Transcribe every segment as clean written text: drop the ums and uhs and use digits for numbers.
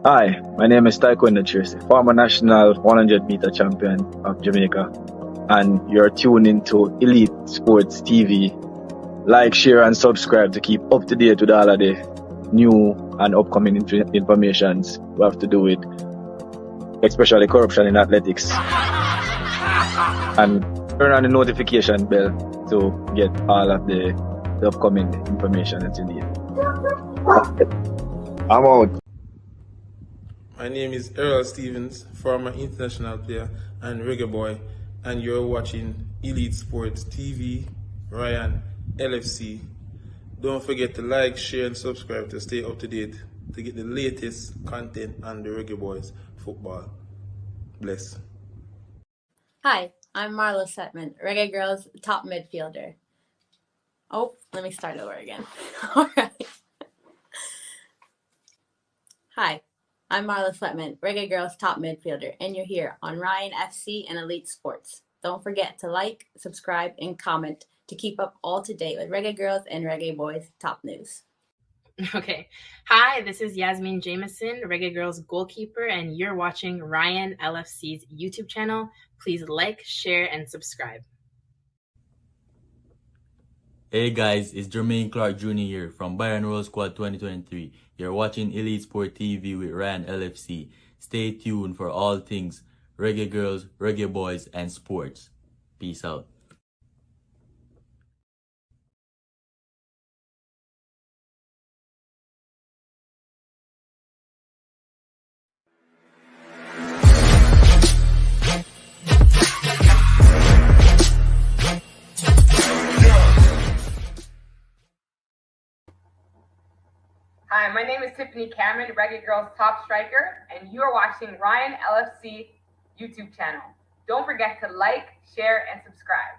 Hi, my name is Taekwondo Tracy, former national 100-meter champion of Jamaica, and you're tuned into Elite Sports TV. Like, share, and subscribe to keep up to date with all of the new and upcoming informations we have to do with, especially corruption in athletics. And turn on the notification bell to get all of the upcoming information that you need. I'm out. My name is Errol Stevens, former international player and reggae boy, and you're watching Elite Sports TV, Ryan, LFC. Don't forget to like, share, and subscribe to stay up to date to get the latest content on the Reggae Boys football. Bless. Hi, I'm Marla Setman, Reggae Girls top midfielder. Oh, let me start over again. All right. Hi, I'm Marla Sletman, Reggae Girls top midfielder, and you're here on Ryan FC and Elite Sports. Don't forget to like, subscribe, and comment to keep up all to date with Reggae Girls and Reggae Boys top news. Okay. Hi, this is Yasmin Jameson, Reggae Girls goalkeeper, and you're watching Ryan LFC's YouTube channel. Please like, share, and subscribe. Hey guys, it's Jermaine Clark Jr. here from Byron Rose Squad 2023. You're watching Elite Sport TV with Ryan LFC. Stay tuned for all things Reggae Girls, Reggae Boys, and sports. Peace out. Hi, my name is Tiffany Cameron, Reggae Girls top striker, and you are watching Ryan LFC YouTube channel. Don't forget to like, share, and subscribe.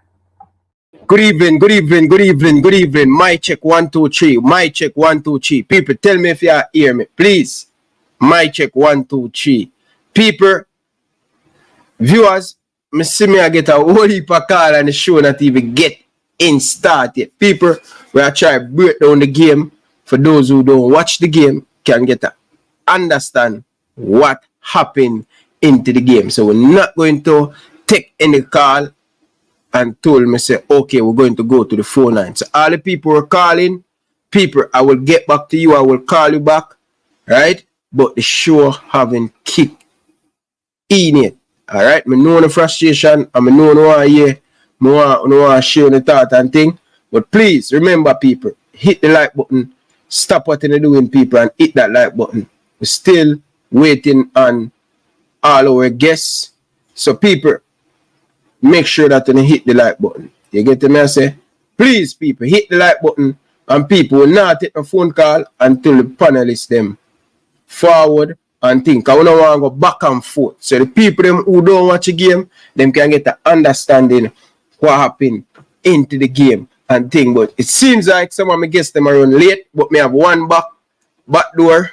Good evening, good evening, good evening, good evening. Mic check 1 2 3. Mic check 1 2 3. People, tell me if you hear me, please. Mic check 1 2 3. People, viewers, me see me I get a whole heap of call and the show not even get in started. People, we are trying to break down the game. For those who don't watch the game, can get to understand what happened into the game. So we're not going to take any call and told me, say, okay, we're going to go to the phone line. So all the people who are calling, people, I will get back to you. I will call you back, right? But the show haven't kicked in yet, all right? I know the frustration, and I know no one here, no one share the thought and thing. But please, remember, people, hit the like button. Stop what you're doing, people, and hit that like button. We're still waiting on all our guests. So, people, make sure that you hit the like button. You get me? I say, please, people, hit the like button, and people will not take a phone call until the panelists them forward and think. I don't want to go back and forth. So the people them who don't watch the game, them can get the understanding what happened into the game and thing. But it seems like some of my guests them are run late, but me have one back door,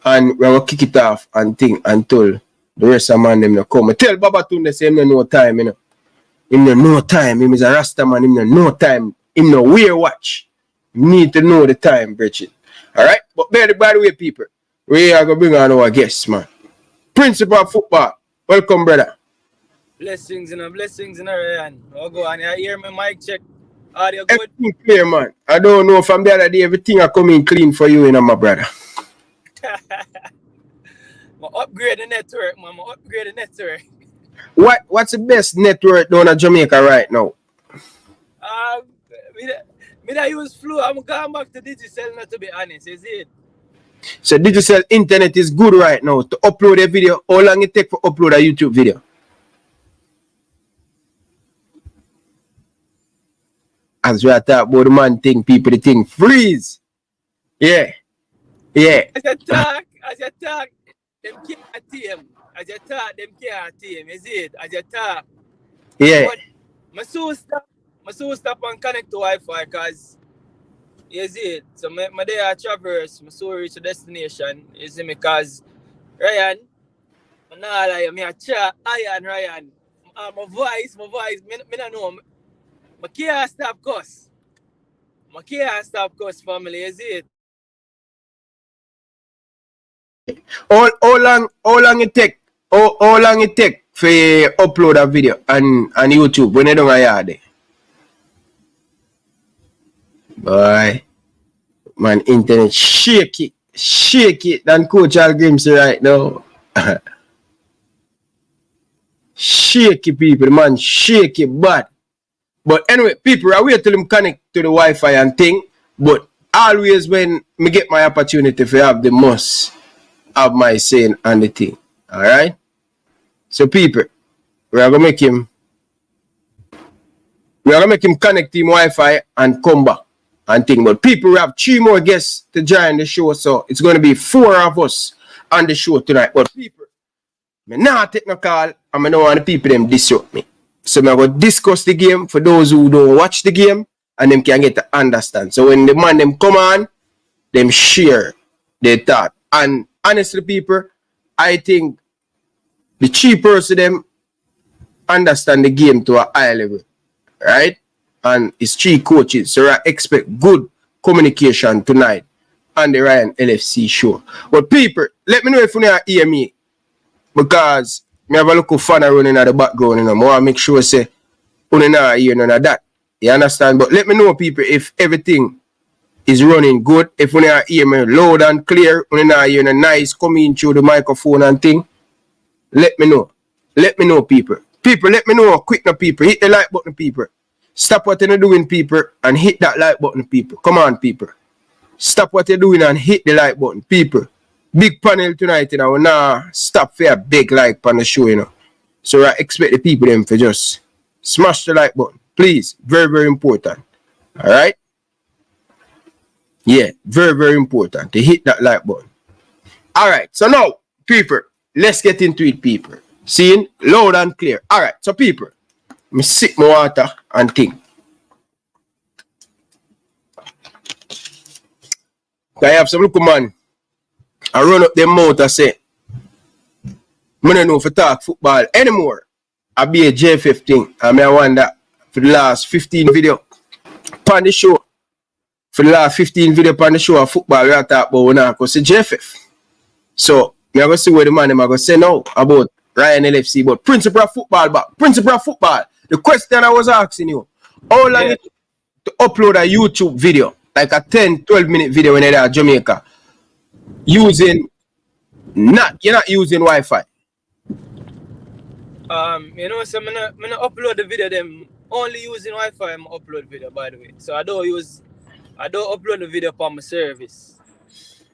and we're gonna kick it off and thing until the rest of man them no come. I tell Babatunde say him no time, you know. Him no time. Him is a Rasta man, him no time. Him no wear watch. You need to know the time, Bridget. Alright? But by the way, people, we are gonna bring on our guests, man. Principal of football. Welcome, brother. Blessings and Ryan. I'll go on. I hear my mic check. Audio good? Everything clear, man. I don't know from the other day, everything are coming clean for you, my brother. Upgrade the network, man. Upgrade the network. What's the best network down in Jamaica right now? Me that use Flu. I'm going back to Digicel, not to be honest. Is it? So Digicel internet is good right now to upload a video. How long it take for upload a YouTube video? As we are talking about the man thing, people the thing freeze. Yeah. As you talk, them can't team. As you talk, them can't team. Is it? As you talk. Yeah. But my soon stop and connect to Wi-Fi because is it? So my day I traverse, my soon reach the destination. You see me? Because Ryan, I'm not like me a chat. Ryan. My voice, me don't know. I can't stop cuss. I can't stop cuss, family, is it? How long it take? How long it take for upload a video on YouTube when you don't have it? Boy, man, internet shake it than Coach Hallgrímsson right now. Shake it, people, man, shake it bad. But anyway, people, I wait till them connect to the Wi-Fi and thing. But always when me get my opportunity to have the most of my saying on the thing. Alright? So people, we are gonna make him connect to him Wi-Fi and come back and thing. But people, we have 3 more guests to join the show, so it's gonna be 4 of us on the show tonight. But people, me not take no call, and I don't want the people them disrupt me. So I'm going to discuss the game for those who don't watch the game and them can get to understand. So when the man them come on, them share their thought. And honestly, people, I think the 3 person them understand the game to a high level. Right? And it's 3 coaches. So I expect good communication tonight on the Ryan LFC show. But people, let me know if you want to hear me. Because I have a local fan running at the background, I want to make sure say you not hear none of that. You understand? But let me know, people, if everything is running good. If you not hear me loud and clear, you not hear a nice coming through the microphone and thing. Let me know. Let me know, people. People, let me know. Quick now, people. Hit the like button, people. Stop what you're doing, people, and hit that like button, people. Come on, people. Stop what you're doing and hit the like button, people. Big panel tonight, you know. We nah stop for a big like on the show, you know. So I expect the people them to just smash the like button. Please. Very, very important. Alright? Yeah, very, very important to hit that like button. Alright, so now, people, let's get into it, people. Seeing? Loud and clear. Alright, so people, me sip my water and think. I have some local man. I run up them mouth and say, I don't know if I talk football anymore. I be a JFF thing. And I wonder for the last 15 video on the show. For the last 15 video on the show of football, we are talking about now because it's JFF. So, I'm going to see what the man is going to say now about Ryan LFC, but principle of football back. Principle of football. The question I was asking you, how long it to upload a YouTube video, like a 10-12 minute video when they're at Jamaica? You're not using Wi-Fi. You know, so I'm gonna upload the video them only using Wi-Fi. I'm upload video, by the way. So I don't upload the video upon my service.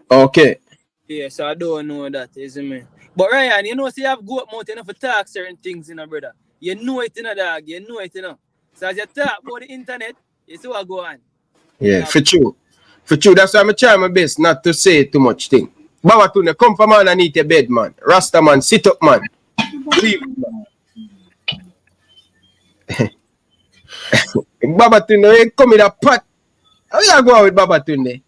Okay. Yeah, so I don't know that, isn't me? But Ryan, you know, so you have go up mouth enough to talk certain things, you know, brother. You know it, you know, dog. You know it, you know. So as you talk about the internet, you see what go on. Yeah, for true. For true, that's why I'm trying my best not to say too much thing. Baba Tunde, come from man underneath your bed, man. Rasta man, sit up, man. Leave, man. Baba Tunde, come with a pot. How you go out with Baba Tunde?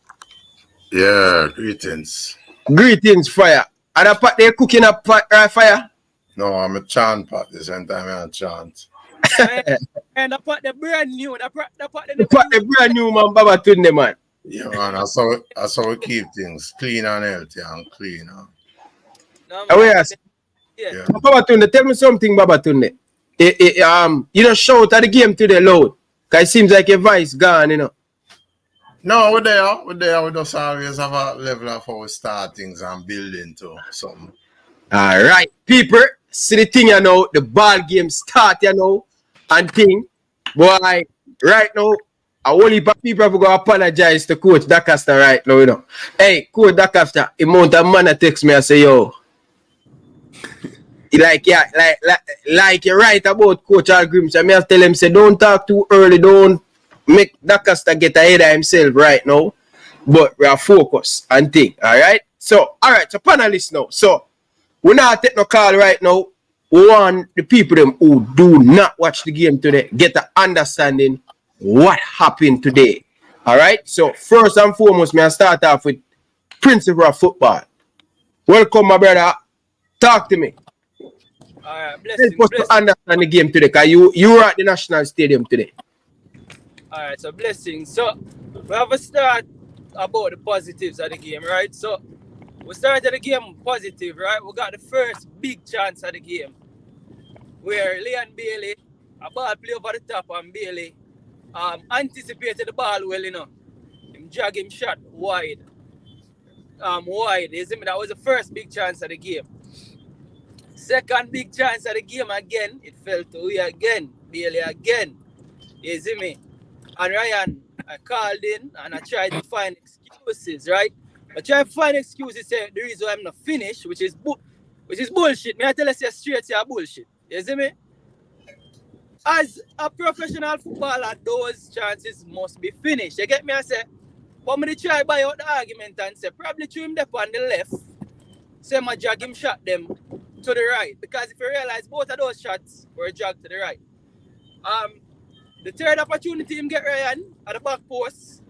Yeah, greetings. Greetings, fire. And a pot they cooking a pot, fire? No, I'm a chant pot this entire time. I chant. And the pot the brand new. The pot the brand new, man, Baba Tunde, man. Yeah, man, that's how we keep things clean and healthy and clean. No, yeah. Baba Tunde, tell me something, Baba Tunde. You know, shout at the game today loud. Because it seems like your voice gone, you know. No, we're there. We just always have a level of how we start things and building to something. All right, people. See the thing, you know. The ball game start, you know. And thing. Boy, right now, I only people have to go apologize to Coach Dacaster right now, you know. Hey, Coach Dacaster, the amount of man that text me and say, yo. like you're right about Coach Hallgrímsson. I tell him, say, don't talk too early, don't make Dacaster get ahead of himself right now. But we are focused and think, all right? So, all right, so panelists now. So, we're not taking no call right now. We want the people them who do not watch the game today get an understanding what happened today. All right? So, first and foremost, may I start off with principle of football. Welcome, my brother. Talk to me. All right, blessing. To understand the game today, because you were at the National Stadium today. All right, so blessing. So, we have a start about the positives of the game, right? So, We started the game positive, right? We got the first big chance of the game where Leon Bailey, a ball play over the top, and Bailey anticipated the ball well, Him drag him shot wide. Wide. You see me? That was the first big chance of the game. Second big chance of the game again, it fell to we again. Bailey again. You see me? And Ryan, I called in and I tried to find excuses, right? I tried to find excuses, say the reason why I'm not finished, which is bullshit. Me I tell you straight, say bullshit. You see me? As a professional footballer, those chances must be finished. You get me? I say, but me try buy out the argument and say, probably threw him there on the left. Say my drag him shot them to the right. Because if you realize both of those shots were dragged to the right. The third opportunity him get Ryan at the back post.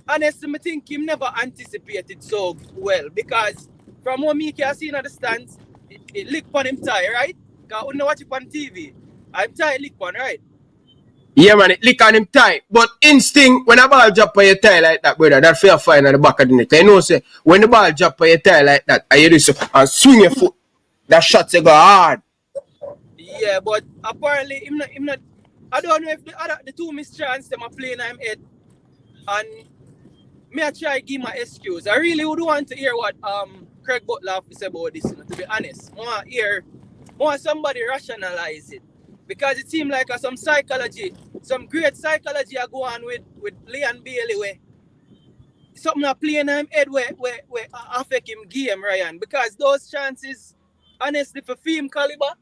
Honestly, I think him never anticipated so well. Because from what me can see in the stands, it licked on him tie, right? Because I wouldn't watch it on TV. I'm tight lick on, right? Yeah, man, it lick on him tight. But instinct, when a ball drop on your tie like that, brother, that fair fine at the back of the net. I know, say, when the ball drop on your tie like that, and you do so, and swing your foot, that shot say go hard. Yeah, but apparently, him not, I don't know if the two miss chance them are playing on him head. And me I try to give my excuse. I really would want to hear what Craig Butler have to say about this, to be honest. More somebody rationalize it. Because it seems like some great psychology are going with Leon Bailey where something are playing on him head where affect him game, Ryan. Because those chances, honestly, for film caliber,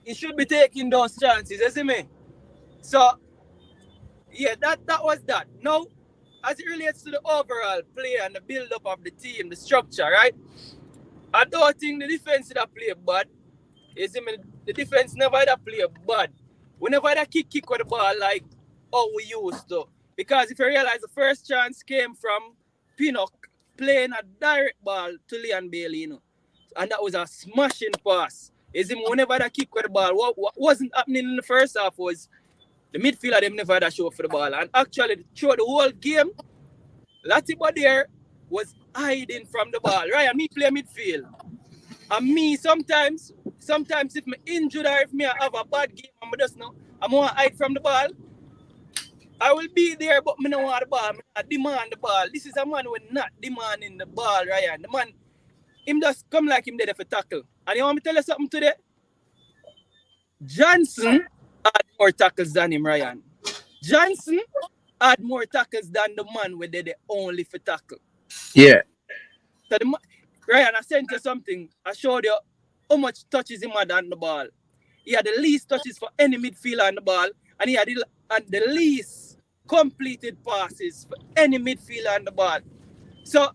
he should be taking those chances, you see me? So, yeah, that was that. Now, as it relates to the overall play and the build-up of the team, the structure, right? I don't think the defense did play bad. You see me? The defense never had play bad. We never had kick with the ball like how we used to. Because if you realize the first chance came from Pinnock playing a direct ball to Leon Bailey, and that was a smashing pass. You see me? We never had kick with the ball. What wasn't happening in the first half was the midfielder them never had a show for the ball. And actually, throughout the whole game, Latiba there was hiding from the ball. Ryan, me play midfield. And me, sometimes if me injured or if me have a bad game, I'm just now, I'm going to hide from the ball. I will be there, but me don't want the ball. Me not demand the ball. This is a man who not demanding the ball, Ryan. The man, him just come like him there for tackle. And you want me to tell you something today? Johnson had more tackles than him, Ryan. Johnson had more tackles than the man where they only for tackle. Yeah. So Ryan, I sent you something. I showed you how much touches him had on the ball. He had the least touches for any midfielder on the ball, and he had the least completed passes for any midfielder on the ball. So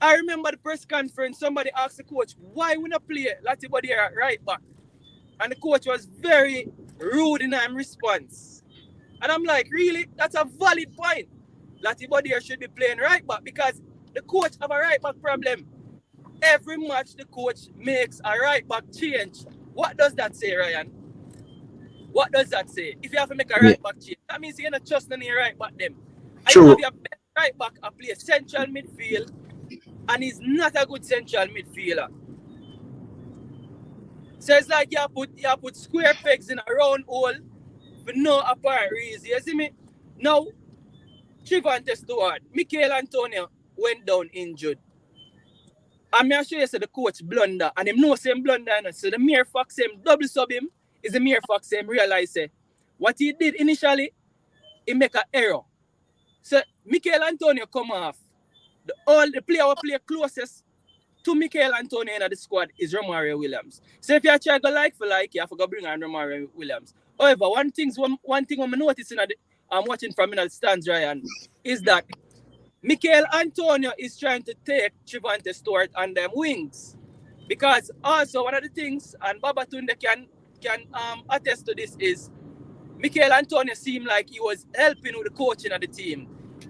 I remember the press conference, somebody asked the coach, why we not play Latiba there at right back? And the coach was very rude in his response. And I'm like, really? That's a valid point. Latiba there should be playing right back because the coach have a right back problem. Every match the coach makes a right back change. What does that say, Ryan? What does that say? If you have to make a right back change, that means you're not trusting your right back them. And True. you have your best right back and play central midfield, and he's not a good central midfielder. So it's like you put square pegs in a round hole for no apparent reason. You see me? Now, Trivante Stewart, Michael Antonio went down injured. And I'm sure you said the coach blunder, and him know same blunder. So the mere fact him double sub him is the mere fact him realize what he did initially, he make an error. So Michael Antonio come off. The player who play closest to Michael Antonio in the squad is Romario Williams. So if you try to go like for like, you have to go bring on Romario Williams. However, one thing I'm noticing I'm watching from in the stands, Ryan, is that Michael Antonio is trying to take Trivante Stewart on them wings. Because also one of the things, and Babatunde can attest to this, is Michael Antonio seemed like he was helping with the coaching of the team.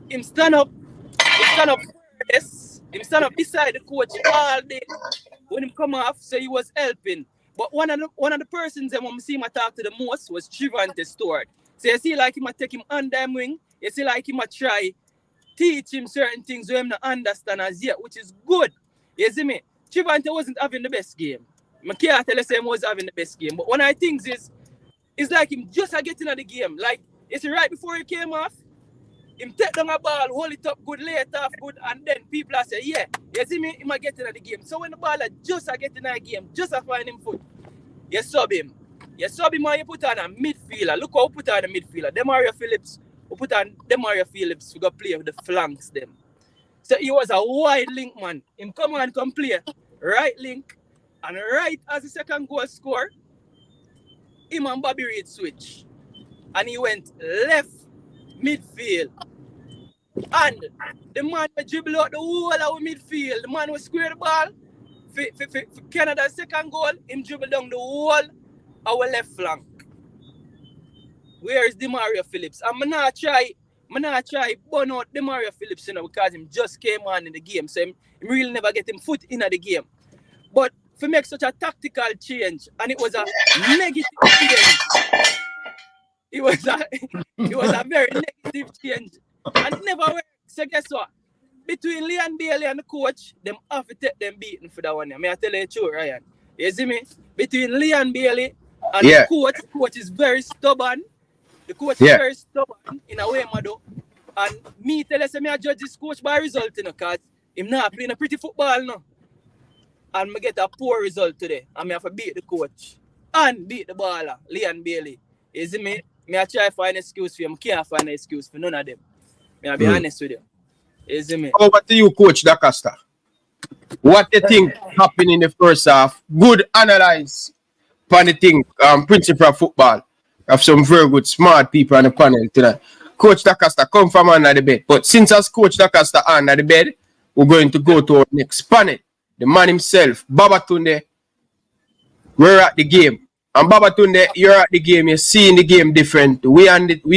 Him stand up beside the coach all day when him come off, so he was helping. But one of the persons that I see him talk to the most was Trivante Stewart. So you see like him take him on them wing, you see like him try teach him certain things where him not understand as yet, which is good. You see me? Chivante wasn't having the best game. I can't tell you him was having the best game. But one of the things is, it's like him just getting at the game. Like, it's right before he came off, him take down a ball, hold it up good, lay it off good, and then people are say, yeah, you see me, him getting at the game. So when the ball just getting at the game, just find him foot, you sub him. You sub him and you put on a midfielder. Look how we put on a midfielder. Demario Phillips, we put on Demario Phillips to go play with the flanks them. So he was a wide link man. Him come on, come play right link, and right as the second goal score, him and Bobby Reid switch. And he went left midfield. And the man will dribble out the whole of the midfield. The man will square the ball. For Canada's second goal, him dribble down the whole of our left flank. Where is Demario Phillips? And I'm not try burn out Demario Phillips, you know, because him just came on in the game. So him really never get him foot in the game. But for make such a tactical change, and it was a negative change. It was a very negative change. And it never worked. So guess what? Between Leon Bailey and the coach, them have to take them beating for that one. I tell you the truth, Ryan. You see me? Between Leon Bailey and the coach is very stubborn. The coach is very stubborn in a way, Mado. And me tell you, I judge this coach by result, you know, because him not playing a pretty football, no. And I get a poor result today. And I have to beat the coach. And beat the baller, Leon Bailey. You see me? I try to find an excuse for him. I can't find an excuse for none of them. I'll be honest with you. You see me? Over to you, Coach DaCosta. What do you think happened in the first half? Good analyze on the thing, principle of football. Have some very good, smart people on the panel tonight. Coach DaCosta, come from under the bed. But since as Coach DaCosta under the bed, we're going to go to our next panel. The man himself, Babatunde. We're at the game. And Babatunde, you're at the game. You're seeing the game different. We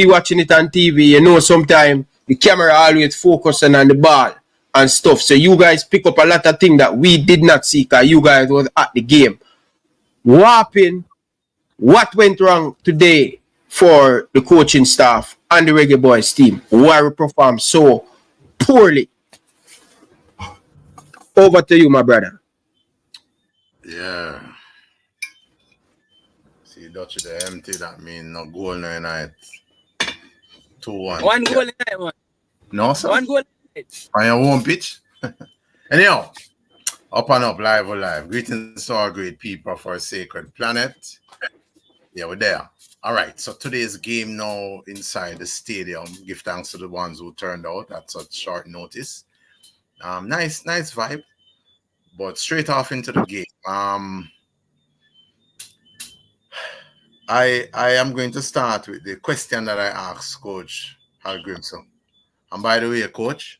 watching it on TV. You know, sometimes the camera always focusing on the ball and stuff. So you guys pick up a lot of things that we did not see because you guys was at the game. What happened? What went wrong today for the coaching staff and the Reggae Boys team? Why we performed so poorly? Over to you, my brother. Yeah. See, Dutch the empty, that means no goal no night. 2-1. One goal in night, man. No, sir. One goal in night. On your own pitch. Anyhow, up and up, live or live. Greetings to our great people for a sacred planet. Yeah, we're there. All right, so today's game now inside the stadium. Give thanks to the ones who turned out at such short notice. Nice vibe. But straight off into the game. I am going to start with the question that I asked Coach Hallgrímsson. And by the way, Coach,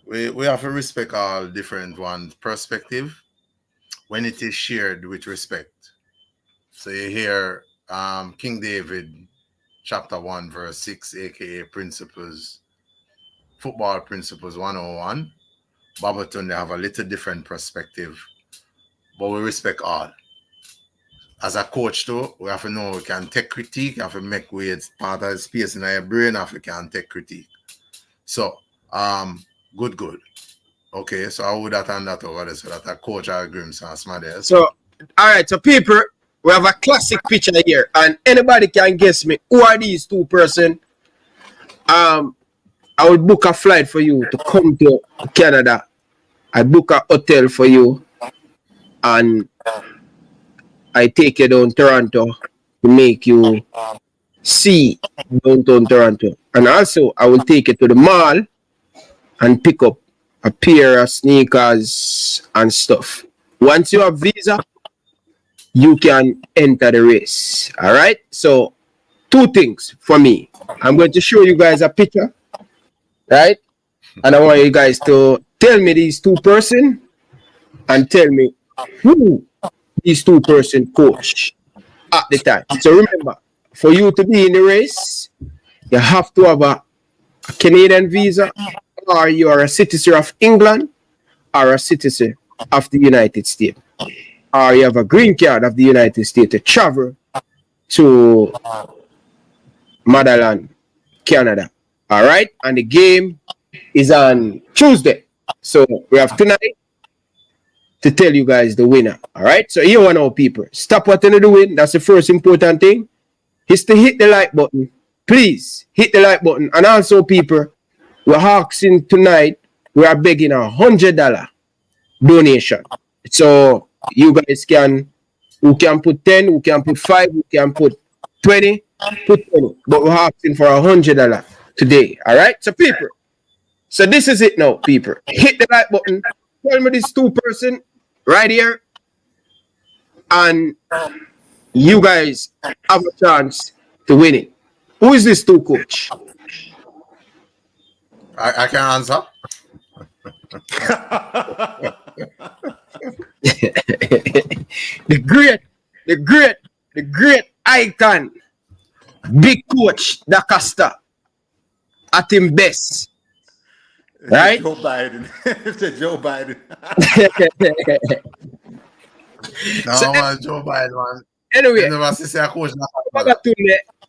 we have to respect all different ones' perspective when it is shared with respect. So you hear King David, chapter 1, verse 6, aka Principles, Football Principles 101. Babatunde have a little different perspective, but we respect all. As a coach too, we have to know we can take critique, we have to make ways part of the space in our brain if we can take critique. So, good. Okay, so I would hand that over there so that a Coach Hallgrímsson and Smaders. So, all right, so people, we have a classic picture here, and anybody can guess me, who are these two persons? I will book a flight for you to come to Canada. I book a hotel for you, and I take you down Toronto to make you see downtown Toronto. And also, I will take you to the mall and pick up a pair of sneakers and stuff. Once you have visa, you can enter the race. All right? So, two things for me. I'm going to show you guys a picture, right? And I want you guys to tell me these two persons and tell me who these two persons coach at the time. So remember, for you to be in the race, you have to have a Canadian visa, or you are a citizen of England, or a citizen of the United States, or you have a green card of the United States to travel to motherland, Canada, All right, and the game is on Tuesday. So we have tonight to tell you guys the winner. All right, so here one our people. Stop what you're doing. That's the first important thing. Is to hit the like button. Please hit the like button. And also, people, we're asking tonight. We are begging $100 donation. So you guys who can put 10, who can put 5, who can put 20, put 20. But we're asking for $100 today. All right, so people. So this is it now, people. Hit the like button. Tell me this 2-person right here, and you guys have a chance to win it. Who is this 2, coach? I can answer. the great icon, big coach Da Costa at him best. Right? Joe Biden. It's a Joe Biden. No, So, man, Joe Biden, man. anyway,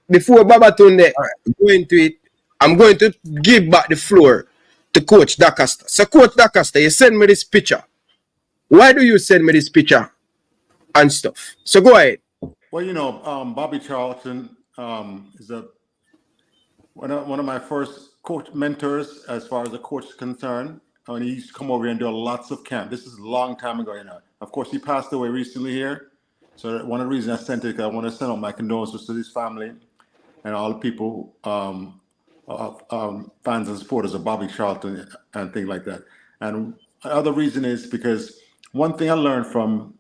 before Babatunde go into it, I'm going to give back the floor to Coach Da Costa. So, Coach Da Costa, you send me this picture. Why do you send me this picture and stuff? So, go ahead. Well, you know, Bobby Charlton is one of my first coach mentors as far as the coach is concerned. And he used to come over here and do lots of camp. This is a long time ago, you know. Of course, he passed away recently here. So one of the reasons I sent it, because I want to send out my condolences to his family and all the people, fans and supporters of Bobby Charlton and things like that. And the other reason is because one thing I learned from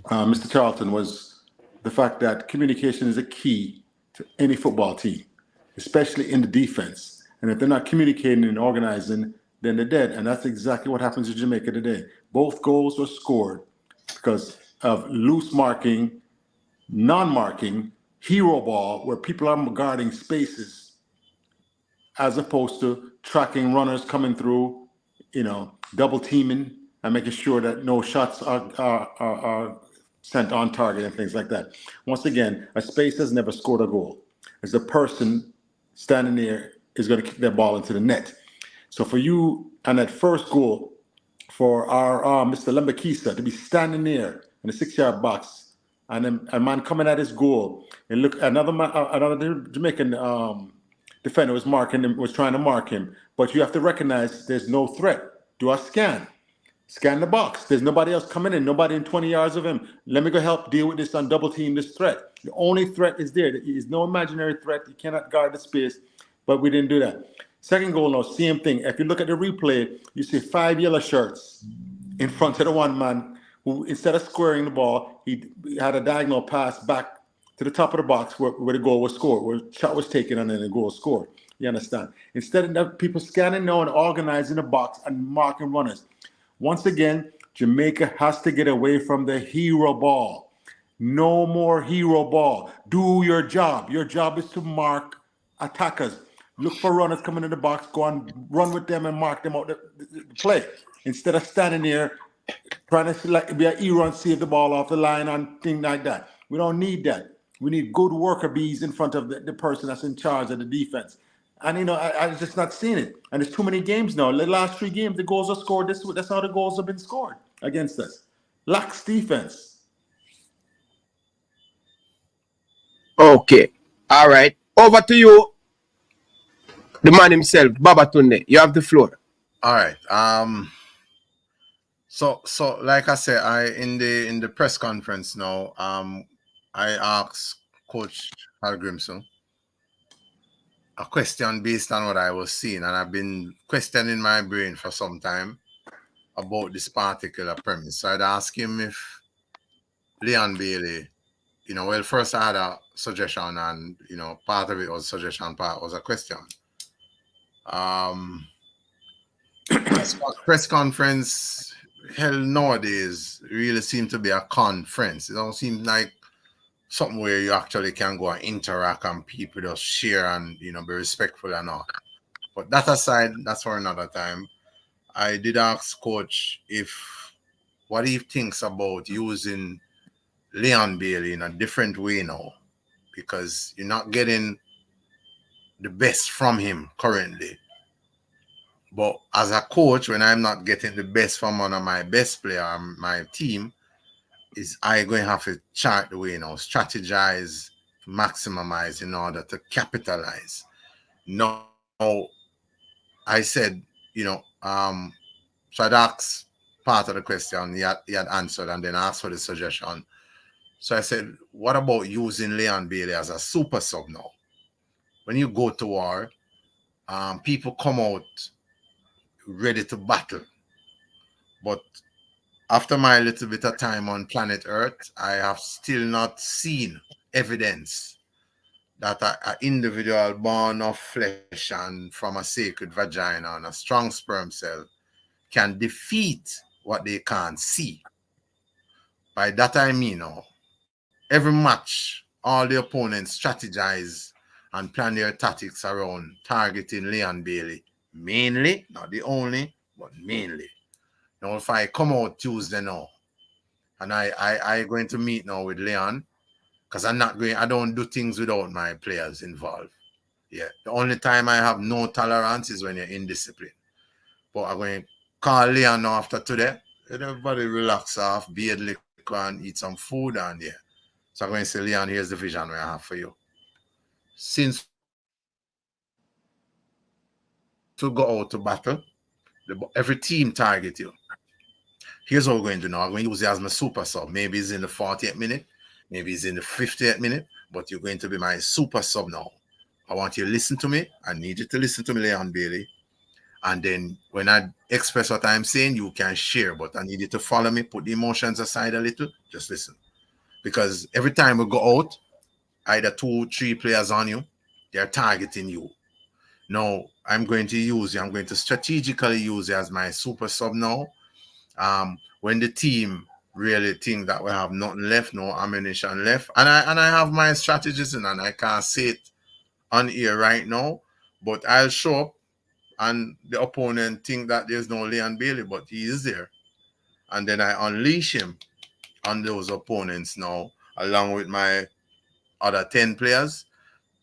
Mr. Charlton was the fact that communication is a key to any football team, especially in the defense. And if they're not communicating and organizing, then they're dead. And that's exactly what happens in Jamaica today. Both goals were scored because of loose marking, non-marking, hero ball, where people are guarding spaces as opposed to tracking runners coming through, you know, double teaming and making sure that no shots are sent on target and things like that. Once again, a space has never scored a goal. It's the person standing there is going to kick that ball into the net. So for you, and that first goal for our Mr. Lembakisa to be standing there in the 6-yard box, and then a man coming at his goal, and look, another Jamaican defender was trying to mark him, but you have to recognize there's no threat. Do a scan the box. There's nobody else coming in, nobody in 20 yards of him. Let me go help deal with this on double team this threat. The only threat is there. There is no imaginary threat. You cannot guard the space, but we didn't do that. Second goal, no, same thing. If you look at the replay, you see 5 yellow shirts in front of the one man who, instead of squaring the ball, he had a diagonal pass back to the top of the box where the goal was scored, where the shot was taken and then the goal was scored. You understand? Instead of people scanning now and organizing the box and marking runners. Once again, Jamaica has to get away from the hero ball. No more hero ball. Do your job. Your job is to mark attackers. Look for runners coming in the box, go and run with them and mark them out the play. Instead of standing there trying to be an hero and save the ball off the line and things like that. We don't need that. We need good worker bees in front of the person that's in charge of the defense. And, you know, I just not seen it. And there's too many games now. The last 3 games, the goals are scored. That's how the goals have been scored against us. Lax defense. Okay. All right. Over to you, the man himself, Babatunde. You have the floor. All right. So like I said, in the press conference now, I asked Coach Hallgrímsson a question based on what I was seeing, and I've been questioning my brain for some time about this particular premise. So I'd ask him if Leon Bailey, you know, well, first I had a suggestion, and, you know, part of it was suggestion, part was a question. Press conference hell nowadays really seem to be a conference. It don't seem like something where you actually can go and interact and people just share and, you know, be respectful and all. But that aside, that's for another time. I did ask Coach what he thinks about using Leon Bailey in a different way now, because you're not getting the best from him currently. But as a coach, when I'm not getting the best from one of my best player on my team, is I going to have to chart the way, strategize, maximize in order to capitalize. No, I said, so I'd asked part of the question, he had answered, and then asked for the suggestion. So I said, what about using Leon Bailey as a super sub now? When you go to war, people come out ready to battle. But after my little bit of time on planet Earth, I have still not seen evidence that an individual born of flesh and from a sacred vagina and a strong sperm cell can defeat what they can't see. By that I mean, every match, all the opponents strategize and plan their tactics around targeting Leon Bailey. Mainly, not the only, but mainly. Now, if I come out Tuesday now, and I going to meet now with Leon, because I don't do things without my players involved. Yeah. The only time I have no tolerance is when you're indisciplined. But I'm going to call Leon now after today. Let everybody relax off, beard liquor and eat some food, and yeah. So I'm going to say, Leon, here's the vision I have for you. Since to go out to battle, every team target you. Here's what we're going to do now. I'm going to use it as my super sub. Maybe it's in the 40th minute. Maybe it's in the 50th minute. But you're going to be my super sub now. I want you to listen to me. I need you to listen to me, Leon Bailey. And then when I express what I'm saying, you can share. But I need you to follow me. Put the emotions aside a little. Just listen. Because every time we go out, either 2, 3 players on you, they're targeting you. Now, I'm going to strategically use you as my super sub now. When the team really think that we have nothing left, no ammunition left, and I have my strategies in, and I can't say it on here right now, but I'll show up, and the opponent think that there's no Leon Bailey, but he is there, and then I unleash him on those opponents now, along with my other 10 players,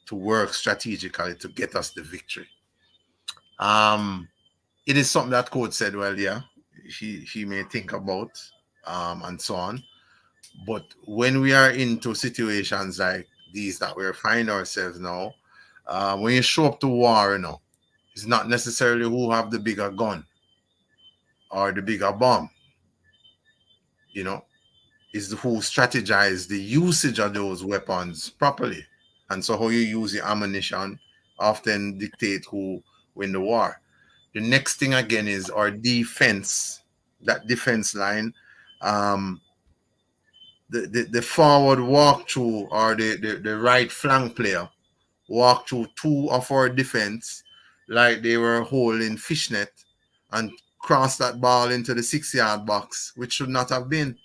to work strategically to get us the victory. It is something that coach said, well, yeah, he may think about, and so on. But when we are into situations like these that we're finding ourselves now, when you show up to war, it's not necessarily who have the bigger gun or the bigger bomb. It's who strategize the usage of those weapons properly. And so how you use your ammunition often dictate who win the war. The next thing again is our defense, that defense line. The forward walk through, or the right flank player walk through 2 of our defense like they were holding fishnet and cross that ball into the 6-yard box, which should not have been.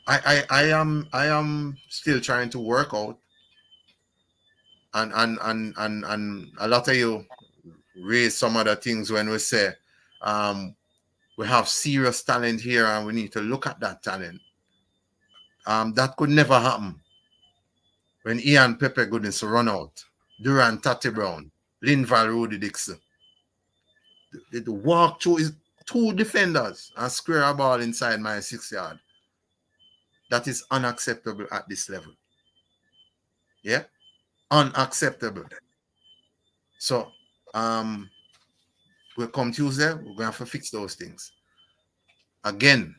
I am still trying to work out, and a lot of you raise some other things when we say we have serious talent here and we need to look at that talent. That could never happen when Ian Pepe Goodness run out, Durant Tati Brown, Linval Rudy Dixon. The walk through is 2 defenders and square a ball inside my 6-yard. That is unacceptable at this level. Yeah? Unacceptable. So, we'll come Tuesday, we're going to have to fix those things. Again,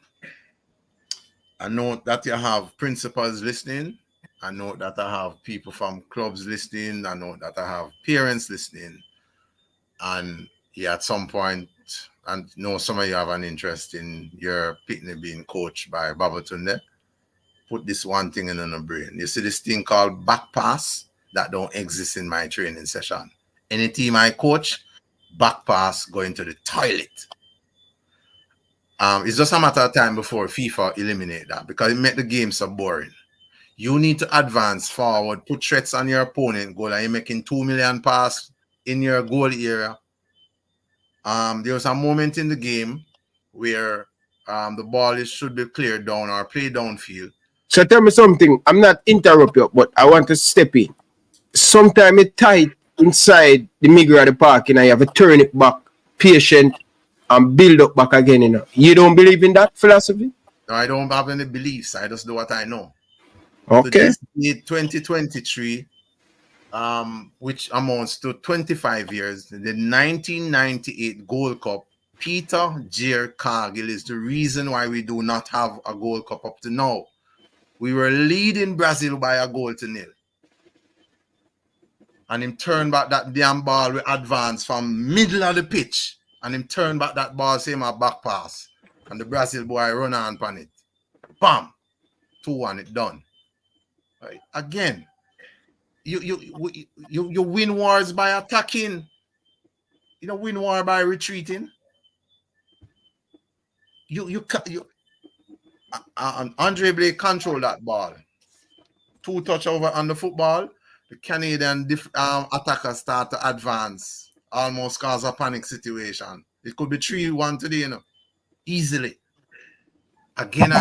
I know that you have principals listening. I know that I have people from clubs listening. I know that I have parents listening. And yeah, at some point, and know some of you have an interest in your picnic being coached by Babatunde. Put this one thing in the brain. You see this thing called back pass that don't exist in my training session. Any team I coach, back pass, go into the toilet. It's just a matter of time before FIFA eliminate that, because it make the game so boring. You need to advance forward, put threats on your opponent goal, and you're making 2 million pass in your goal area. There was a moment in the game where the ball should be cleared down or played downfield. So tell me something. I'm not interrupt you, but I want to step in. sometimes it's tight inside the middle of the park, and you have to turn it back, patient, and build up back again. You don't believe in that philosophy? No, I don't have any beliefs. I just do what I know. Okay. So this 2023, which amounts to 25 years, the 1998 Gold Cup, Peter J. Cargill is the reason why we do not have a Gold Cup up to now. We were leading Brazil by a 0-0. And him turn back that damn ball with advance from middle of the pitch. And him turn back that ball, same a back pass. And the Brazil boy run on pan it. Bam! 2-1, it done. Right. Again, you win wars by attacking. You don't win war by retreating. Andre Blake control that ball. 2 touch over on the football. The Canadian attackers start to advance, almost cause a panic situation. It could be 3-1 today, easily. Again,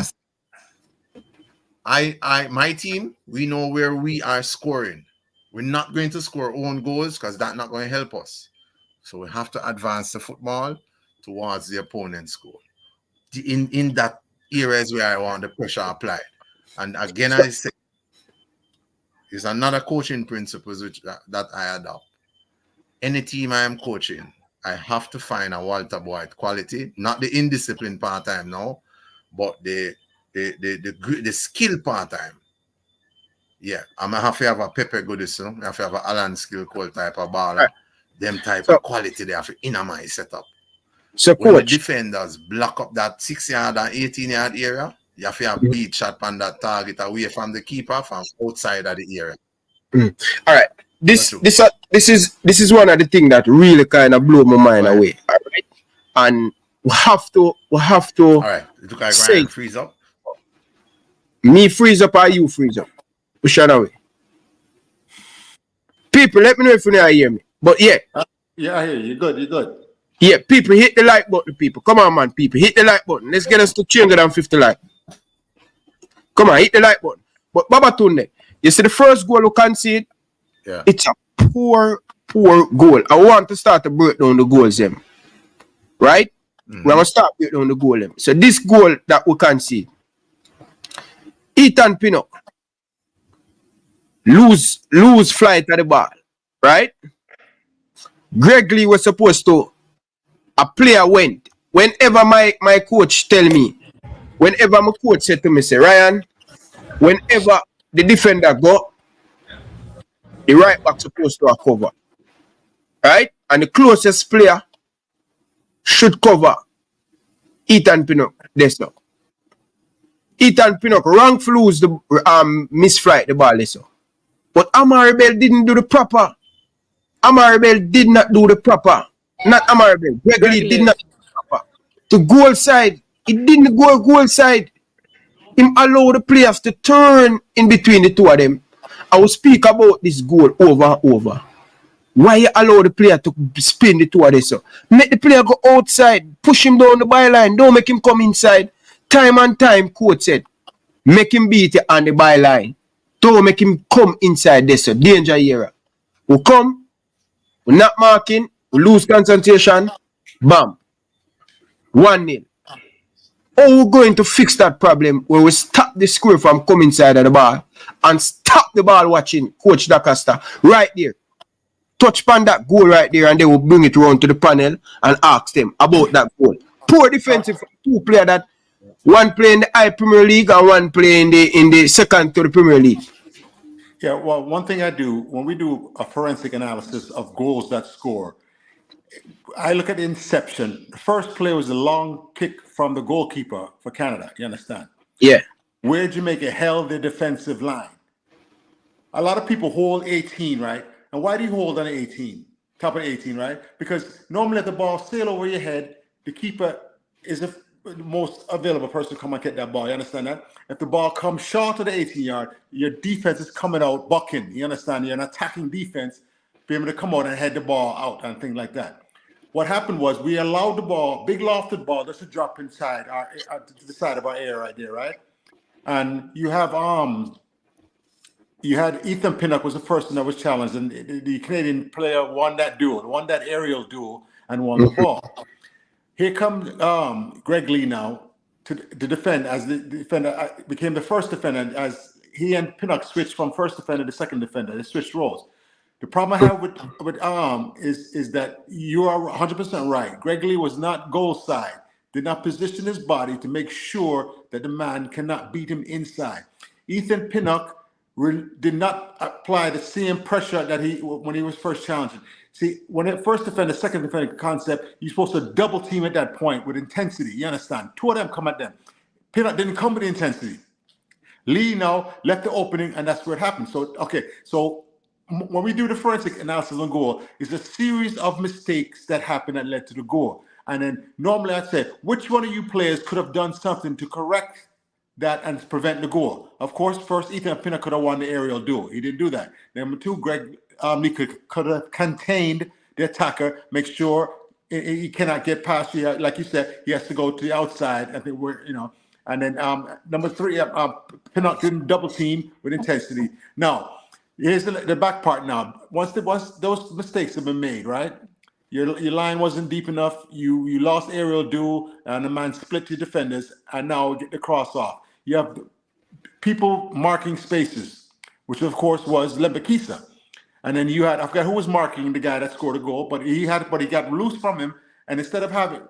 my team, we know where we are scoring. We're not going to score own goals because that's not going to help us. So we have to advance the football towards the opponent's goal. In that areas where I want the pressure applied. And again, I say, it's another coaching principles that I adopt. Any team I am coaching, I have to find a Walter Boyd quality, not the indisciplined part-time now, but the skill part-time. Yeah, I'm gonna have to have a Pepe Goodison, I have to have a Alan Skill-Cole type of baller, them type of quality they have to in my setup. So when coach, the defenders block up that 6-yard and 18-yard area, you have to have beat shot on that target away from the keeper from outside of the area. All right. This is one of the things that really kind of blew my mind away. All right. And we have to all right. It look like Ryan freeze up. Me freeze up or you freeze up? Push on away. People, let me know if you don't hear me. But yeah. Yeah, I hear you. You're good. Yeah, people, hit the like button, people. Come on, man, people. Hit the like button. Let's get us to 350 likes. Come on, hit the like button. But Baba Tunde, you see the first goal you concede? Yeah. It's a poor goal. I want to start to break down the goals, them. Right? We're going to start break down the goal, them. So this goal that we concede, Ethan Pinnock lose flight at the ball. Right? Greg Lee was supposed to a player went. Whenever my coach tell me, whenever my coach said to me, say, Ryan, whenever the defender go, the right back supposed to cover. Right? And the closest player should cover Ethan Pinnock. That's now. Ethan Pinnock wrongfully lose the misflight the ball. So. But Amaribel didn't do the proper. Amaribel did not do the proper. Not Amaribel. Gregory did not do the proper. The goal side, it didn't go goal side. Him allow the players to turn in between the two of them. I will speak about this goal over and over. Why you allow the player to spin the two of them so? Make the player go outside, push him down the byline, don't make him come inside. Time and time, coach said, make him beat it on the byline. Don't make him come inside this so. Danger area. We come, we're not marking, we lose concentration, bam. 1-0. How we going to fix that problem when we stop the square from coming inside of the ball and stop the ball watching Coach DaCosta right there? Touch upon that goal right there and they will bring it around to the panel and ask them about that goal. Poor defensive two players that one play in the high Premier League and one play in the second to the Premier League. Yeah, well, one thing I do when we do a forensic analysis of goals that score, I look at the inception. The first play was a long kick from the goalkeeper for Canada. You understand? Yeah. Where Jamaica held their defensive line. A lot of people hold 18, right? And why do you hold on 18? Top of 18, right? Because normally let the ball sail over your head. The keeper is the most available person to come and get that ball. You understand that? If the ball comes short of the 18-yard, your defense is coming out bucking. You understand? You're an attacking defense, be able to come out and head the ball out and things like that. What happened was we allowed the ball, big lofted ball, just to drop inside to the side of our area right there, right? And you have you had Ethan Pinnock was the person that was challenged, and the Canadian player won that duel, won that aerial duel, and won the ball. Here comes Greg Lee now to defend as the defender, became the first defender as he and Pinnock switched from first defender to second defender. They switched roles. The problem I have with is that you are 100% right. Greg Lee was not goal side, did not position his body to make sure that the man cannot beat him inside. Ethan Pinnock did not apply the same pressure that when he was first challenging. See, when it first defender, second defender concept, you're supposed to double team at that point with intensity. You understand? Two of them come at them. Pinnock didn't come with the intensity. Lee now left the opening, and that's where it happened. So, okay, so when we do the forensic analysis on goal, it's a series of mistakes that happened that led to the goal. And then normally I'd say, which one of you players could have done something to correct that and prevent the goal? Of course, first, Ethan Pinnock could have won the aerial duel. He didn't do that. Number two, Greg Lee could have contained the attacker, make sure he cannot get past you. Like you said, he has to go to the outside. I think and then number three, Pinnock didn't double team with intensity. Now, here's the back part now. Once those mistakes have been made, right? Your line wasn't deep enough. You lost aerial duel, and the man split your defenders, and now get the cross off. You have people marking spaces, which of course was Lebakisa. And then you had, I forgot who was marking the guy that scored a goal, but he got loose from him. And instead of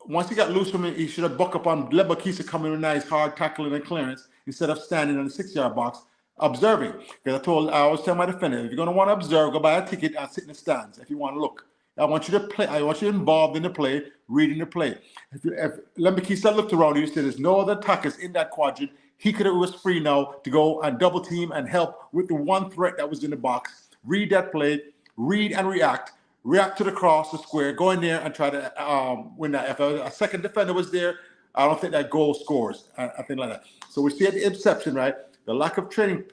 once he got loose from him, he should have bucked up on Lebakisa coming with a nice hard tackling and clearance instead of standing in the 6-yard box observing. Because I always tell my defender, if you're going to want to observe, go buy a ticket and sit in the stands if you want to look. I want you to play. I want you involved in the play, reading the play. If Lebakisa looked around, he said there's no other attackers in that quadrant. He was free now to go and double team and help with the one threat that was in the box. Read that play, read and react to the cross, the square, go in there and try to win that. If a second defender was there, I don't think that goal scores. I think like that. So we see at the inception, right? The lack of training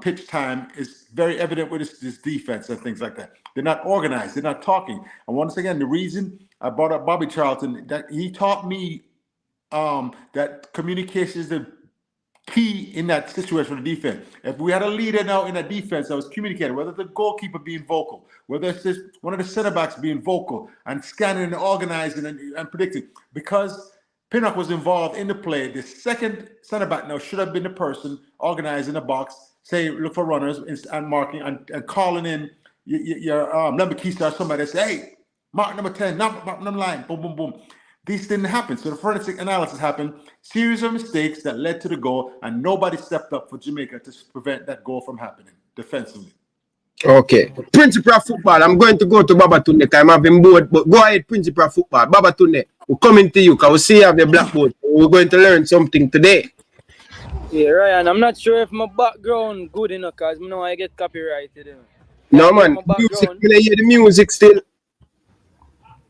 pitch time is very evident with this defense and things like that. They're not organized. They're not talking. And once again, the reason I brought up Bobby Charlton, that he taught me that communication is the key in that situation for the defense. If we had a leader now in the defense that was communicating, whether the goalkeeper being vocal, whether it's just one of the center backs being vocal and scanning and organizing and predicting, because Pinnock was involved in the play, the second center back now should have been the person organizing the box, say look for runners and marking and calling in your number key star, somebody that say, hey, mark number 10, mark number line, boom, boom, boom. These didn't happen. So the forensic analysis happened, series of mistakes that led to the goal, and nobody stepped up for Jamaica to prevent that goal from happening defensively. Okay. Principal of football, I'm going to go to Babatunde because I'm having board, but go ahead, Principal of football. Babatunde, we're coming to you because we see you have the blackboard. We're going to learn something today. Yeah, Ryan, I'm not sure if my background good enough because I know I get copyrighted. No, man. Music, I hear the music still.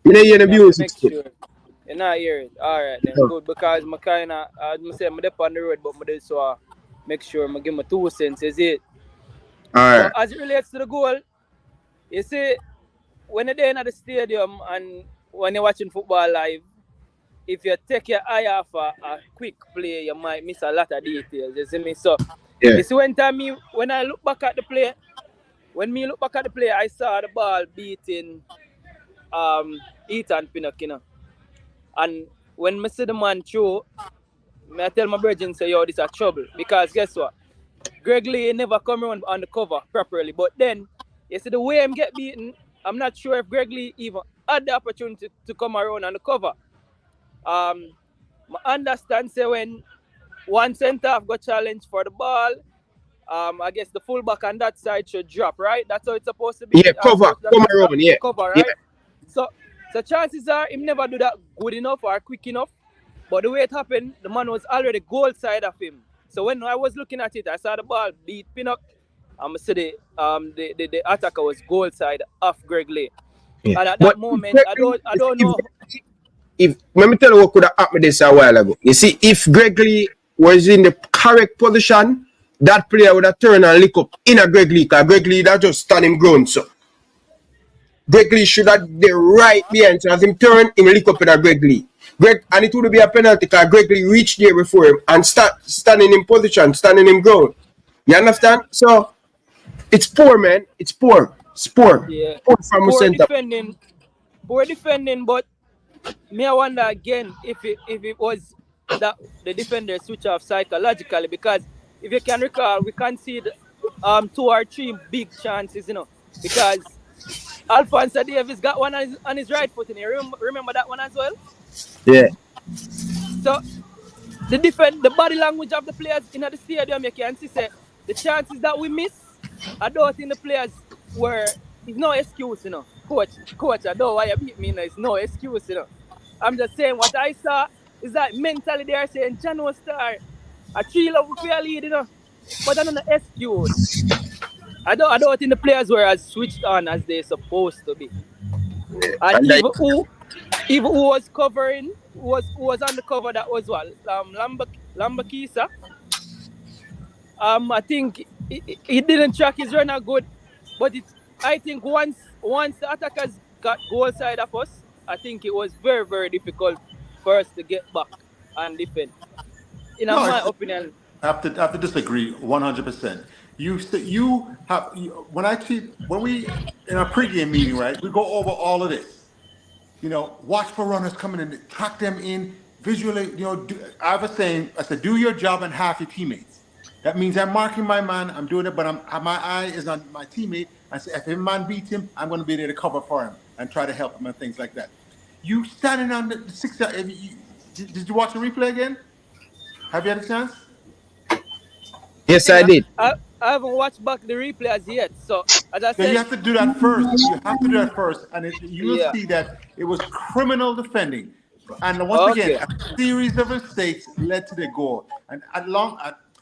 I hear the music still. Sure. You're not hear it. All right, then good because I kind of, I say I'm on the road, but I do so make sure I give my 2 cents. Is it? All right. So as it relates to the goal, you see, when you're there at the stadium and when you're watching football live, if you take your eye off a quick play, you might miss a lot of details. You see me? So, you see, when I look back at the play, I saw the ball beating Ethan Pinnock, you know. And when I see the man throw, I tell my brethren, say, yo, this is trouble. Because guess what? Greg Lee never come around on the cover properly. But then, you see the way him get beaten, I'm not sure if Greg Lee even had the opportunity to come around on the cover. I understand, say, when one centre-half got challenged for the ball, I guess the fullback on that side should drop, right? That's how it's supposed to be. Yeah, come around, yeah. Cover, right? Yeah. So chances are him never do that good enough or quick enough. But the way it happened, the man was already goal side of him. So when I was looking at it, I saw the ball beat Pinnock. I see the attacker was goal side of Greg Lee. Yeah. And at that moment, I don't know. Let me tell you what could have happened this a while ago. You see, if Greg Lee was in the correct position, that player would have turned and lick up in a Greg Lee, because Greg Lee that just stand him ground. So Greg Lee should have the right behind. So as him turn, him lick up in a Greg Lee. And it would be a penalty because Greg Lee reached there before him and standing in position, standing him ground. You understand? So it's poor, man. It's poor. It's poor. Yeah. Poor from the center. Poor defending, but me I wonder again if it was that the defender switch off psychologically, because if you can recall, we conceded 2 or 3 big chances, because Alphonso Davis got one on his right foot, and you remember that one as well. Yeah. So the body language of the players in the stadium, you can see say the chances that we miss, I don't think the players were. It's no excuse, Coach, I know why you beat me. It's no excuse, I'm just saying what I saw is that mentally they are saying Jano Star, a 3-level for your lead, but I don't know excuse. I don't think the players were as switched on as they're supposed to be. And even who was covering, who was on the cover, that was what? Lambakisa. I think he didn't track his runner good, but I think once the attackers got goal side of us, I think it was very, very difficult for us to get back and defend. In my opinion, I have to disagree 100%. When we in our pregame meeting, right? We go over all of this. Watch for runners coming in, track them in visually. I was saying, I said, do your job and half your teammates. That means I'm marking my man. I'm doing it, but my eye is on my teammate. I say, if a man beats him, I'm going to be there to cover for him and try to help him and things like that. You standing on the 6 yard. Did you watch the replay again? Have you had a chance? Yes, I did. I haven't watched back the replay as yet. So as I said, you have to do that first. You have to do that first, and you will see that it was criminal defending. And once again, a series of mistakes led to the goal. And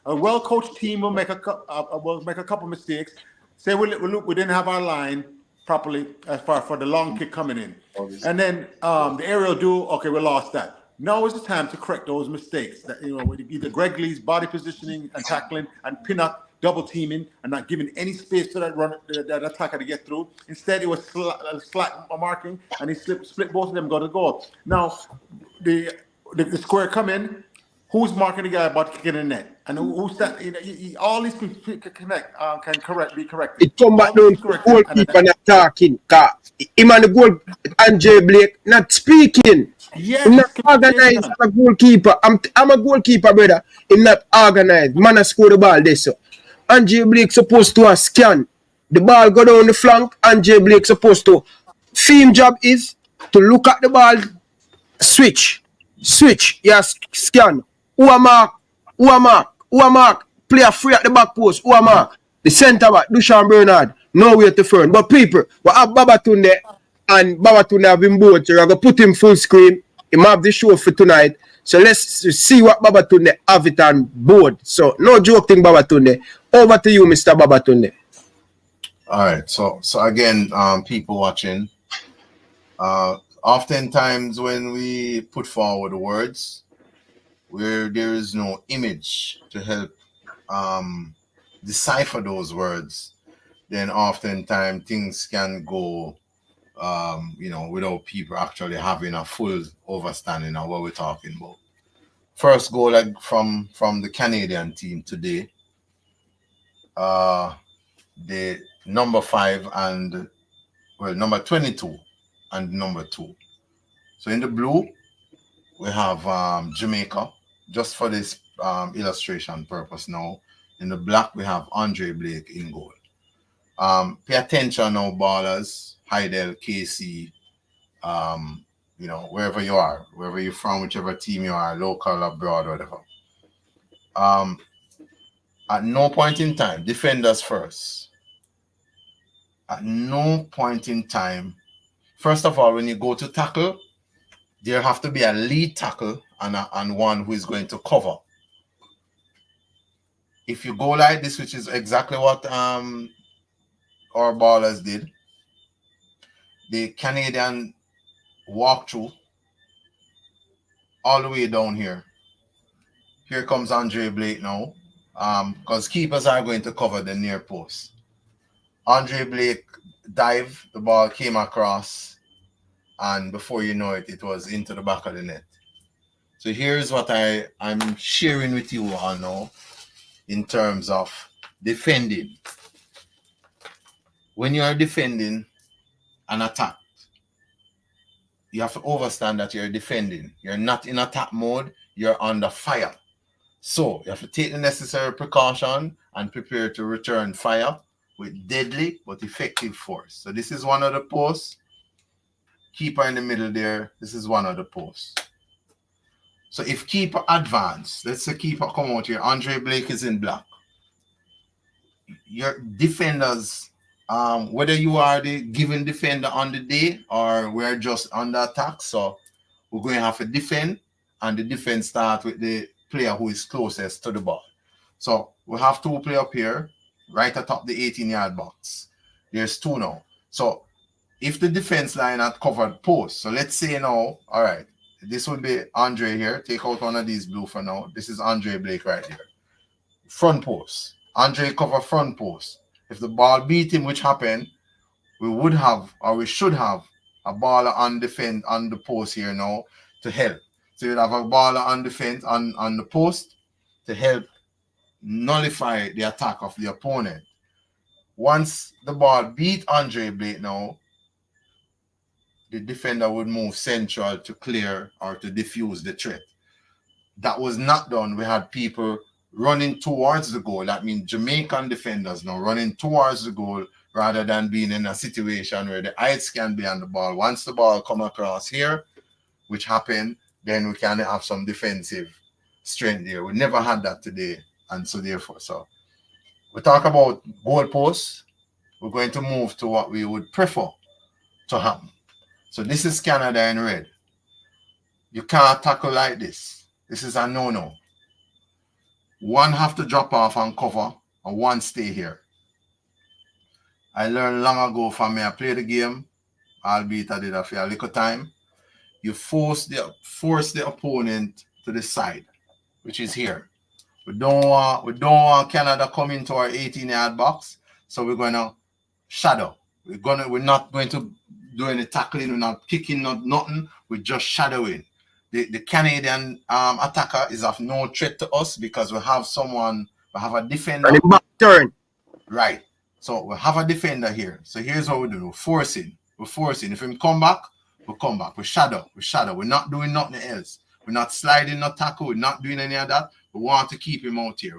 a well-coached team will make a couple mistakes. Say we didn't have our line properly as far for the long kick coming in, and then the aerial duel. Okay, we lost that. Now is the time to correct those mistakes. That either Greg Lee's body positioning and tackling, and Pinnock double teaming and not giving any space to that attacker to get through. Instead, it was slack marking, and he split both of them, go to goal. Now the square come in. Who's marking the guy about kicking the net? And who's that? All these people can be corrected. It come back down to the goalkeeper not talking. Him and the goal, Andre Blake, not speaking. Yes. Him not organized as a goalkeeper. I'm a goalkeeper, brother. Him not organized. Man a score the ball this. So. Andre Blake supposed to scan. The ball go down the flank. Andre Blake supposed to. Team job is to look at the ball, switch. Yes, scan. Who a mark? Player free at the back post. Who a mark? The centre back, Dushan Bernard. Nowhere to turn. But people, we have Babatunde, and Babatunde have been both. We're going to put him full screen. He have the show for tonight. So let's see what Babatunde have it on board. So no joke thing, Babatunde. Over to you, Mr. Babatunde. All right. So again, people watching, oftentimes when we put forward words where there is no image to help decipher those words, then oftentimes things can go, without people actually having a full understanding of what we're talking about. First goal from the Canadian team today, the number 5 and number 22 and number 2. So in the blue, we have Jamaica, just for this illustration purpose now. In the black, we have Andre Blake in goal. Pay attention now, ballers, Heidel, KC, wherever you are, wherever you're from, whichever team you are, local, abroad, whatever. At no point in time, defenders first. At no point in time, first of all, when you go to tackle, there have to be a lead tackle and one who is going to cover. If you go like this, which is exactly what our ballers did, the Canadian walk through all the way down here. Here comes Andre Blake now, because keepers are going to cover the near post. Andre Blake dive, the ball came across, and before you know it, it was into the back of the net. So here's what I'm sharing with you all now in terms of defending. When you are defending an attack, you have to understand that you're defending. You're not in attack mode, you're under fire. So you have to take the necessary precaution and prepare to return fire with deadly but effective force. So this is one of the posts. Keeper in the middle there, this is one of the posts. So if keeper advance, let's say keeper come out here, Andre Blake is in black. Your defenders, whether you are the given defender on the day or we're just under attack, so we're going to have to defend, and the defense start with the player who is closest to the ball. So we have two players up here, right atop the 18-yard box. There's two now. So if the defense line had covered post, so let's say now, all right, this would be Andre here. Take out one of these blue for now. This is Andre Blake right here. Front post. Andre cover front post. If the ball beat him, which happened, we would have, or we should have, a baller on defense on the post here now to help. So you'd have a baller on defense on the post to help nullify the attack of the opponent. Once the ball beat Andre Blake now, the defender would move central to clear or to diffuse the threat. That was not done. We had people running towards the goal. That means Jamaican defenders now running towards the goal rather than being in a situation where the eyes can be on the ball. Once the ball come across here, which happened, then we can have some defensive strength here. We never had that today. And so therefore, so we talk about goalposts. We're going to move to what we would prefer to happen. So this is Canada in red. You can't tackle like this. This is a no-no. One have to drop off and cover, and one stay here. I learned long ago from me. I played the game, albeit I did it for a little time. You force the opponent to the side, which is here. We don't want Canada come into our 18-yard box, so we're gonna shadow. We're not going to do any tackling. We're not kicking, not nothing. We're just shadowing. The Canadian attacker is of no threat to us because we have a defender. And the back turn. Right. So we have a defender here. So here's what we do. We're forcing. If him come back, we come back. We shadow. We're not doing nothing else. We're not sliding, not tackle. We're not doing any of that. We want to keep him out here.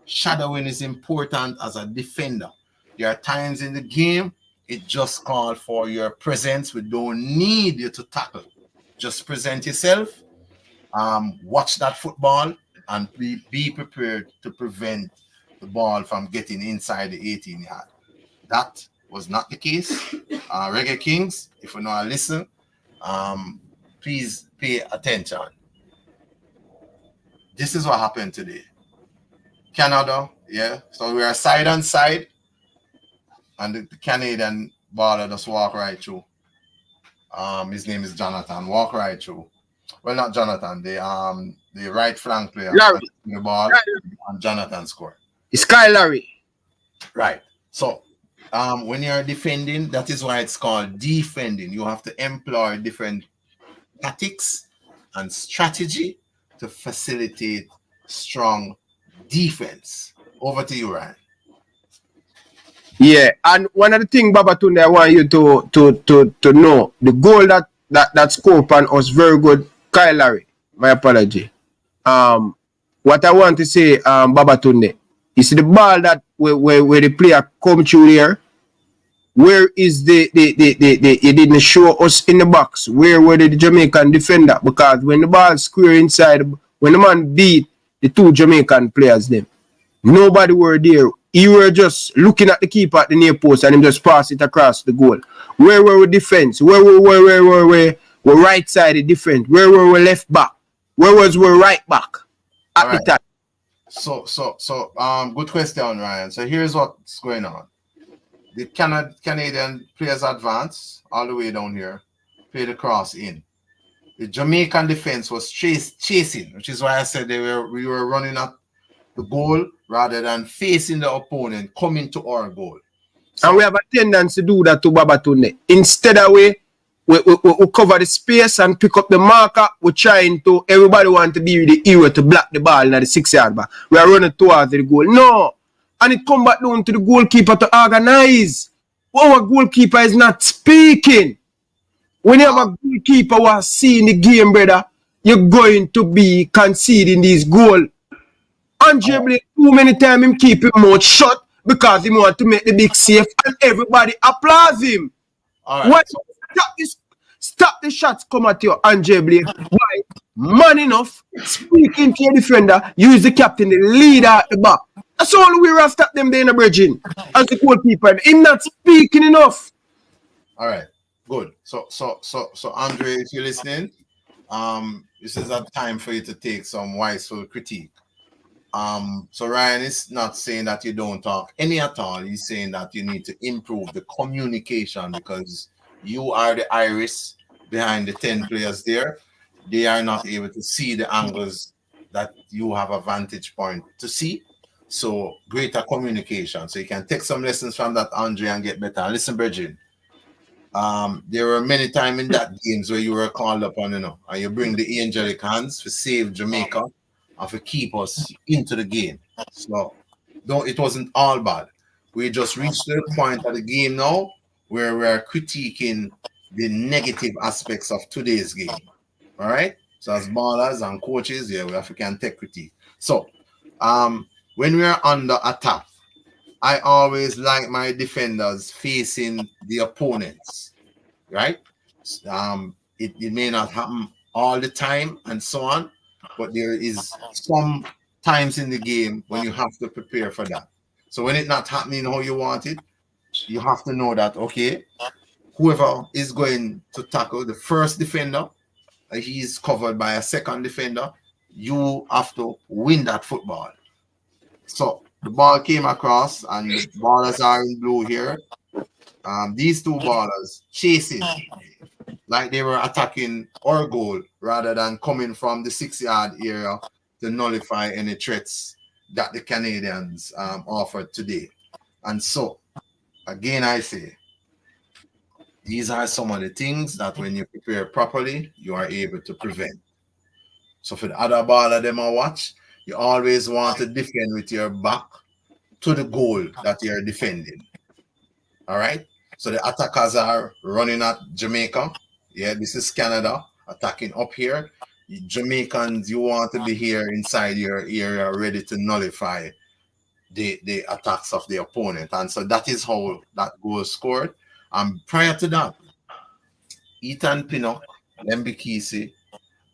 Shadowing is important as a defender. There are times in the game it just calls for your presence. We don't need you to tackle. Just present yourself, watch that football, and be prepared to prevent the ball from getting inside the 18-yard. That was not the case. Reggae Kings, if you know I listen, please pay attention. This is what happened today. Canada, yeah. So we are side on side, and the Canadian baller just walk right through. His name is Jonathan. Walk right through. Well, not Jonathan. The right flank player. Larry. The ball, and Jonathan scored. It's Kyle Larry. Right. So, when you're defending, that is why it's called defending. You have to employ different tactics and strategy to facilitate strong defense. Over to you, Ryan. Yeah, and one of the things, Babatunde, I want you to know, the goal that scored on us very good, Kyle Larry. My apology. What I want to say, Babatunde, is the ball that where the player come through here. Where is the he didn't show us in the box? Where were the Jamaican defender? Because when the ball square inside, when the man beat the two Jamaican players, them nobody were there. You were just looking at the keeper at the near post and him just pass it across the goal. Where were we defense? Where were we right side defense? Where were we left back? Where was we right back at the time? So good question, Ryan. So here's what's going on. The Canadian players advance all the way down here, play the cross in. The Jamaican defense was chasing, which is why I said we were running at the goal rather than facing the opponent coming to our goal. So, and we have a tendency to do that to Babatunde. Instead of we we cover the space and pick up the marker. We're trying to, everybody want to be the hero to block the ball in the 6-yard bar. We are running towards the goal. No. And it come back down to the goalkeeper to organize. Our goalkeeper is not speaking. When you have a goalkeeper who has seen the game, brother, you're going to be conceding these goals. Andre Blake, too many times him keep his mouth shut because he want to make the big save and everybody applauds him. All Why right. stop the shots come at you, Andre Blake? Why? Man enough, speaking to your defender, use the captain, the leader at the back. That's all we have stop them there in the bridging as the goalkeeper. Him not speaking enough. All right. Good. So Andre, if you're listening, this is a time for you to take some wiseful critique. So Ryan is not saying that you don't talk any at all. He's saying that you need to improve the communication because you are the iris behind the 10 players there. They are not able to see the angles that you have a vantage point to see. So greater communication. So you can take some lessons from that, Andre, and get better. Listen, Bridget. There were many times in that games where you were called upon, and you bring the angelic hands to save Jamaica and to keep us into the game. So it wasn't all bad. We just reached the point of the game now where we're critiquing the negative aspects of today's game. All right. So as ballers and coaches, we have to can take critique. So when we're under attack, I always like my defenders facing the opponents, right? It may not happen all the time and so on, but there is some times in the game when you have to prepare for that. So when it's not happening how you want it, you have to know that, okay, whoever is going to tackle the first defender, he's covered by a second defender, you have to win that football. So the ball came across and the ballers are in blue here. These two ballers chasing like they were attacking our goal rather than coming from the 6-yard area to nullify any threats that the Canadians offered today. And so, again, I say, these are some of the things that when you prepare properly, you are able to prevent. So for the other baller them I watch, you always want to defend with your back to the goal that you're defending. All right? So the attackers are running at Jamaica. Yeah, this is Canada attacking up here. Jamaicans, you want to be here inside your area ready to nullify the attacks of the opponent. And so that is how that goal scored. Prior to that, Ethan Pinnock, Lembikisi,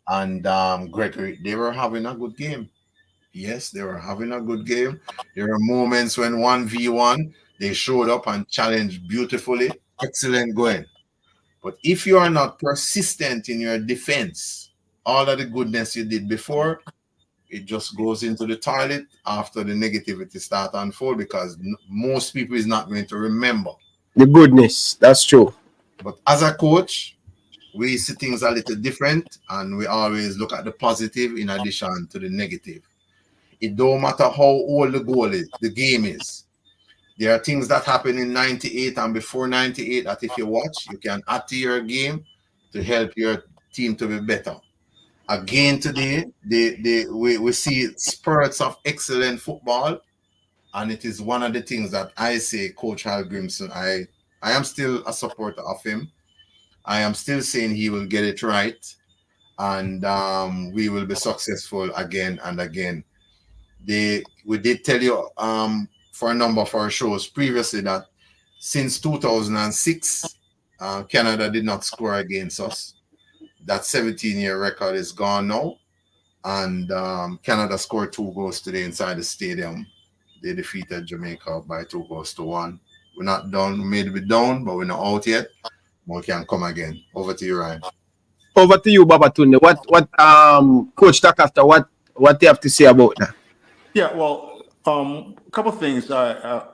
and Gregory, they were having a good game. Yes, they were having a good game. There were moments when 1v1, they showed up and challenged beautifully. Excellent going. But if you are not persistent in your defense, all of the goodness you did before, it just goes into the toilet after the negativity starts to unfold because most people is not going to remember. The goodness, that's true. But as a coach, we see things a little different and we always look at the positive in addition to the negative. It don't matter how old the game is. There are things that happen in 98 and before 98 that if you watch, you can add to your game to help your team to be better. Again today, we see spurts of excellent football, and it is one of the things that I say, Coach Hallgrímsson, I am still a supporter of him. I am still saying he will get it right, and we will be successful again and again. We did tell you for a number of our shows previously that since 2006, Canada did not score against us. That 17-year record is gone now. And Canada scored 2 goals today inside the stadium. They defeated Jamaica by 2-1. We're not done. We may be down, but we're not out yet. But we can come again. Over to you, Ryan. Over to you, Babatunde. What Coach Takasta, what do you have to say about that? Yeah, well, a couple of things. The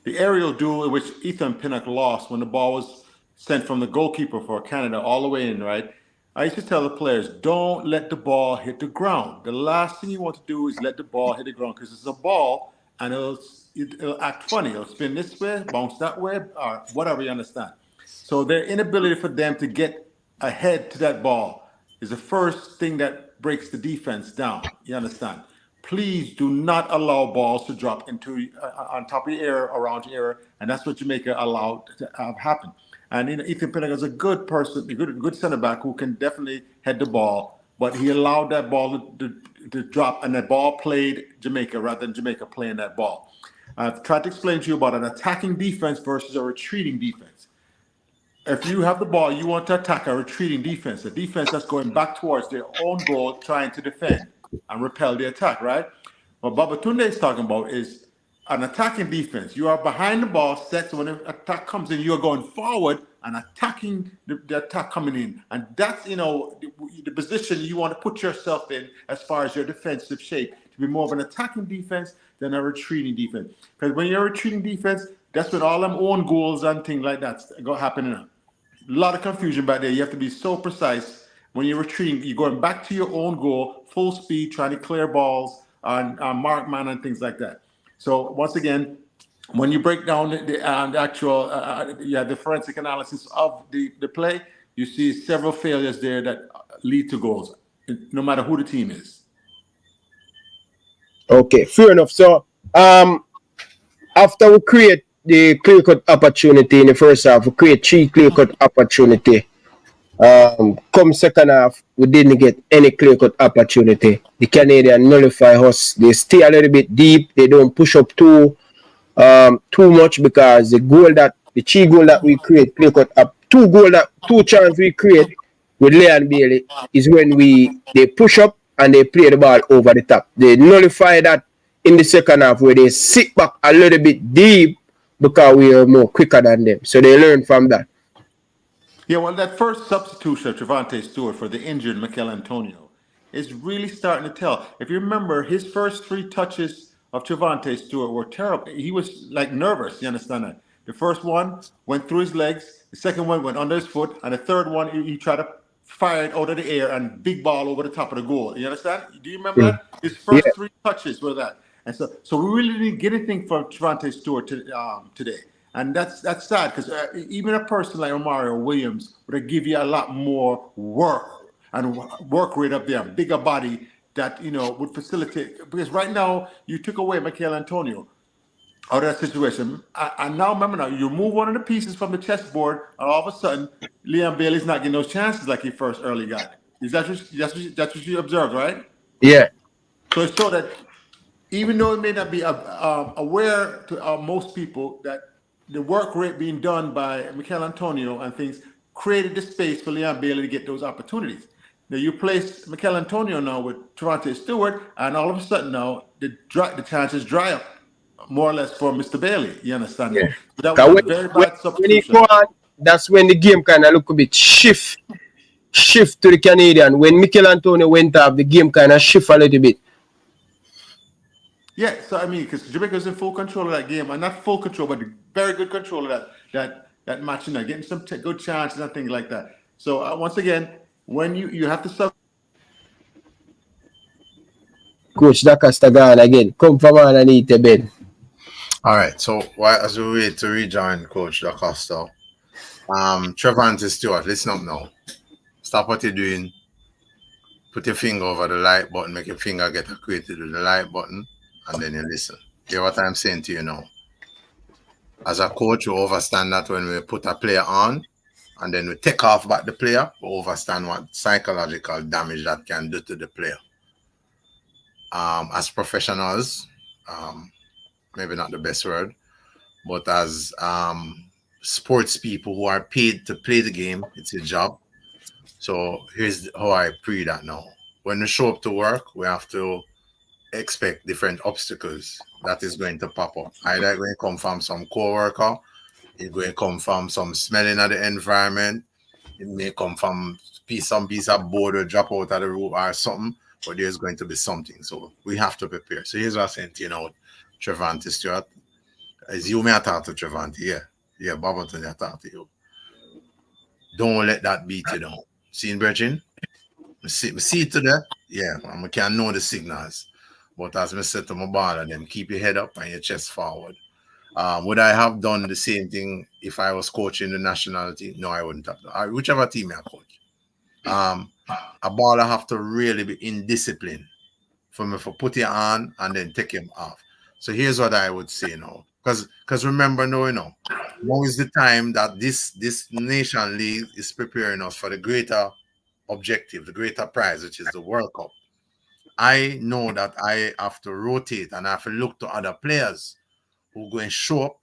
aerial duel in which Ethan Pinnock lost when the ball was sent from the goalkeeper for Canada all the way in, right? I used to tell the players, don't let the ball hit the ground. The last thing you want to do is let the ball hit the ground because it's a ball and it'll act funny. It'll spin this way, bounce that way, or whatever, you understand. So their inability for them to get ahead to that ball is the first thing that breaks the defense down. You understand? Please do not allow balls to drop into on top of your area, around your area, and that's what Jamaica allowed to happen. And Ethan Pinnock is a good person, a good center back who can definitely head the ball, but he allowed that ball to drop, and that ball played Jamaica rather than Jamaica playing that ball. I've tried to explain to you about an attacking defense versus a retreating defense. If you have the ball, you want to attack a retreating defense, a defense that's going back towards their own goal, trying to defend and repel the attack, right? What Babatunde is talking about is an attacking defense. You are behind the ball set, so when an attack comes in, you're going forward and attacking the attack coming in. And that's, the position you want to put yourself in as far as your defensive shape, to be more of an attacking defense than a retreating defense. Because when you're a retreating defense, that's when all them own goals and things like that go happening. A lot of confusion back there. You have to be so precise. When you're retreating, you're going back to your own goal, full speed, trying to clear balls on mark man and things like that. So once again, when you break down the actual, the forensic analysis of the play, you see several failures there that lead to goals, no matter who the team is. Okay, fair enough. So after we create the clear-cut opportunity in the first half, we create 3 clear-cut opportunity. Come second half, we didn't get any clear-cut opportunity. The Canadians nullify us. They stay a little bit deep. They don't push up too much, because the 3 goal that we create, clear-cut up, 2 chances we create with Leon Bailey is when they push up and they play the ball over the top. They nullify that in the second half, where they sit back a little bit deep because we are more quicker than them. So they learn from that. Yeah, well, that first substitution of Trevante Stewart for the injured Mikel Antonio is really starting to tell. If you remember, his first 3 touches of Trevante Stewart were terrible. He was like nervous, you understand that? The first one went through his legs, the second one went under his foot, and the third one, he tried to fire it out of the air and big ball over the top of the goal. You understand? Do you remember that? His first 3 touches were that. And so we really didn't get anything from Trevante Stewart today. And that's sad, because even a person like Mario Williams would give you a lot more work rate up there, bigger body that, would facilitate. Because right now, you took away Mikel Antonio out of that situation. And now, remember you remove one of the pieces from the chessboard, and all of a sudden, Leon Bailey's not getting those chances like he first early got. Is that what you observed, right? Yeah. So it's so that even though it may not be aware to most people that the work rate being done by Mikel Antonio and things created the space for Leon Bailey to get those opportunities. Now you place Mikel Antonio now with Trevante Stewart, and all of a sudden now the chances dry up more or less for Mr. Bailey. You understand? Yeah. So that was a very bad substitution. When he go on, that's when the game kind of look a bit shift to the Canadian. When Mikel Antonio went up, the game kind of shift a little bit. Yeah, so I mean, because Jamaica was in full control of that game, and not full control, but very good control of that match, getting some good chances and things like that. So once again, when you have to Coach Dacasta gone again. Come from underneath the bed. All right, so as we wait to rejoin Coach Dacasta, Trevante Stewart, listen up now. Stop what you're doing. Put your finger over the like button, make your finger get acquainted with the like button, and then you listen. Hear what I'm saying to you now. As a coach, we understand that when we put a player on and then we take off back the player, we understand what psychological damage that can do to the player. As professionals, maybe not the best word, but as sports people who are paid to play the game, it's a job. So here's how I pre that now. When we show up to work, we have to expect different obstacles that is going to pop up. Either going to come from some co-worker, it's going to come from some smelling of the environment, it may come from some piece of board or drop out of the roof or something, but there's going to be something. So we have to prepare. So here's what I'm saying to you, Trevante Stewart. As you may have talked to Trevante, yeah, Babaton, I talked to you. Don't let that beat you down. See in Virgin? See it today? Yeah, I can't know the signals. But as I said to my baller, them keep your head up and your chest forward. Would I have done the same thing if I was coaching the national team? No, I wouldn't have done. Whichever team I coach. A baller have to really be in discipline for me for put it on and then take him off. So here's what I would say now. Because remember now is the time that this nation league is preparing us for the greater objective, the greater prize, which is the World Cup. I know that I have to rotate and I have to look to other players who go and show up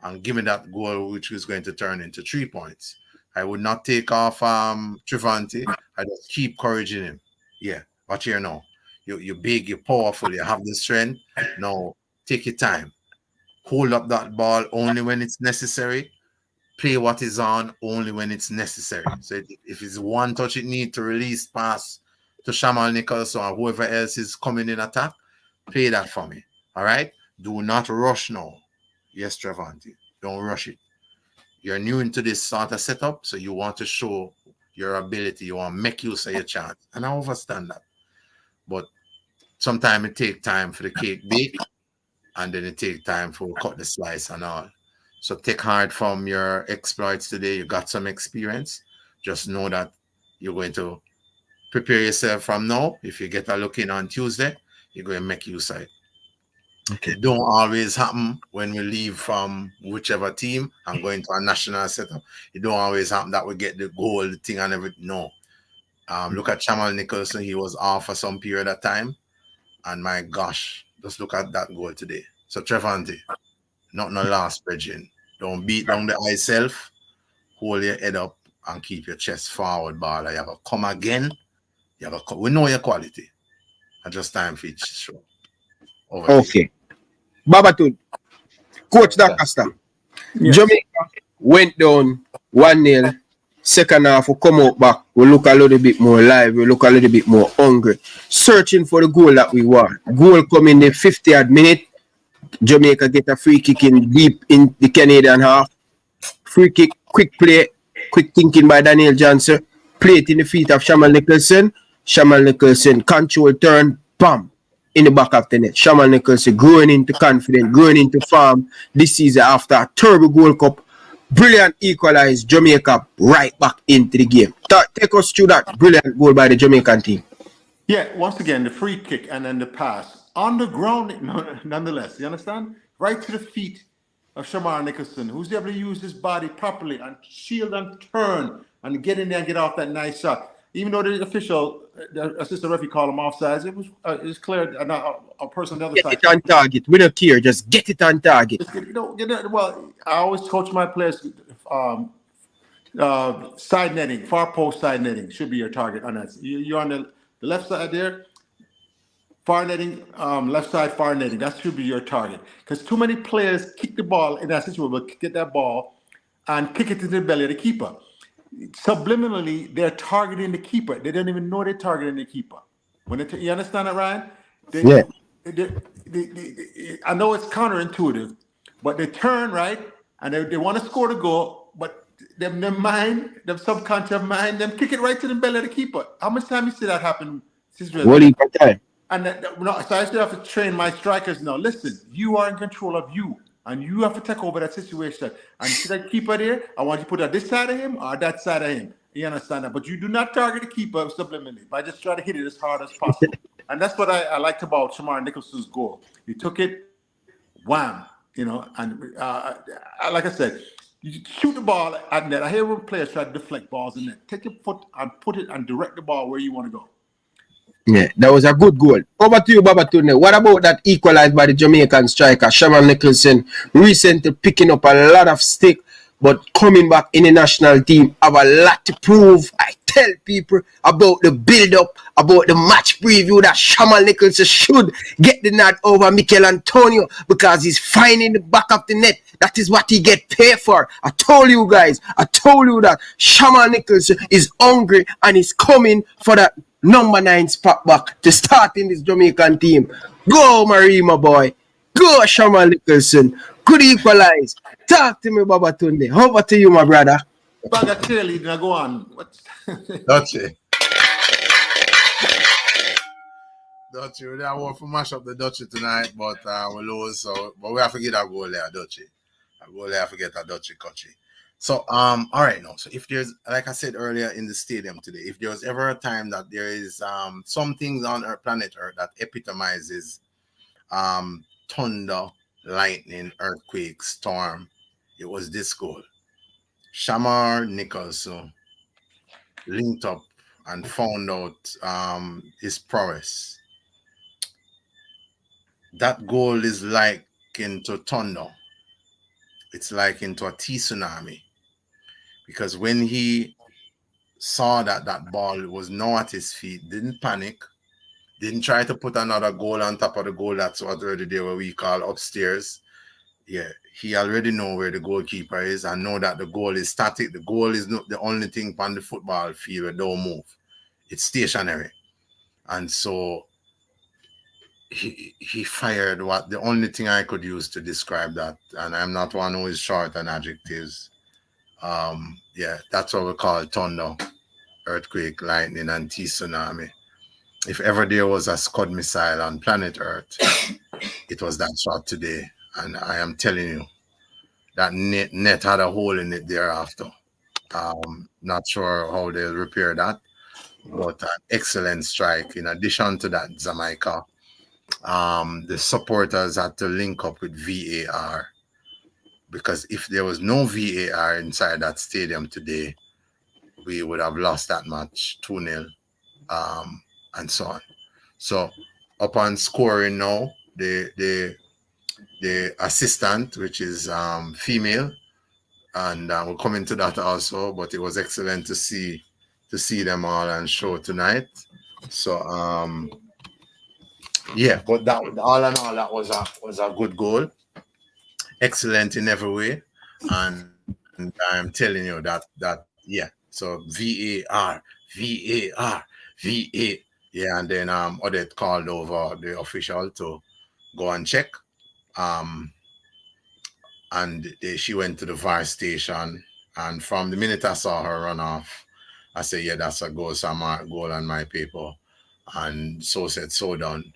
and give me that goal, which is going to turn into 3 points. I would not take off Trevante. I just keep encouraging him. Yeah, watch here now. You're big, you're powerful, you have the strength. Now, take your time. Hold up that ball only when it's necessary. Play what is on only when it's necessary. So if it's one touch it needs to release pass to Shamal Nicholson or whoever else is coming in attack, play that for me. All right? Do not rush now. Yes, Trevante. Don't rush it. You're new into this sort of setup, so you want to show your ability. You want to make use of your chance. And I understand that. But sometimes it takes time for the cake bake, and then it takes time for cut the slice and all. So take heart from your exploits today. You got some experience. Just know that you're going to prepare yourself from now. If you get a look in on Tuesday, you're going to make use of it. Okay. It don't always happen when we leave from whichever team and go into a national setup. It don't always happen that we get the goal, the thing and everything. No. Look at Shamal Nicholson. He was off for some period of time. And my gosh, just look at that goal today. So Trevante, not no last bridging. Don't beat down the eye self. Hold your head up and keep your chest forward, baller. You have to come again. We know your quality. And just time for each show. Okay. Babatunde, Coach D'Acosta. Yes. Jamaica went down 1-0. Second half, we come out back. We look a little bit more live. We look a little bit more hungry. Searching for the goal that we want. Goal come in the 50th minute. Jamaica get a free kick in deep in the Canadian half. Free kick, quick play, quick thinking by Daniel Johnson. Play it in the feet of Shamal Nicholson. Shamal Nicholson, control turn, bam, in the back of the net. Shamal Nicholson growing into confidence, growing into form this season after a terrible Gold Cup. Brilliant equalize Jamaica right back into the game. Take us through that brilliant goal by the Jamaican team. Yeah, once again, the free kick and then the pass. On the ground, nonetheless, you understand? Right to the feet of Shamal Nicholson, who's able to use his body properly and shield and turn and get in there and get off that nice shot. Even though the official, the assistant referee called him offsides, it was clear a person on the other side. Get it on target. We don't care. Just get it on target. Well, I always coach my players. Side netting, far post side netting should be your target on that. You're on the left side there. Far netting, left side far netting. That should be your target. Because too many players kick the ball in that situation, but get that ball and kick it to the belly of the keeper. Subliminally, they're targeting the keeper. They don't even know they're targeting the keeper. You understand that, Ryan? I know it's counterintuitive, but they turn right and they want to score the goal, but their mind, their subconscious mind, them kick it right to the belly of the keeper. How much time you see that happen? What time? And so I still have to train my strikers now. Listen, you are in control of you, and you have to take over that situation. And you see that keeper there? I want you to put it on this side of him or that side of him. You understand that? But you do not target the keeper subliminally by just trying to hit it as hard as possible. And that's what I liked about Shamal Nicholson's goal. He took it, wham, and like I said, you shoot the ball at net. I hear when players try to deflect balls in net. Take your foot and put it and direct the ball where you want to go. Yeah, that was a good goal. Over to you, Babatunde. What about that equalized by the Jamaican striker, Shamal Nicholson, recently picking up a lot of stick, but coming back in the national team, have a lot to prove. I tell people about the build-up, about the match preview that Shamal Nicholson should get the nod over Mikel Antonio because he's finding the back of the net. That is what he get paid for. I told you guys, I told you that Shamal Nicholson is hungry and he's coming for that number 9 spot back to start in this Jamaican team. Go, Marima boy. Go, Shamal Nicholson. Good equalize. Talk to me, Babatunde. Over to you, my brother. Bag of cheerleading, go on. That's it. Dutchy, we don't want to mash up the Dutchy tonight, but we lose. So, but we have to get a goal there, Dutchy. A goal there, forget a Dutchy Cutchy. So, all right, now. So, if there's, like I said earlier in the stadium today, if there was ever a time that there is some things on our planet Earth that epitomizes thunder, lightning, earthquake, storm, it was this goal. Shamar Nicholson linked up and found out his prowess. That goal is like into thunder. It's like into a tsunami. Because when he saw that that ball was now at his feet, didn't panic, didn't try to put another goal on top of the goal that's already there, what we call upstairs. Yeah, he already know where the goalkeeper is and know that the goal is static. The goal is not the only thing on the football field that don't move. It's stationary. And so he fired what the only thing I could use to describe that, and I'm not one who is short on adjectives. Yeah, that's what we call thunder, earthquake, lightning, and tsunami. If ever there was a Scud missile on planet Earth, it was that shot today. And I am telling you, that net had a hole in it thereafter. Not sure how they'll repair that, but an excellent strike. In addition to that, Jamaica, the supporters had to link up with VAR, because if there was no VAR inside that stadium today, we would have lost that match 2-0, and so on. So upon scoring now, the assistant, which is female, and we'll come into that also, but it was excellent to see them all and show tonight. So yeah, but that all in all, that was a good goal, excellent in every way, and I'm telling you that yeah. So VAR, yeah, and then Odette called over the official to go and check, and she went to the VAR station, and from the minute I saw her run off, I said, yeah, that's a goal, Shamar, goal on my paper, and so said, so done.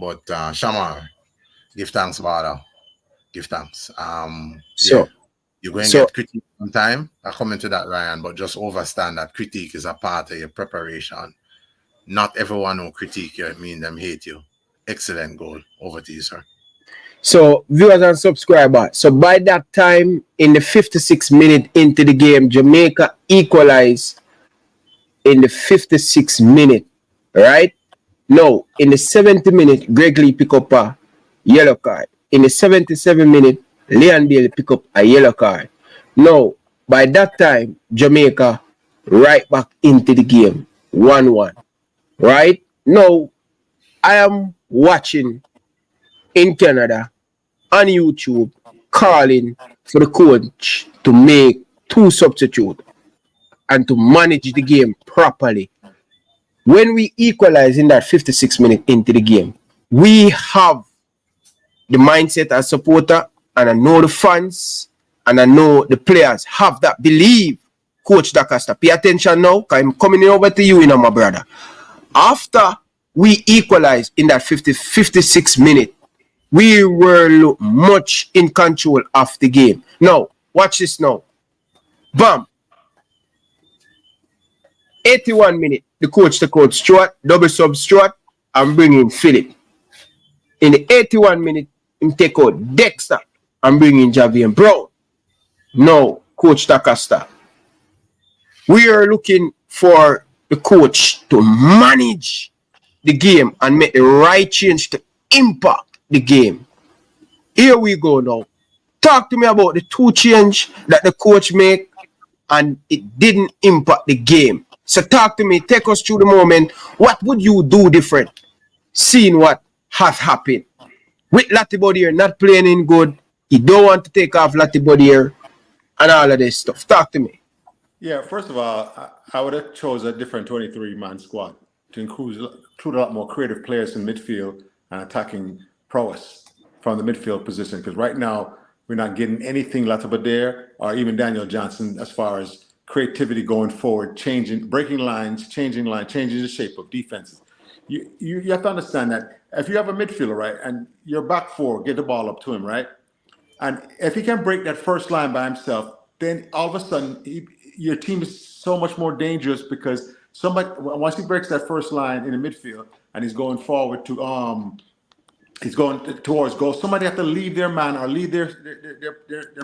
But Shamar, give thanks, brother. Give thanks. So, yeah. You're going to get critique sometime. I come into that, Ryan, but just understand that critique is a part of your preparation. Not everyone who critique you mean them hate you. Excellent goal. Over to you, sir. So, viewers and subscribers, so by that time, in the 56th minute into the game, Jamaica equalized in the 56th minute, right? No, in the 70th minute, Greg Lee pick up a yellow card. In the 77th minute, Leon Bailey pick up a yellow card. Now, by that time, Jamaica right back into the game, 1-1. Right? Now, I am watching in Canada on YouTube calling for the coach to make 2 substitutes and to manage the game properly. When we equalize in that 56 minutes into the game, we have the mindset as supporter, and I know the fans, and I know the players have that belief. Coach DaCosta, pay attention now, because I'm coming over to you, my brother. After we equalized in that 56 minutes, we were much in control of the game. Now, watch this now. Bam. 81 minutes, the coach took out Stuart, double sub Stuart, and bring in Philip. In the 81 minutes, him take out Dexter and bring in Javier Brown. Now, Coach DaCosta, we are looking for the coach to manage the game and make the right change to impact the game. Here we go now. Talk to me about the 2 change that the coach made and it didn't impact the game. So talk to me, take us through the moment. What would you do different, seeing what has happened? With Latibodier not playing in good, he don't want to take off Latibodier and all of this stuff. Talk to me. Yeah, first of all, I would have chose a different 23-man squad to include a lot more creative players in midfield and attacking prowess from the midfield position. Because right now, we're not getting anything Latibodier or even Daniel Johnson as far as creativity going forward, breaking lines, changing the shape of defenses. You have to understand that if you have a midfielder, right, and your back four get the ball up to him, right, and if he can break that first line by himself, then all of a sudden your team is so much more dangerous because once he breaks that first line in the midfield and he's going forward to he's going towards goal, somebody have to leave their man or leave their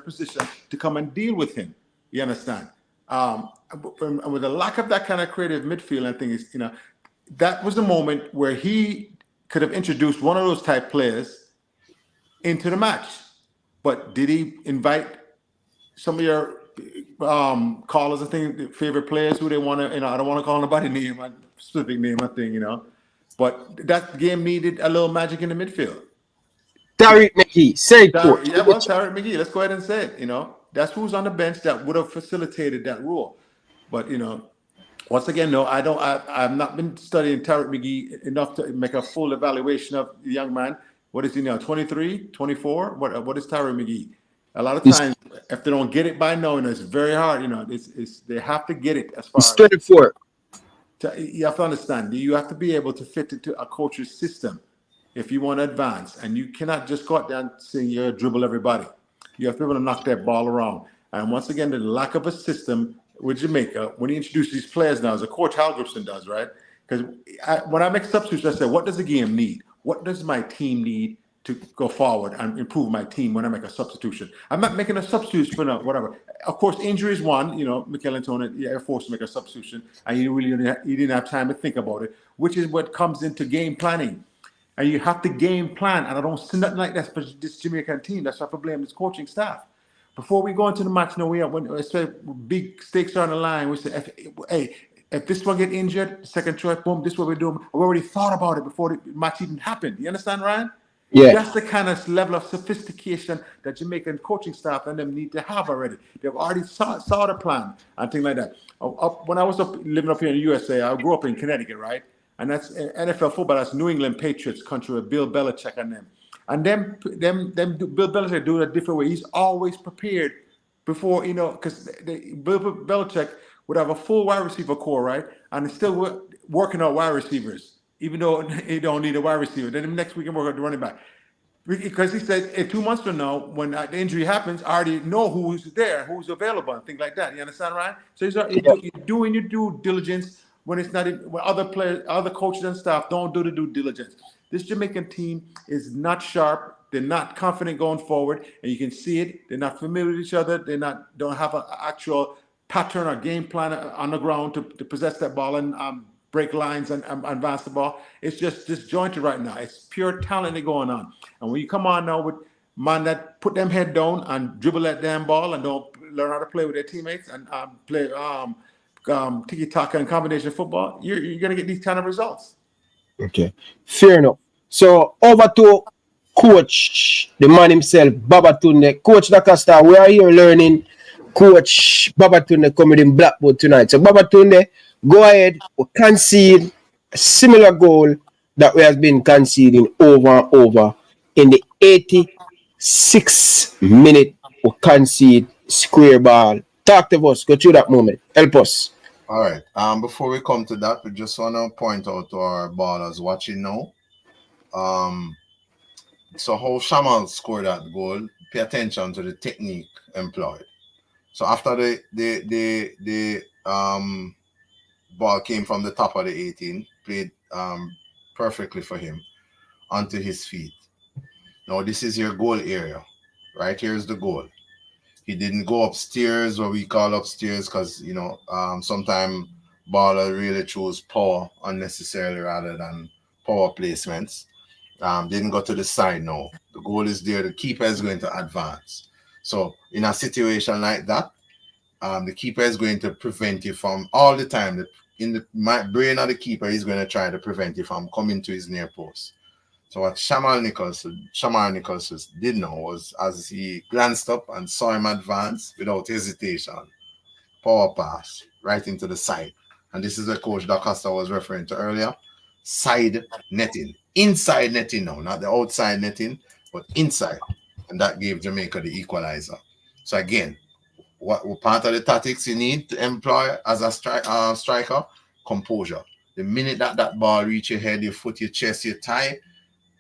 position to come and deal with him. You understand? And with the lack of that kind of creative midfield, I think is, that was the moment where he could have introduced one of those type players into the match. But did he invite some of your callers, I think, favorite players who they want to, I don't want to call nobody name, a specific name, I think, But that game needed a little magic in the midfield. Tariq McGee, say coach. Yeah, well, Tariq McGee, let's go ahead and say it, That's who's on the bench that would have facilitated that role. But, once again, no, I've not been studying Tariq McGee enough to make a full evaluation of the young man. What is he now, 23, 24? What is Tariq McGee? A lot of times, if they don't get it by now, it's very hard, they have to get it as far as 24. You have to understand, you have to be able to fit into a coach's system if you want to advance. And you cannot just go out there and say you dribble everybody. You have to be able to knock that ball around. And once again, the lack of a system with Jamaica, when he introduced these players now, as a coach Hallgrímsson does, right? Because when I make substitutions, I say, what does the game need? What does my team need to go forward and improve my team when I make a substitution? I'm not making a substitution for whatever. Of course, injury is one. Mikel Antonio, you're forced to make a substitution, and you didn't have time to think about it, which is what comes into game planning. And you have to game plan, and I don't see nothing like that for this Jamaican team. That's why I blame this coaching staff. Before we go into the match, when I say big stakes are on the line, we say, if this one get injured, second choice, boom, this is what we're doing. We already thought about it before the match even happened. You understand, Ryan? Yeah. That's the kind of level of sophistication that Jamaican coaching staff and them need to have already. They've already saw the plan and things like that. When I was living up here in the USA, I grew up in Connecticut, right? And that's NFL football. That's New England Patriots country with Bill Belichick and them. And them Bill Belichick do it a different way. He's always prepared before, because Bill Belichick would have a full wide receiver core, right? And he's still working out wide receivers, even though he don't need a wide receiver. Then the next week, he can work out the running back. Because he said 2 months from now, when the injury happens, I already know who's there, who's available, and things like that. You understand, Ryan? So you're doing your due diligence when it's not when other players, other coaches and staff don't do the due diligence. This Jamaican team is not sharp. They're not confident going forward, and you can see it. They're not familiar with each other. Don't have an actual pattern or game plan on the ground to possess that ball and break lines and advance the ball. It's just disjointed right now. It's pure talent going on. And when you come on now with man that put them head down and dribble that damn ball and don't learn how to play with their teammates and play tiki-taka and combination football, you're going to get these kind of results. Okay, fair enough. So over to Coach, the man himself, Babatunde. Coach D'Costa, we are here learning Coach Babatunde coming in Blackpool tonight. So Babatunde, go ahead, we concede a similar goal that we have been conceding over and over. In the 86th minute, we concede square ball. Talk to us, go through that moment. Help us. All right. Before we come to that, we just want to point out to our ballers watching now. So how Shamal scored that goal, pay attention to the technique employed. So after the ball came from the top of the 18, played perfectly for him onto his feet. Now this is your goal area. Right here's the goal. He didn't go upstairs, what we call upstairs, because sometimes baller really choose power unnecessarily rather than power placements. Didn't go to the side now. The goal is there. The keeper is going to advance. So in a situation like that, the keeper is going to prevent you from all the time. In the brain of the keeper, he's going to try to prevent you from coming to his near post. So what Shamar Nicholson did now was, as he glanced up and saw him advance without hesitation, power pass right into the side. And this is what Coach D'Costa was referring to earlier. Side netting. Inside netting now, not the outside netting, but inside. And that gave Jamaica the equalizer. So again, what part of the tactics you need to employ as a striker? Composure. The minute that ball reach your head, your foot, your chest, your thigh,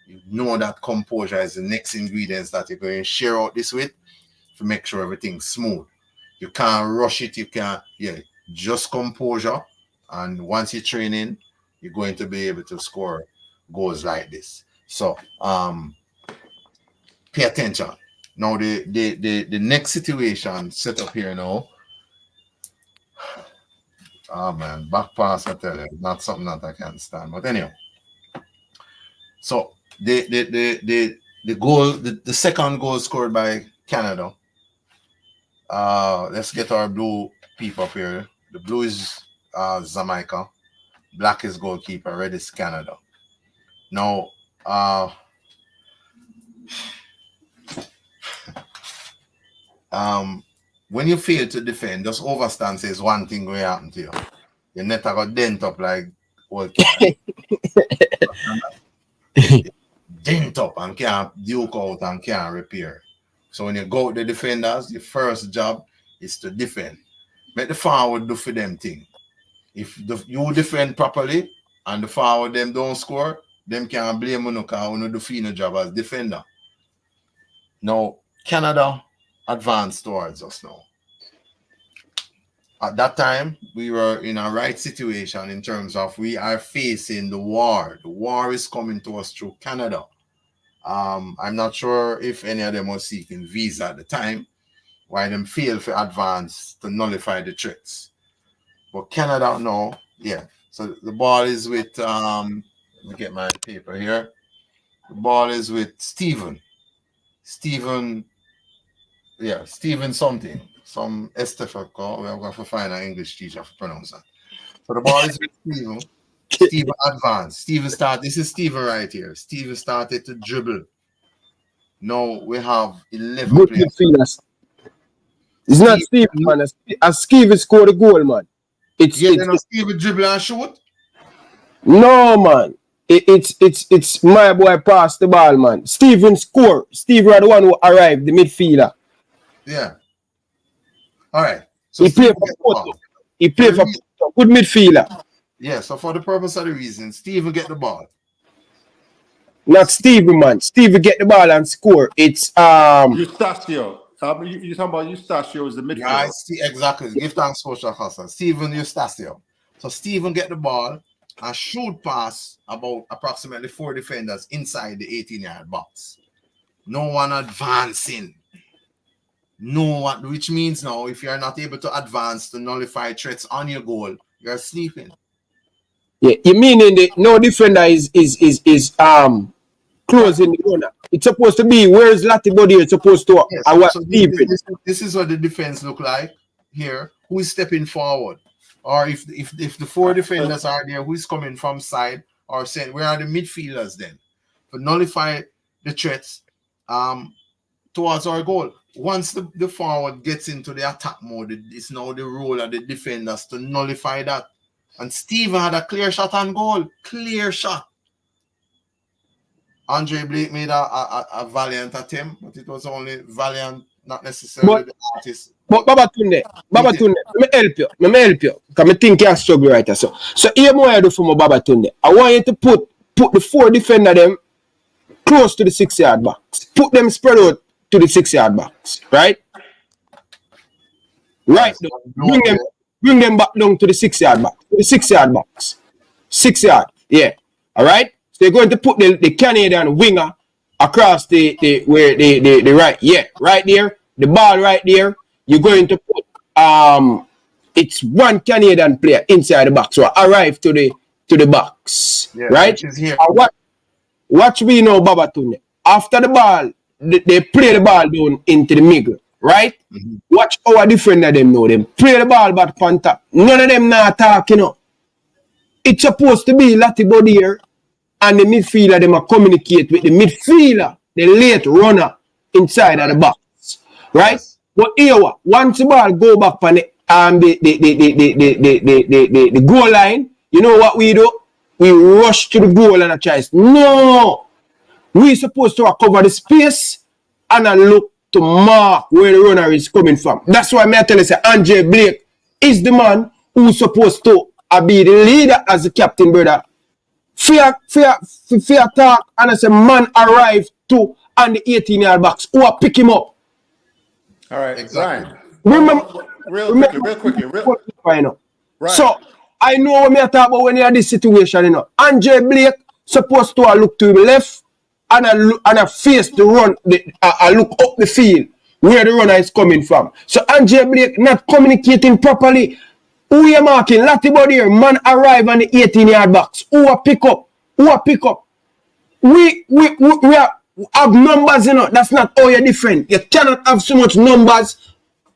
you know that composure is the next ingredients that you're going to share out this with to make sure everything's smooth. You can't rush it. You can't, just composure. And once you're training, you're going to be able to score goals like this. So, pay attention. Now, the next situation set up here now. Oh man, back pass, I tell you, not something that I can stand. But anyhow, so the goal, the second goal scored by Canada. Let's get our blue people up here. The blue is Jamaica, black is goalkeeper, red is Canada. Now, when you fail to defend, just overstand says one thing will happen to you. Your net got dent up like old dent up and can't duke out and can't repair. So when you go with the defenders, the first job is to defend. Make the forward do for them thing. If you defend properly and the forward them don't score, them can't blame you because you do fino job as defender. Now, Canada advanced towards us now. At that time, we were in a right situation in terms of we are facing the war. The war is coming to us through Canada. I'm not sure if any of them were seeking visa at the time, why them failed for advance to nullify the threats. But Canada now, so the ball is with, let me get my paper here. The ball is with Stephen something. Some Estefako. We're going to find an English teacher to pronounce that. So the ball is with Stephen. Stephen advanced. This is Stephen right here. Stephen started to dribble. Now we have 11 Good players. midfielders. It's not Stephen, man. As Stephen scored a goal, man. It's Stephen dribble and shoot? No, man. It's my boy pass the ball, man. Stephen score. Stephen are the one who arrived, the midfielder. Yeah. All right. So he played for Porto. He played for Porto. Good midfielder. Yeah, so for the purpose of the reason, Stephen get the ball. Not Stephen, man. Stephen get the ball and score. It's Eustacio. You talking about Eustacio is the midfielder. Yeah, exactly. Give thanks for Shakasa. Stephen Eustacio. So Stephen get the ball and shoot pass about approximately 4 defenders inside the 18-yard box. No one advancing. No one, which means now if you're not able to advance to nullify threats on your goal, you're sleeping. Yeah, you mean no defender is closing the corner. It's supposed to be where's Latibody? It's supposed to so this is what the defense look like here. Who is stepping forward? Or if the 4 defenders are there, who is coming from side or saying where are the midfielders then? To nullify the threats towards our goal. Once the forward gets into the attack mode, it's now the role of the defenders to nullify that. And Steven had a clear shot on goal. Clear shot. Andre Blake made a valiant attempt, but it was only valiant, not necessarily the artist. But Babatunde, let me help you. Because I think you're struggling right now. So here what I do for my Babatunde. I want you to put the 4 defender them close to the 6-yard box. Put them spread out to the 6-yard box. Right? Right. Bring them back down to the 6-yard box. To the 6-yard box. 6 yard. Yeah. Alright? So you're going to put the Canadian winger across the right. Yeah, right there. The ball right there. You're going to put it's 1 Canadian player inside the box. So arrive to the box. Yeah, right? Here. Watch we know Babatunde. After the ball, they play the ball down into the middle. Right? Mm-hmm. Watch our defender them know them. Play the ball back on top. None of them not talking up. It's supposed to be Latibody here. And the midfielder them communicate with the midfielder, the late runner inside of the box. Right? Yes. But here, once the ball go back on the goal line, you know what we do? We rush to the goal and a chase. No! We're supposed to cover the space and look to mark where the runner is coming from. That's why I tell you, say Andre Blake is the man who's supposed to I be the leader as the captain, brother. Fear talk, and I say man arrived to on the 18-yard box. Who are pick him up? All right, Exactly. Ryan. Remember, Real quickly. Right. So I know what me talk about when you have this situation, you know. Andre Blake supposed to look to him left and I face the run, I look up the field where the runner is coming from. So Andre Blake not communicating properly. Who you marking? Lottie body here. Man arrive on the 18-yard box. Who a pick up? We have numbers, you know. That's not how you defend. You cannot have so much numbers.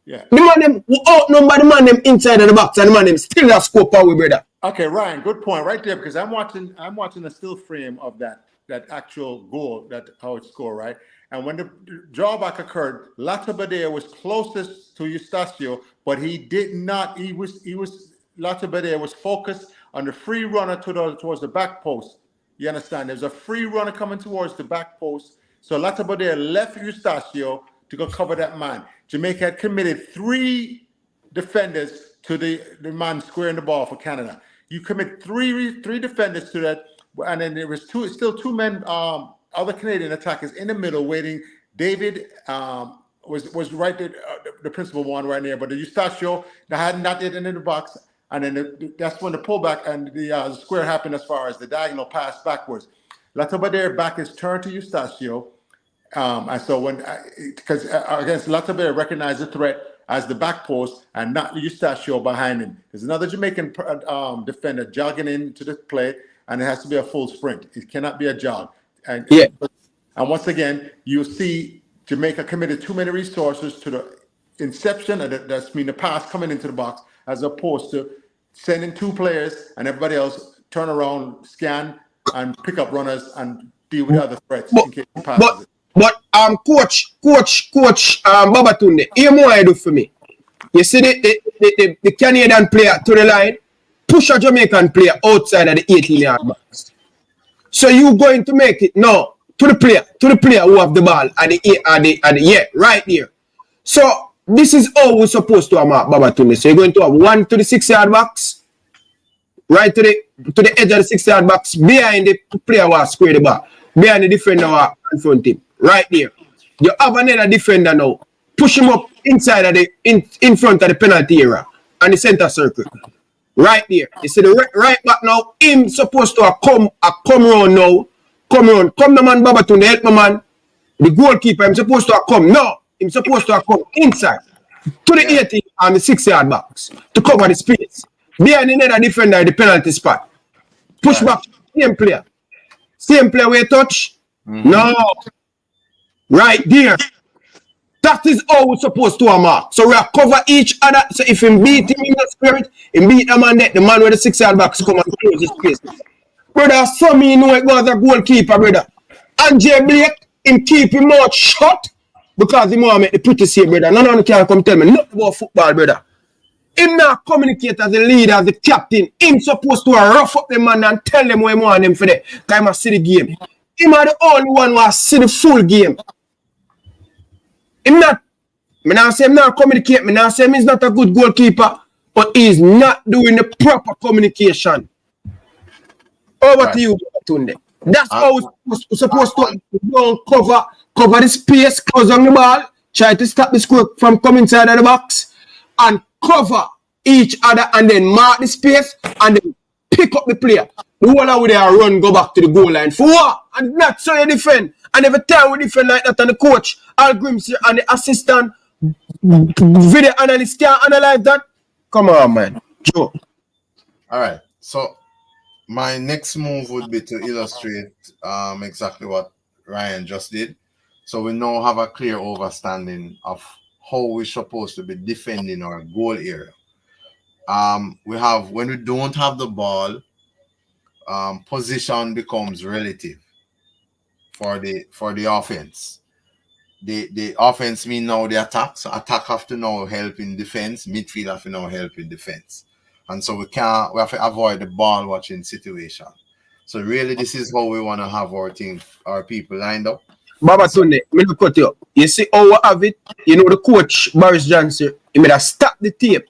Yeah. The man them who outnumber the man them inside of the box, and the man them still have scope power, brother. Okay, Ryan, good point right there, because I'm watching the still frame of that actual goal, that how it scored, right? And when the drawback occurred, Latabadea was closest to Eustacio, but he did not. Latabadea was focused on the free runner towards the back post. You understand? There's a free runner coming towards the back post. So Latabadea left Eustacio to go cover that man. Jamaica had committed 3 defenders to the man squaring the ball for Canada. You commit three defenders to that, and then there was still two men, other Canadian attackers in the middle waiting. David was right there, the principal one right there, but the Eustacio that had not yet into the box, and then that's when the pullback and the square happened as far as the diagonal pass backwards. Latabadere back is turned to Eustacio, and so because against Latabadere recognized the threat as the back post and not Eustacio behind him. There's another Jamaican defender jogging into the play, and it has to be a full sprint. It cannot be a jog. And once again, you see Jamaica committed too many resources to the inception, and that's mean the pass coming into the box, as opposed to sending 2 players and everybody else turn around, scan, and pick up runners and deal with other threats in case he passes it. But coach Babatunde, hear what I do for me. You see the Canadian player to the line, push a Jamaican player outside of the 18-yard box. So you going to make it now to the player who have the ball right there. So this is how we're supposed to have Babatunde. So you're going to have 1 to the 6-yard box, right to the edge of the 6-yard box, behind the player who has squared the ball, behind the defender who in front of him. Right there. You have another defender now. Push him up inside of in front of the penalty area and the center circle. Right there. You see the right back now. Him supposed to come round now. Come the man Babatunde, help my man. The goalkeeper, him supposed to come. No. Him supposed to come inside to the 18 and the 6-yard box to cover the space. Behind another defender at the penalty spot. Push back. Same player. Same player where touch. No. Right there. That is how we're supposed to mark. So we are cover each other. So if him beat him in the spirit, him beat the man with the 6-yard box come and close his space. Brother, so me know it was a goalkeeper, brother. Andre Blake, him keep him mouth shut because he want to make the pretty save, brother. None of them can come tell me nothing about football, brother. Him not communicate as the leader, as the captain. Him supposed to rough up the man and tell them what he want them for that. Because he must see the game. Him are the only one who see the full game. Him not, me not say him not communicate, me not say him is not a good goalkeeper, but he's not doing the proper communication. Over to you, Tunde. That's how we're supposed to go cover the space, close on the ball, try to stop the square from coming inside of the box, and cover each other, and then mark the space, and then pick up the player. The whole of there run, go back to the goal line. For what? And that's how you defend. And every time we defend like that, and the coach, Hallgrímsson, and the assistant, video analyst can't analyze that. Come on, man. Joe. All right. So my next move would be to illustrate exactly what Ryan just did. So we now have a clear understanding of how we're supposed to be defending our goal area. We have, when we don't have the ball, position becomes relative for the offense. The offense mean now the attack. So attack have to now help in defense. Midfield have to now help in defense. And so we have to avoid the ball watching situation. So really, this is how we want to have our people lined up. Babatunde, me look cut you up. You see how we have it? You know the coach, Boris Johnson, he made a stop the tape.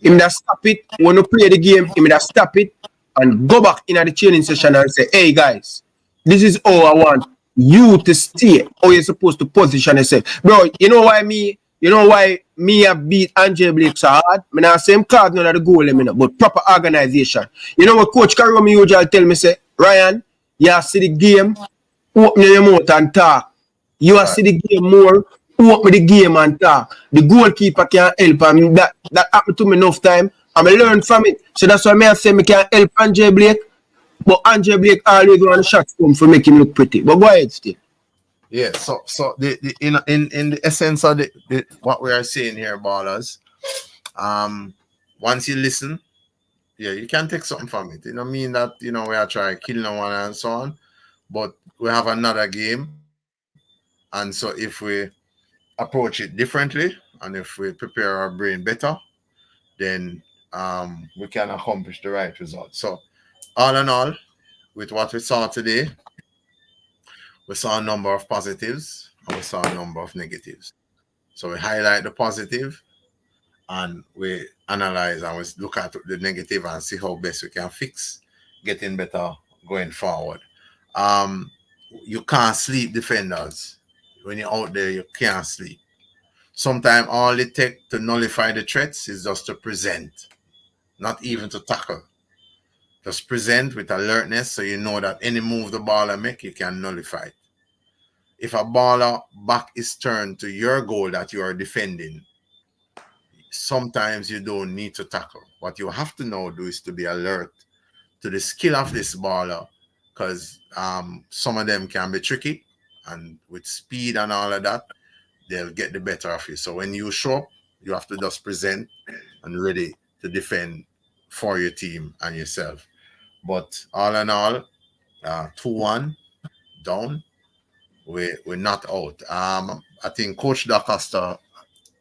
Him that stop it, when you play the game, him that stop it and go back in the training session and say, hey guys, this is how I want you to stay, how you're supposed to position yourself. Bro, you know why me have beat Andre Blake so hard? I not same card none of the goal, but proper organization. You know what Coach Karomi usually tell me, say, Ryan, you see the game, open your mouth and talk. You see the game more, open the game and talk. The goalkeeper can help, and that happened to me enough time. I learn from it. So that's why I say I can help Andre Blake. But Andre Blake always want the shots come for make him look pretty. But go ahead still. Yeah, so in the essence of the what we are saying here, ballers, once you listen, yeah, you can take something from it. You know, mean that we are trying to kill no one and so on, but we have another game, and so if we approach it differently and if we prepare our brain better, then we can accomplish the right result. So, all in all, with what we saw today, we saw a number of positives and we saw a number of negatives. So we highlight the positive and we analyze and we look at the negative and see how best we can fix, getting better going forward. You can't sleep, defenders. When you're out there, you can't sleep. Sometimes all it takes to nullify the threats is just to present, not even to tackle. Just present with alertness so you know that any move the baller make, you can nullify it. If a baller back is turned to your goal that you are defending, sometimes you don't need to tackle. What you have to now do is to be alert to the skill of this baller, because some of them can be tricky, and with speed and all of that, they'll get the better of you. So when you show up, you have to just present and ready to defend for your team and yourself. But all in all, 2-1 down. We're not out. I think Coach DaCosta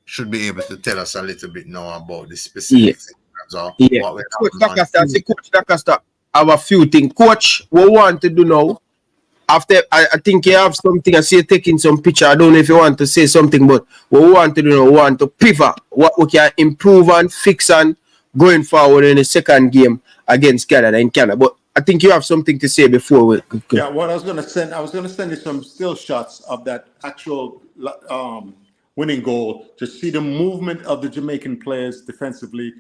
should be able to tell us a little bit now about the specifics in terms of what we're Coach DaCosta have a few things. Coach, what we want to do now, after I think you have something, I see you taking some picture. I don't know if you want to say something, but what we want to do now, we want to pivot what we can improve and fix and going forward in the second game against Canada in Canada. But I think you have something to say before we go. Yeah, what I was going to send you some still shots of that actual winning goal to see the movement of the Jamaican players defensively,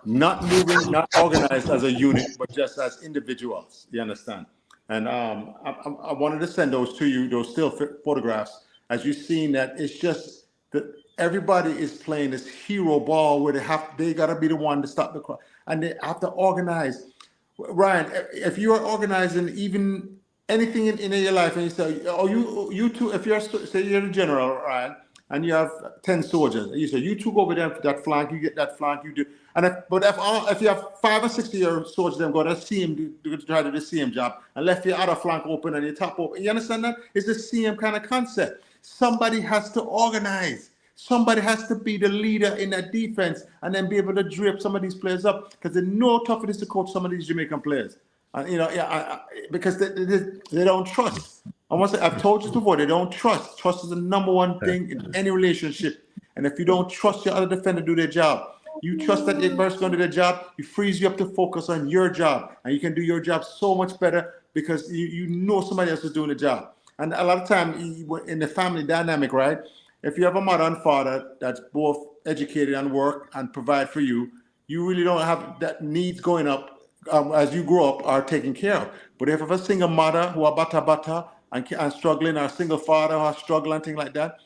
not moving, not organized as a unit, but just as individuals. You understand? And I wanted to send those to you, those still photographs, as you've seen that it's just that everybody is playing this hero ball where they got to be the one to stop the crowd, and they have to organize. Ryan, if you are organizing even anything in your life, and you say, oh, you two, if you're, say you're the general, Ryan, and you have 10 soldiers, and you say, you two go over there for that flank, you get that flank, you do. And if you have 5 or 6 of your soldiers, them go to try to do the same job, and left your other flank open and your top open. You understand that? It's the same kind of concept. Somebody has to organize. Somebody has to be the leader in that defense and then be able to drape some of these players up, because they know how tough it is to coach some of these Jamaican players. And because they don't trust. I've told you before, they don't trust. Trust is the number one thing in any relationship. And if you don't trust your other defender to do their job, you trust that your person's going to do their job, it frees you up to focus on your job. And you can do your job so much better because you know somebody else is doing the job. And a lot of time in the family dynamic, right? If you have a mother and father that's both educated and work and provide for you, you really don't have that needs going up as you grow up are taken care of. But if you have a single mother who are bata and struggling, or a single father who are struggling, things like that,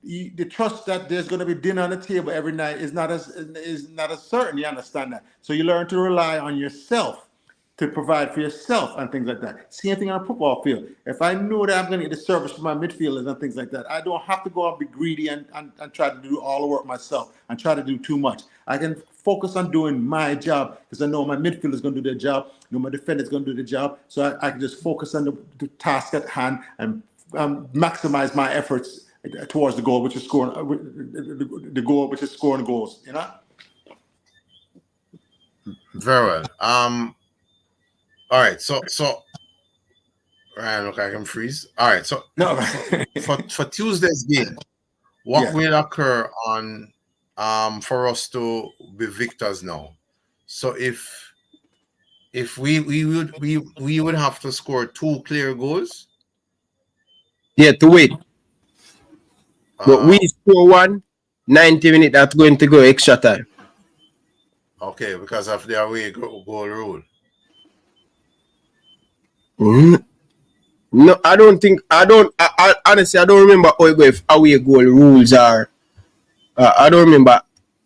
the trust that there's going to be dinner on the table every night is not as certain. You understand that? So you learn to rely on yourself to provide for yourself and things like that. Same thing on a football field. If I know that I'm going to get the service for my midfielders and things like that, I don't have to go and be greedy and try to do all the work myself and try to do too much. I can focus on doing my job because I know my midfielder is going to do their job. I know my defender is going to do the job. So I can just focus on the task at hand and maximize my efforts towards the goal, which is scoring the goal, which is scoring goals. You know. Very well. All right, so Ryan, look, I can freeze. All right, so no, for Tuesday's game, what will occur on for us to be victors now. So if we would have to score 2 clear goals. Yeah, to win. But we score 1, 90 minutes, that's going to go extra time. Okay, because of the away goal rule. No, I don't think, I honestly, I don't remember how it go if away goal rules are. I don't remember.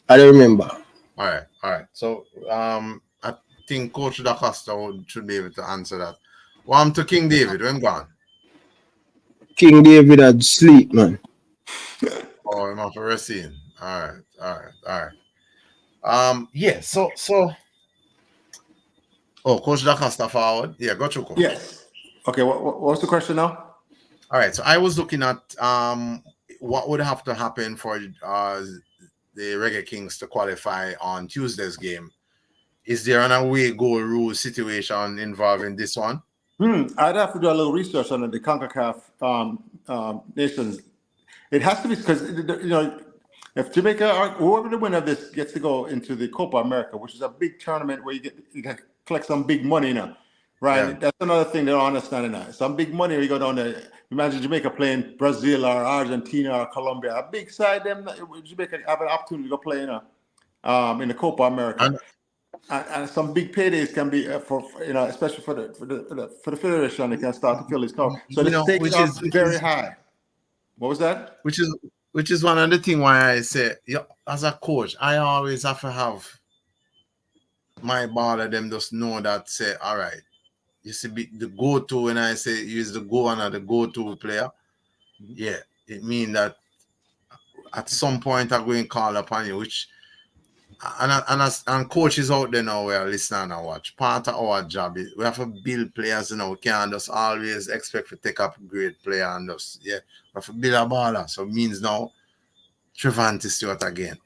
All right. So, I think Coach Da Costa should be able to answer that. Well, to King David, when gone? King David had sleep, man. Oh, I'm off resting. All right. Yeah. So. Oh, Coach Da Costa forward. Yeah, got you, Coach. Yes. Okay. What's the question now? All right. So I was looking at what would have to happen for the Reggae Kings to qualify on Tuesday's game. Is there an away goal rule situation involving this one? I'd have to do a little research on the CONCACAF nations. It has to be because if Jamaica, whoever the winner of this gets to go into the Copa America, which is a big tournament where you can collect some big money now, right? Yeah. That's another thing they don't understand now. Some big money where you go down there. Imagine Jamaica playing Brazil or Argentina or Colombia. A big side, them Jamaica have an opportunity to go play in the Copa America. And some big paydays can be for especially for the federation, they can start to fill this cup. So the stakes are very high. What was that? Which is one of the things why I say, as a coach, I always have to have my baller them just know that say, all right, you see the go-to when I say use the the go-to player, yeah, it means that at some point I'm going to call upon you, which and coaches out there now we are listening and watch. Part of our job is we have to build players, we can't just always expect to take up a great player and just we have to build a baller. So it means now Trevante Stewart again.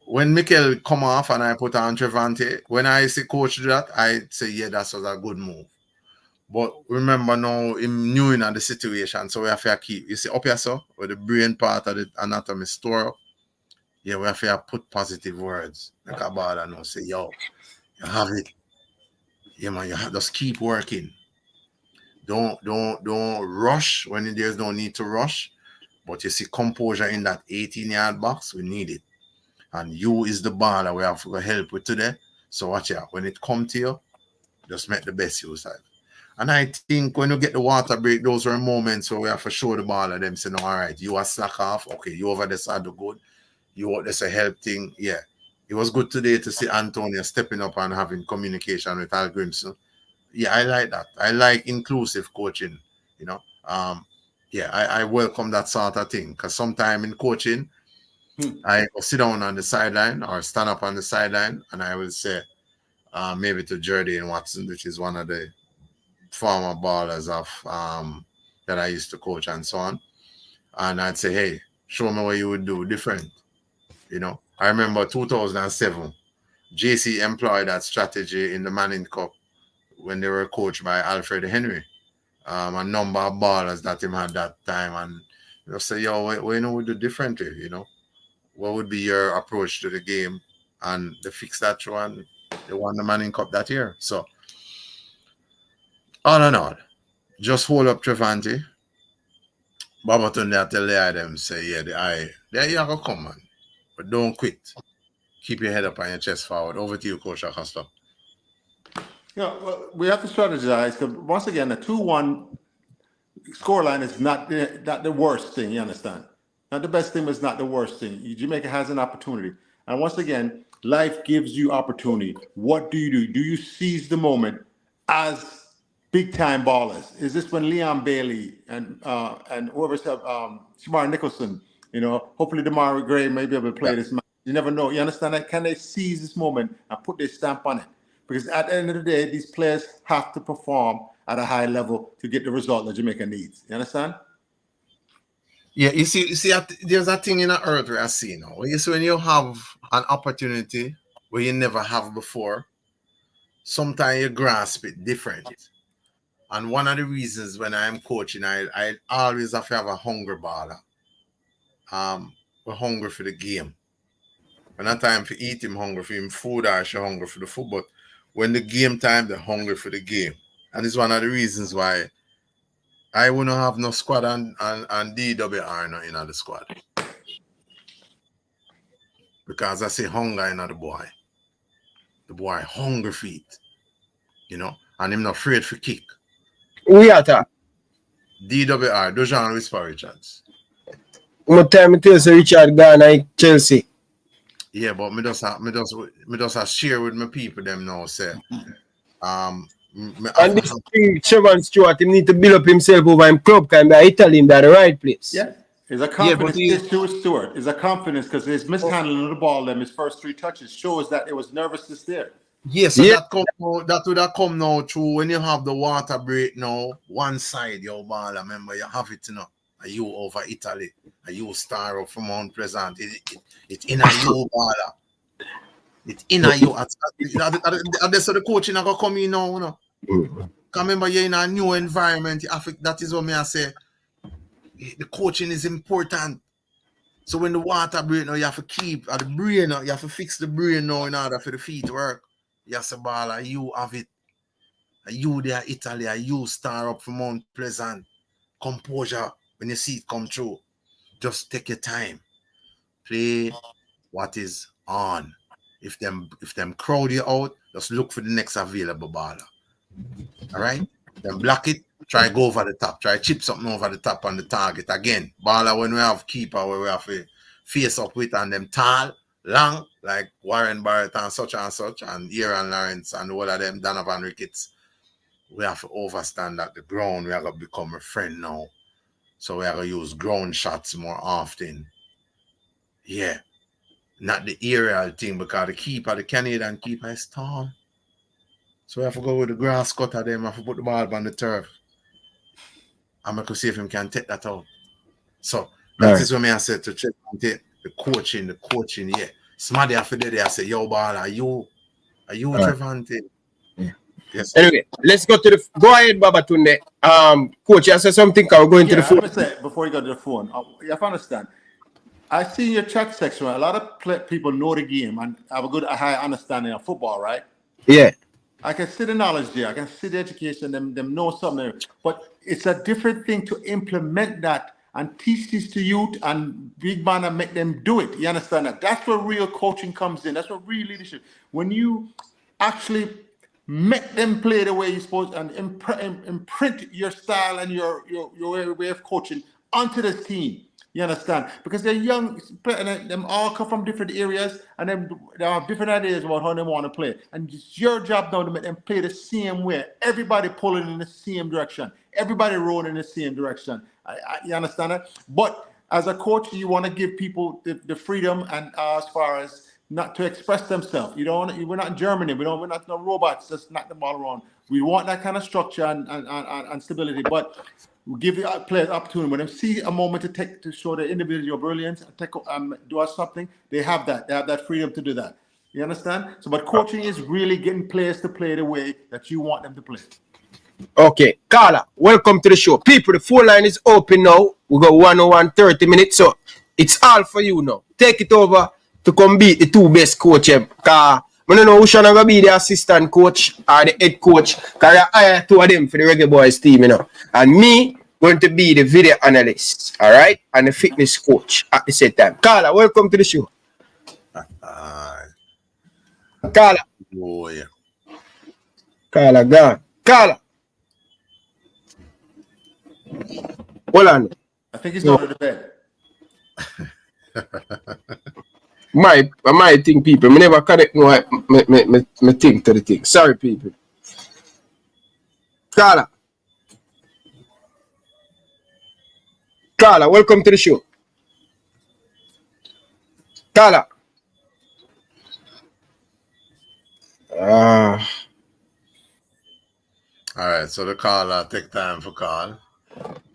When Mikel come off and I put on Trevante, when I see coach do that, I say that was a good move. But remember now him new in the situation, so we have to keep up here so where the brain part of the anatomy store up. Yeah, we have to put positive words. Like about and say, yo, you have it. Yeah, man, you have just keep working. Don't rush when there's no need to rush. But you see composure in that 18-yard box, we need it. And you is the baller we have to help with today. So watch out. When it come to you, just make the best use of it. And I think when you get the water break, those were moments where we have to show the baller them say, no, all right, you are slack off. Okay, you over the side of good. You there's a help thing. Yeah. It was good today to see Antonio stepping up and having communication with Hallgrímsson. Yeah, I like that. I like inclusive coaching, I welcome that sort of thing. Because sometimes in coaching, I will sit down on the sideline or stand up on the sideline and I will say, maybe to Jordan Watson, which is one of the former ballers of that I used to coach and so on. And I'd say, hey, show me what you would do different. I remember 2007, JC employed that strategy in the Manning Cup when they were coached by Alfred Henry. A number of ballers that him had that time. And they'll say, yo, what we do differently, What would be your approach to the game? And they fixed that through and they won the Manning Cup that year. So, all in all, just hold up Trevante. Babaton there tell the eye them say, there you have to come, man. But don't quit. Keep your head up and your chest forward. Over to you, Coach Acosta. Well, we have to strategize because once again, the 2-1 scoreline is not the worst thing. You understand? Not the best thing, but it's not the worst thing. Jamaica has an opportunity, and once again, life gives you opportunity. What do you do? Do you seize the moment as big time ballers? Is this when Leon Bailey and whoever's Shamar Nicholson? Hopefully DeMar Gray may be able to play this match. You never know. You understand that? Can they seize this moment and put their stamp on it? Because at the end of the day, these players have to perform at a high level to get the result that Jamaica needs. You understand? Yeah, you see, there's a thing in the earth where I see now. You see, when you have an opportunity where you never have before, sometimes you grasp it different. And one of the reasons when I'm coaching, I always have to have a hungry baller. we're hungry for the game. When not time for eat him hungry for him food or she hungry for the food. But when the game time, they're hungry for the game. And it's one of the reasons why I wouldn't have no squad and DWR not in the squad. Because I say hunger in the boy. The boy hungry for it. You know, and him not afraid for kick. We are that. DWR, Dojan Whisper Richards. What time it is Richard Garner Chelsea? Yeah, but me just share with my people them now say. And this thing, Trevor Stewart, he need to build up himself over in club time by Italy in the right place. Yeah. It's a confidence Stewart. It's a confidence because his mishandling of the ball, them his first 3 touches shows that it was nervousness there. Yes, yeah, so that would have come now through when you have the water break now. One side, your ball, remember you have it, you know. Are you over Italy? Are you star up from Mount Pleasant? It's in a you baller. It's in a you. So the coaching are gonna come in now, you know. Remember you're in a new environment. That is what me I say. The coaching is important. So when the water break now, you have to keep at the brain now, you have to fix the brain now in order for the feet to work. You have to ball, you have it. Are you there, Italy? Are you star up from Mount Pleasant? Composure when you see it come through. Just take your time. Play what is on. If them crowd you out, just look for the next available baller. All right? Then block it. Try go over the top. Try chip something over the top on the target again. Baller when we have keeper where we have to face up with and them tall, long, like Warren Barrett and such, and Aaron Lawrence and all of them, Donovan Ricketts. We have to overstand that the ground, we are going to become a friend now. So we are going to use ground shots more often. Yeah. Not the aerial thing because the Canadian keeper is tall. So we have to go with the grass cutter them, we have to put the ball on the turf. And I could see if him can take that out. So that is what I said to check and take the coaching, yeah. Somebody after the day I say, yo, ball, are you Trevante? Yeah. Yes. Anyway, let's go to the go ahead, Babatunde. Coach, you said something. We're going to the phone. I'm gonna say before you go to the phone, you have to understand. I see in your chat section, a lot of people know the game and have a good high understanding of football, right? Yeah. I can see the knowledge there. I can see the education, them know something. But it's a different thing to implement that and teach this to youth and big man and make them do it. You understand that? That's where real coaching comes in. That's what real leadership. When you actually make them play the way you're supposed to and imprint your style and your way of coaching onto the team. You understand? Because they're young, and them all come from different areas, and they have different ideas about how they want to play. And it's your job now to make them play the same way. Everybody pulling in the same direction. Everybody rolling in the same direction. You understand that? But as a coach, you want to give people the freedom and as far as not to express themselves. We're not in Germany. We're not no robots. Just knock the ball around. We want that kind of structure and stability, but we give the players opportunity. When they see a moment to show their individual brilliance, do something, they have that. They have that freedom to do that. You understand? So, but coaching is really getting players to play the way that you want them to play. Okay, Carla, welcome to the show. People, the phone line is open now. We got 1 hour 30 minutes, so it's all for you now. Take it over to come beat the 2 best coaches. I don't know who's going to be the assistant coach or the head coach, because I hire 2 of them for the Reggae Boys team, And me going to be the video analyst, all right, and the fitness coach at the same time. Carla, welcome to the show. Carla. Oh, yeah. Carla, gone. Carla. Hold on. I think he's going to the bed. My thing, people. I never connect my thing to the thing. Sorry, people. Carla. Carla, welcome to the show. Carla. All right, so the caller take time for call.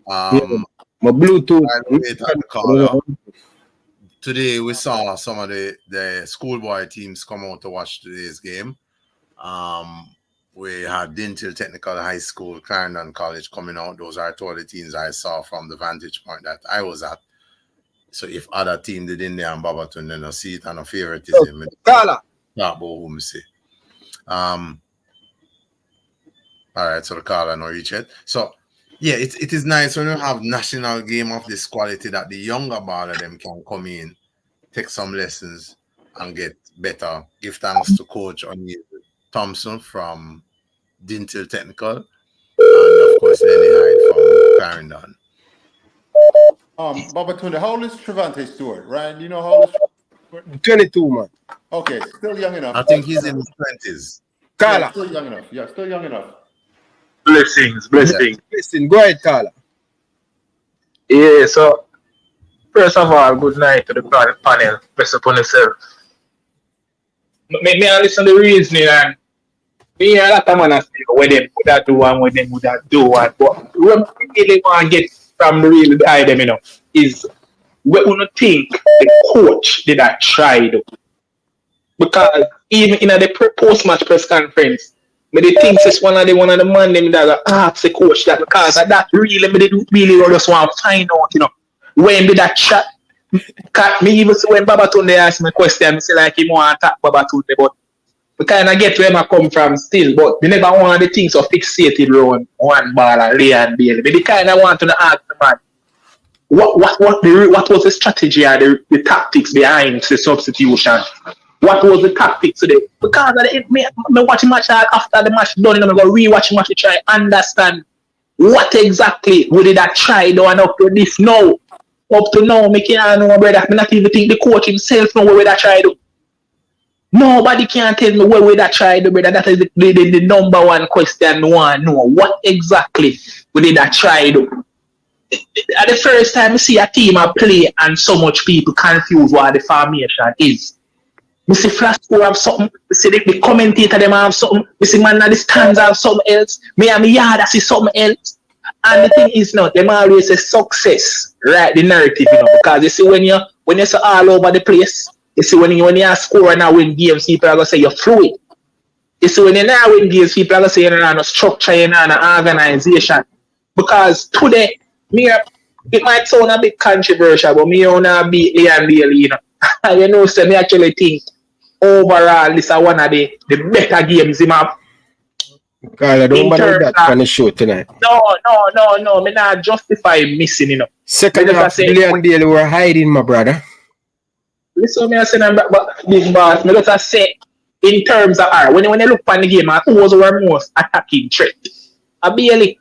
My Bluetooth. Today we saw some of the schoolboy teams come out to watch today's game. We had Dintil Technical High School, Clarendon College coming out. Those are 2 of the teams I saw from the vantage point that I was at. So if other team did in there and Babaton, then I see it and a favoritism. Kala. Not about whom say. All right, so the caller no reach it. So yeah, it is nice when you have national game of this quality that the younger baller them can come in, take some lessons and get better. Give thanks to Coach O'Neill Thompson from Dintil Technical, and of course Lenny Hyde from Clarendon. Babatunde, how old is Trevante Stewart? Ryan, do you know how old is 22, man. Okay, still young enough. I think he's in his 20s. Kala. Yeah, still young enough. Yeah, still young enough. Blessings. Listen, go ahead, Kala. Yeah, so first of all, good night to the panel. Best upon yourself. Me I listen to the reasoning and me a lot of man say what them would that do and what them would that do and but what we really want to get from the real guy them, you know, is we wanna think the coach did that try though. Because even in the post-match press conference, but the things is one of the man them that ask the coach that because that really me they really just want to find out, you know, when did that chat. Me even see when Babatunde asked me a question, I say like he want to attack Babatunde, but we kind of get where I come from still, but we never want the things so fixated around one ball and Ray and Bailey. But they kind of want to ask the man, what was the strategy or the tactics behind the substitution? What was the tactics today? Because of me watching match after the match done, and I'm going to re-watch the match to try understand what exactly we did that try though and up to this now. Up to now, me can't know, brother. I not even think the coach himself know where that try do. Nobody can tell me where that try do, brother. That is the number one question we want to know. What exactly we did that try do? At the first time I see a team I play and so much people confuse what the formation is. We see Flash score have something, we see the commentator them have something, we see man at the stands have something else, me and me yard I see something else. And the thing is not, them always say success, right? The narrative, you know, because you see when you say all over the place, you see when you score and win games, people are gonna say you're fluid. You see when you now win games, people are gonna say you're not a structure, you're not an organization. Because today, it might sound a bit controversial, but me wanna beat Leon Bailey, you know. You know, so me actually think overall this is one of the better games in my. Carl, I don't bother that on the show tonight. No. Me not justify missing, you know. Second half, Leon Bailey were hiding, my brother. Listen, me I say, big boss. Me just say, in terms of when you look on the game, who was our most attacking threat? Bailey.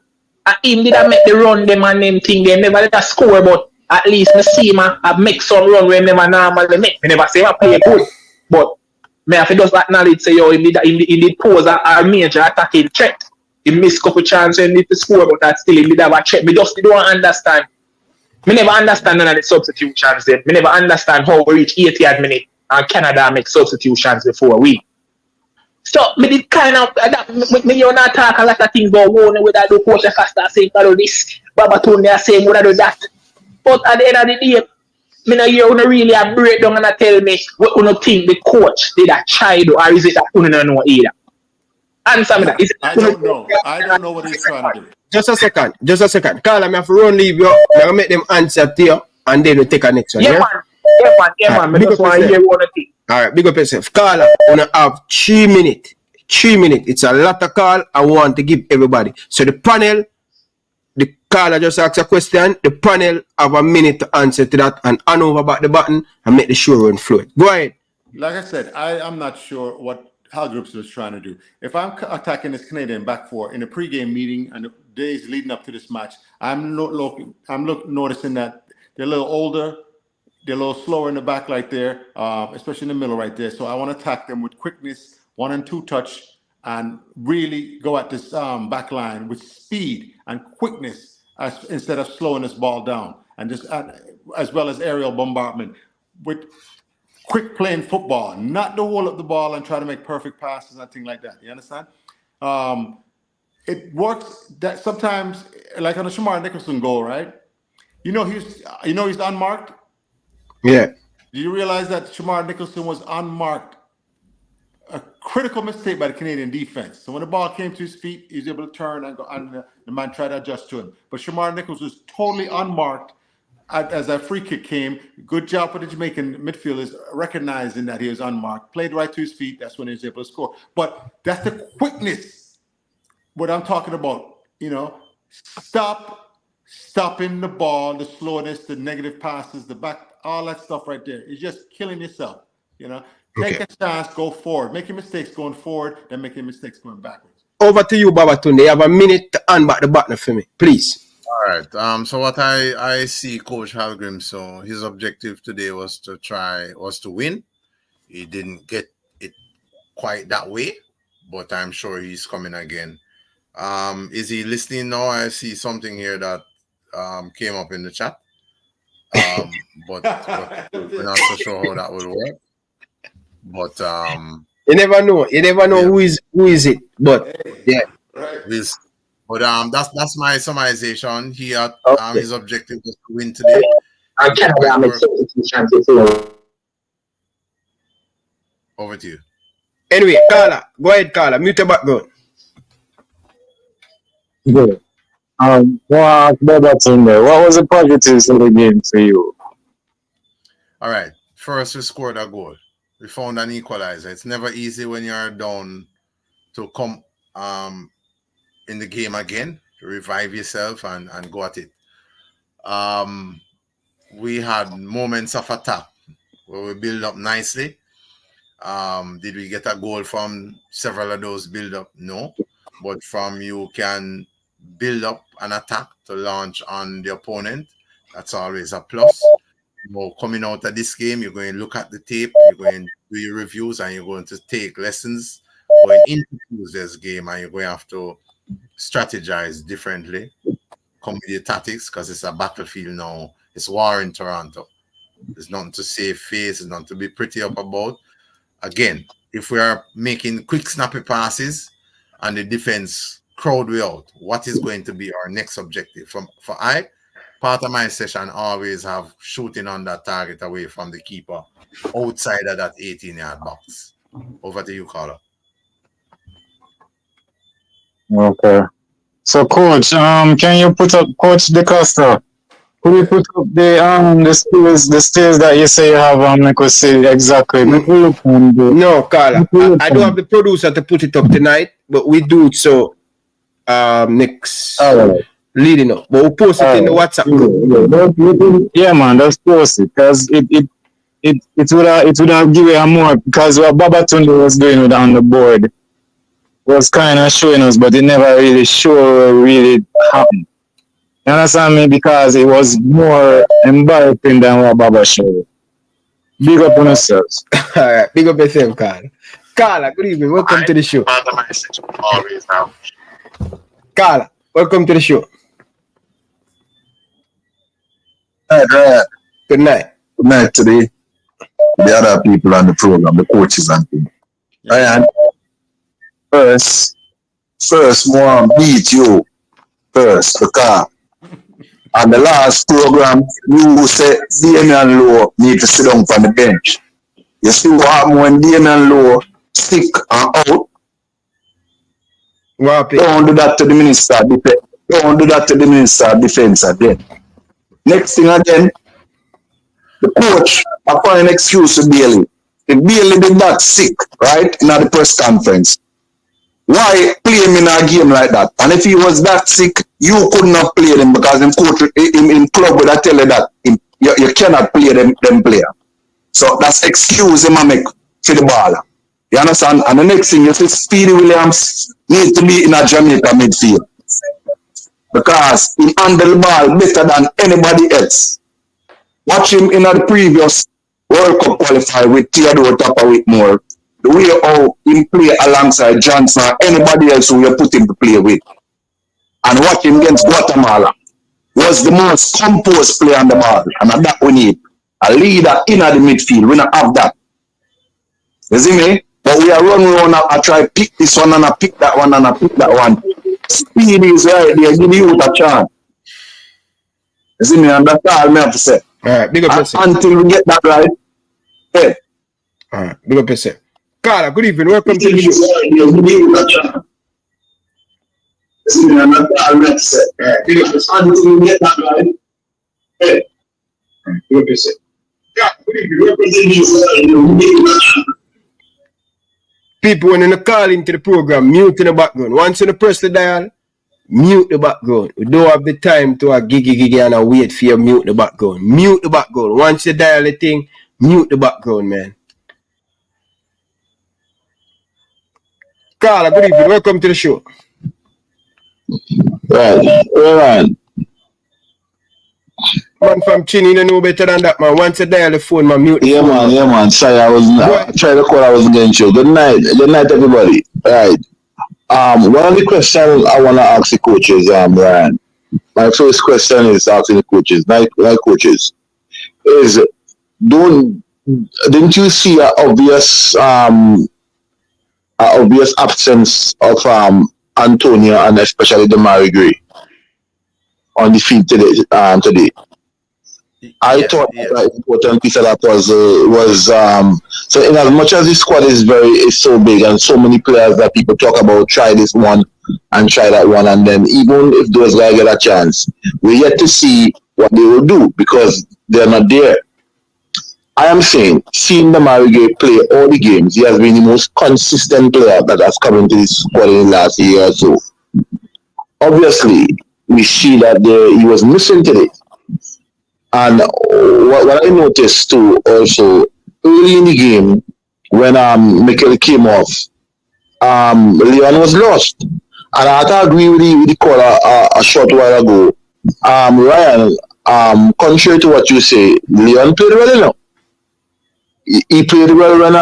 Him did make the run them and them thing. They never let us score, but at least me see him I make some run where never normally make. Me never say I play good, but me have to just acknowledge say yo he did pose a major attacking threat. He missed a couple chances and need to score, but that still he did have a threat. Me just don't understand. Me never understand none of the substitutions then. Me never understand how we reach 80th minute and Canada make substitutions before we. So me did kind of me you not talk a lot of things about one with that do coach faster saying all this. Babatunde saying what I do that. But at the end of the day, me no hear you really a breakdown and tell me what you think the coach did that try do, or is it that you don't know either? Answer me that. I don't know. I don't know what he's trying to do. Just a second. Carl, I'm have to run leave you. I'm gonna make them answer to you and then we take a next one. Yeah, man. Me just want to hear one thing. Alright, big up yourself. Carl, I wanna have 3 minutes. 3 minutes. It's a lot of call I want to give everybody. So the panel, the caller just asked a question. The panel have a minute to answer to that and hand over back the button and make the show run fluid. Go ahead. Like I said, I'm not sure what Hallgrímsson was trying to do. If I'm attacking this Canadian back four in a pre-game meeting and the days leading up to this match, I'm noticing that they're a little older, they're a little slower in the back right there, especially in the middle right there. So I want to attack them with quickness, 1 and 2 touch, and really go at this back line with speed and quickness instead of slowing this ball down, and just as well as aerial bombardment with quick playing football, not to hold up the ball and try to make perfect passes and things like that. You understand? It works that sometimes, like on the Shamar Nicholson goal, right? He's unmarked. Yeah. Do you realize that Shamar Nicholson was unmarked? A critical mistake by the Canadian defense. So when the ball came to his feet, he was able to turn and go, and the man tried to adjust to him. But Shamar Nicholson was totally unmarked as a free kick came, good job for the Jamaican midfielders recognizing that he was unmarked, played right to his feet. That's when he was able to score. But that's the quickness. What I'm talking about, stopping the ball, the slowness, the negative passes, the back, all that stuff right there. It's just killing yourself. Take a chance, go forward. Making mistakes going forward, then making mistakes going backwards. Over to you, Babatunde. You have a minute to unback the button for me, please. All right. So what I see Coach Hallgrímsson, his objective today was to win. He didn't get it quite that way, but I'm sure he's coming again. Is he listening now? I see something here that came up in the chat. But we're not so sure how that will work. But you never know. You never know who is it. But yeah. But that's my summarization. He had his objective was to win today. Over to you. Anyway, Carla, go ahead, Carla. Mute your background. Good. What was the positives of the game for you? All right. First, we scored a goal. We found an equalizer. It's never easy when you're down to come in the game again, to revive yourself and go at it. We had moments of attack where we build up nicely. Did we get a goal from several of those build up? No. But from you can build up an attack to launch on the opponent. That's always a plus. Coming out of this game, you're going to look at the tape, you're going to do your reviews, and you're going to take lessons going into Tuesday's game, and you're going to have to strategize differently, come with your tactics, because it's a battlefield now. It's war in Toronto. There's nothing to save face, there's nothing to be pretty up about. Again, if we are making quick, snappy passes and the defense crowd way out, what is going to be our next objective? Part of my session always have shooting on that target away from the keeper outside of that 18-yard box. Over to you, Carla. Okay. So, Coach, can you put up Coach DeCosta? Could you put up the skills that you say you have? I could see exactly. No, Carla. I don't have the producer to put it up tonight, but we do it so next. Leading up, but we'll post it in the WhatsApp group. Yeah, man, that's post it because it would have given a more, because what Babatunde was doing with on the board was kind of showing us, but it never really really happened. You understand me? Because it was more embarrassing than what Baba showed. Big up on yourselves. All right, big up yourself, Carla. Carla, good evening. Welcome to the show. Carla, welcome to the show. Right. Good night. Good night to the other people on the program, the coaches and things. Ryan, first, more beat you first, because on the last program, you said Damian Lowe need to sit down on the bench. You see what happened when Damian Lowe stick and out? Don't do that to the minister of defense. Don't do that to the minister of defense again. Next thing again, the coach find an excuse to Bailey. If Bailey did not sick, right, in the press conference, why play him in a game like that? And if he was that sick, you couldn't have played him because him coach in club would have tell you that you cannot play them player. So that's excuse him make for the baller. You understand? And the next thing, you see Speedy Williams need to be in a Jamaica midfield. Because he handle the ball better than anybody else. Watch him in the previous World Cup qualifier with Theodore Tapper Whitmore. The way how he play alongside Johnson or anybody else who you put him to play with. And watch him against Guatemala. Was the most composed player on the ball. And that we need. A leader in the midfield. We don't have that. You see me? But we are running around and try to pick this one and I pick that one and I pick that one. Speed is right there, give you a chance. You see me, and that's all I have to say. Alright, big up yourself. Until we get that right. Hey. Alright, big up yourself. Carla, good evening, welcome to the show. Give you a chance. You see me, and that's all I have to say. Until we get that right. Hey. Represent. People, when you call into the program, mute in the background. Once you press the dial, mute the background. We don't have the time to a gigi and wait for you mute the background. Mute the background. Once you dial the thing, mute the background, man. Carla, good evening. Welcome to the show. Right. Man from Chin, you know better than that, man. Once you dial the phone, man, mute the phone. Yeah, man. Sorry, I tried to call, I was against you. Good night, everybody. Right. One of the questions I want to ask the coaches, Ryan. My first question is asking the coaches, like coaches, is didn't you see an obvious absence of Antonio and especially Damari Gray on the field today? I thought that important piece of that was so in as much as the squad is so big and so many players that people talk about try this one and try that one, and then even if those guys get a chance, we yet to see what they will do because they're not there. I am saying, seeing Damari Gray play all the games, he has been the most consistent player that has come into this squad in the last year or so. Obviously, we see that he was missing today. And what I noticed too, also, early in the game, when Mikel came off, Leon was lost. And I had to agree with the caller a short while ago. Ryan, contrary to what you say, Leon played well enough. He played well when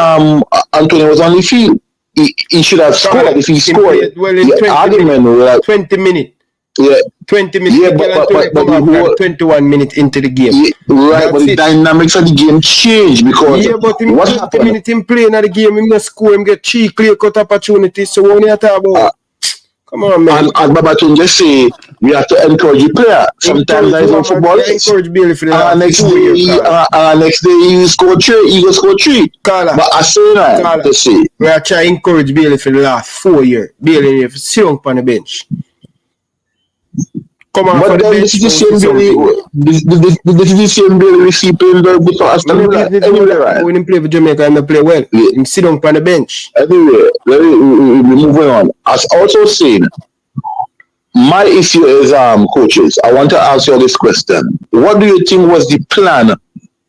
Antonio was on the field. He should have scored. If he scored, well in 20 minutes. Yeah. 20 minutes. Yeah, but 21 minutes into the game. Yeah, right, but the dynamics of the game changed because but in 20 minutes in playing at the game, he must score, him get 3 clear-cut opportunities. So what are you talking about? Come on, man. And Babatun just say we have to encourage the player. Sometimes I know football. Encourage Bailey for the next day he score 3. He will score 3. Carla, but I say that to say we are trying to encourage Bailey for the last 4 years. Bailey if sit down on the bench. Come on, but then this is the same Bailey. This is the same Bailey we see playing very good for Aston Villa. When he play for Jamaica and play well, he sit down on the bench. Anyway, we're moving on. As also saying, my issue is coaches. I want to ask you this question: what do you think was the plan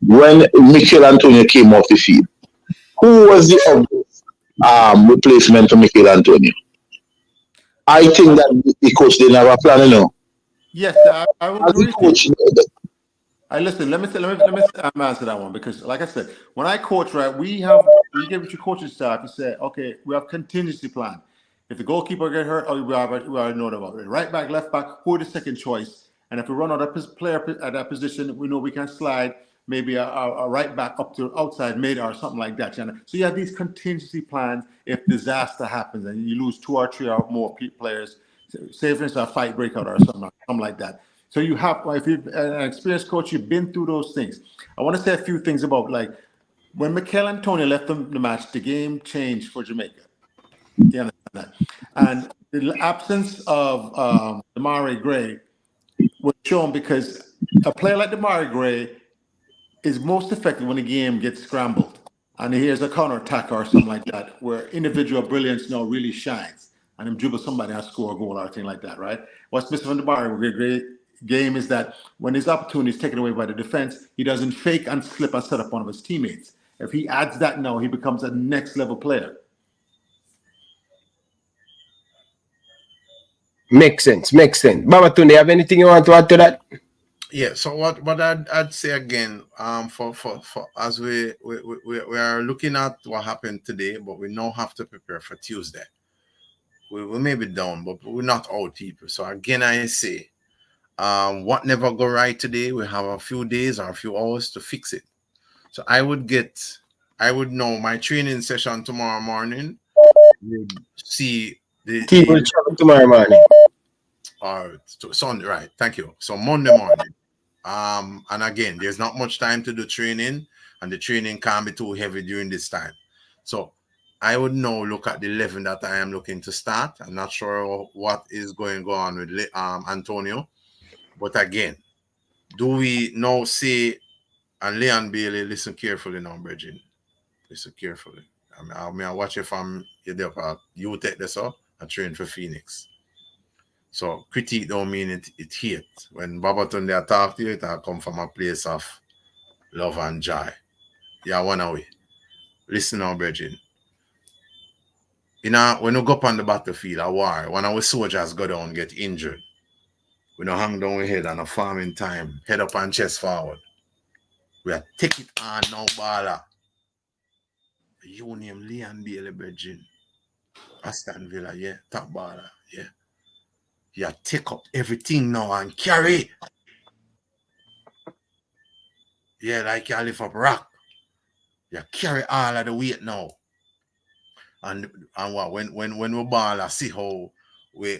when Mikel Antonio came off the field? Who was the obvious replacement for Mikel Antonio? I think that the coach didn't have a plan, you know. Yes, I would agree. Listen, let me answer that one because, like I said, when I coach, right, we give it to coaching staff. You say, okay, we have contingency plan. If the goalkeeper get hurt, we already know about it. Right back, left back, who is the second choice? And if we run out of player at that position, we know we can slide maybe a right back up to outside mid or something like that. So you have these contingency plans if disaster happens and you lose 2 or 3 or more players. Say for instance a fight breakout or something like that. So you have, if you're an experienced coach, you've been through those things. I want to say a few things about like when Mikel Antonio left the match, the game changed for Jamaica. You understand that? And the absence of Damari Gray was shown because a player like Damari Gray is most effective when the game gets scrambled and here's a counter-attack or something like that where individual brilliance now really shines. And him dribble somebody and score a goal or anything like that, right? What's missing from the Damari Gray game is that when his opportunity is taken away by the defense, he doesn't fake and slip and set up one of his teammates. If he adds that now, he becomes a next level player. Makes sense. Babatun, do you have anything you want to add to that? Yeah, so what I'd say again, for as we are looking at what happened today, but we now have to prepare for Tuesday. We may be down, but we're not out people. So again, I say, what never go right today, we have a few days or a few hours to fix it. So I would know my training session tomorrow morning. You'd see the tomorrow morning. Or Sunday, right? Thank you. So Monday morning. And again, there's not much time to do training, and the training can't be too heavy during this time. So I would now look at the 11 that I am looking to start. I'm not sure what is going on with Antonio. But again, do we now say And Leon Bailey, listen carefully now, Bridget. Listen carefully. I mean, I watch you from you take this up, I train for Phoenix. So critique don't mean it hate. When Babaton they talk to you, it come from a place of love and joy. Yeah, one away. Listen now, Bridget. When we go up on the battlefield, a war, when our soldiers go down, get injured, we don't hang down our head on a farming time, head up and chest forward. We are take it on now, baller. You name Leon Bailey, Bridget. Aston Villa, yeah, top baller, yeah. You take up everything now and carry. Yeah, like you lift up rock. You carry all of the weight now. And what when we ball, I see how we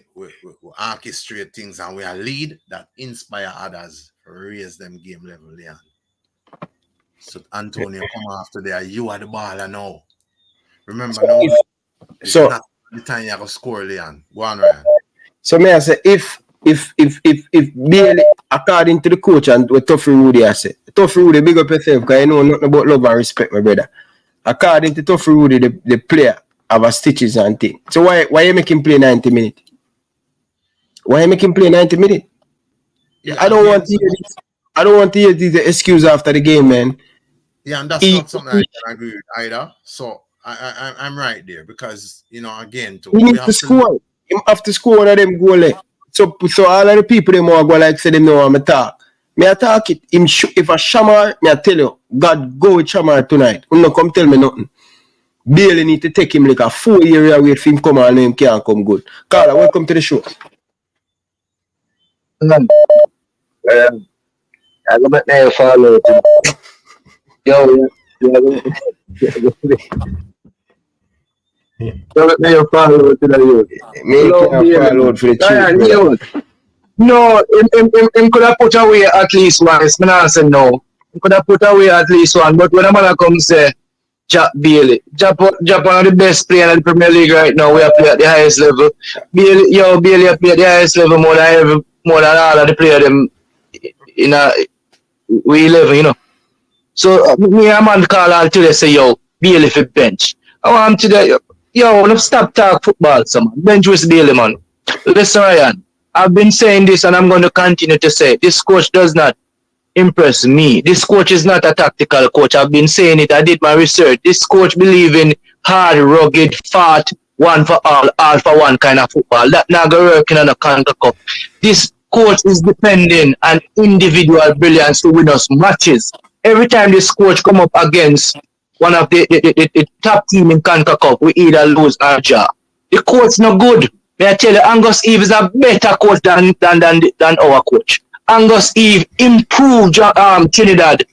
orchestrate things and we are lead that inspire others to raise them game level, Leon. So Antonio come after there, you are the baller now. Remember now, it's not the time you have to score, Leon. Go on, Ryan. So may I say, if Bailey, according to the coach and what Tuffy Rudy I say, Tuffy Rudy, big up yourself because I know nothing about love and respect, my brother. According to Tuffy Rudy, the player have a stitches and thing. So why you make him play 90 minutes? Why you make him play 90 minutes? Yeah, I don't want to hear this excuse after the game, man. Yeah, and that's not something I can agree with either. So I'm right there because again, we need to score. Him have to score one of them goal. So all of the people them want go like say them know I'm a talk. Me I talk it. Him if a Shamar, me I tell you, God go with Shamar tonight. You no come tell me nothing. Bailey need to take him like a 4 year wait for him come and him can't come good. Carla, welcome to the show. I go back there follow. Yo, may you follow to the youth. Me can't follow for the truth. No, him could have put away at least one. It's not say no. He could have put away at least one. But when a man come say Jack Bailey, Japan are the best player in the Premier League right now. We are playing at the highest level. Bailey are play at the highest level more than all of the players them in we 11, So me a man call all today say Bailey for bench. I want today. Let's stop talk football, man. Bench with Bailey, man. Listen, Ryan, I've been saying this and I'm going to continue to say this coach does not impress me. This coach is not a tactical coach. I've been saying it. I did my research. This coach believes in hard, rugged, fat, one for all for one kind of football. That not going to work in a Conca Cup. This coach is depending on individual brilliance to win us matches. Every time this coach come up against one of the top team in Conca Cup, we either lose or draw. The coach not good. May I tell you, Angus Eve is a better coach than our coach. Angus Eve improved Trinidad.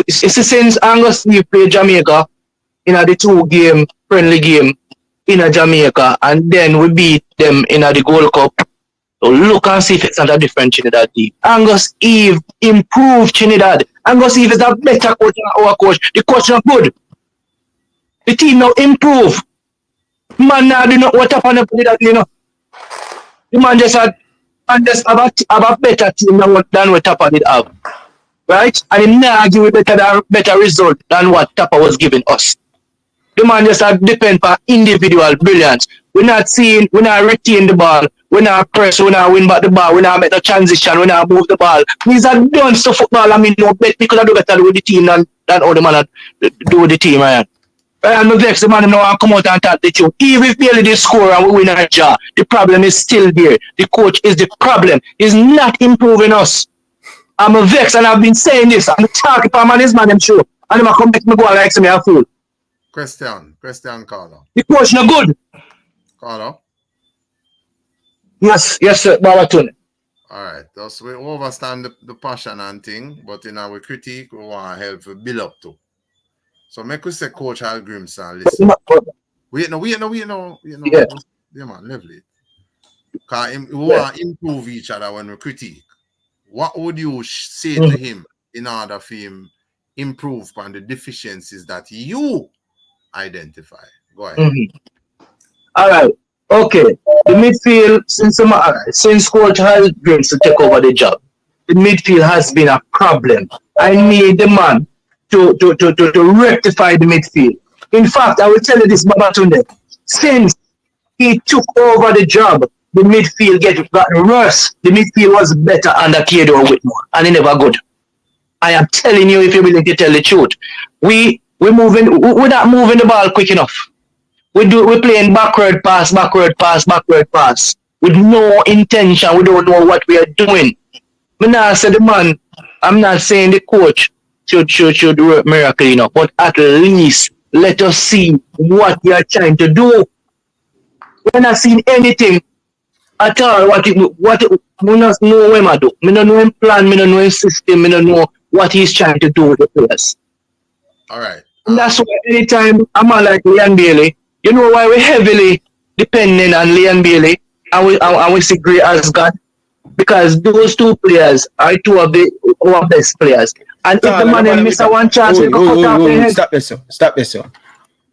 Since Angus Eve played Jamaica in the 2-game friendly game in Jamaica, and then we beat them in the Gold Cup. So look and see if it's not a different Trinidad team. Angus Eve improved Trinidad. Angus Eve is a better coach than our coach. The coach not good. The team now improve. Man now do not what happened to that, The man just have a better team than what Tapa did have. Right? And he now give a better result than what Tapa was giving us. The man just depend on individual brilliance. We're not retain the ball, we're not press, we're not win back the ball, we're not make the transition, we're not move the ball. These are done to football. I mean, no bet because I do better with the team than all the man do with the team, right? I'm not vexed the man now come out and talk the truth. Even if Bailey did score and we win a draw, the problem is still there. The coach is the problem. He's not improving us. I'm a vexed and I've been saying this. I'm talking about man is man them show. And I'm come back me go like me a fool. Question, Carla. The coach not good. Carla? Yes, sir, Babaton. Alright, so we understand the passion and thing, but in our critique, we want to help build up to. So make us say Coach Hallgrímsson, listen. Wait, no. Yeah, man, level it. Because we want to improve each other when we critique. What would you say to him in order for him improve on the deficiencies that you identify? Go ahead. All right. Okay. The midfield, since Coach Hallgrímsson take over the job, the midfield has been a problem. I need the man to rectify the midfield. In fact, I will tell you this, Babatunde. Since he took over the job, the midfield got worse. The midfield was better under Kedo Whitmore, and he never good. I am telling you, if you're willing to tell the truth, we're not moving the ball quick enough. We're playing backward pass, with no intention. We don't know what we are doing. I'm not saying the man, I'm not saying the coach should work miracle, you know, but at least let us see what we are trying to do. We're not seeing anything at all. We don't know what I do. We don't know him plan, we don't know his system, we don't know what he's trying to do with the players. All right. And that's why anytime I'm like Leon Bailey, you know why we're heavily depending on Leon Bailey and we see Great as God? Because those two players are two of our best players. And if the man miss one chance, we can cut off the head. Stop this, sir.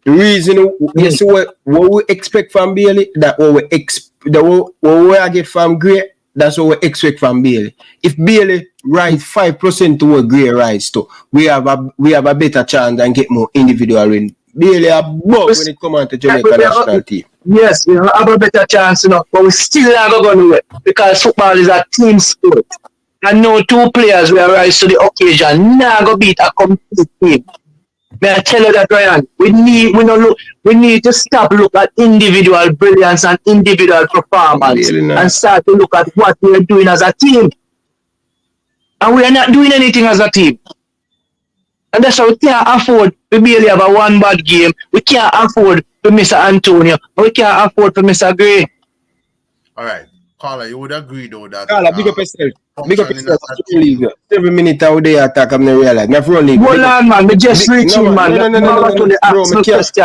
The reason you see what we expect from Bailey, that what we get from Gray, that's what we expect from Bailey. If Bailey rise 5% to what Gray rise to, we have a better chance and get more individual win. Bailey a bug when it comes on to Jamaica national team. Yes, we have a better chance, you know, but we still not going to do it because football is a team sport. And no two players will rise to the occasion. Not going to beat a complete team. May I tell you that, Ryan? We need to stop look at individual brilliance and individual performance and start to look at what we are doing as a team. And we are not doing anything as a team. And that's why we can't afford to barely have a one bad game. We can't afford to miss Antonio. We can't afford to miss a Gray. All right. Carla, you would agree though that... Carla, big up yourself. Big up yourself. 7 minutes out there attack, I'm not realize. Hold on, man. We just reaching, man.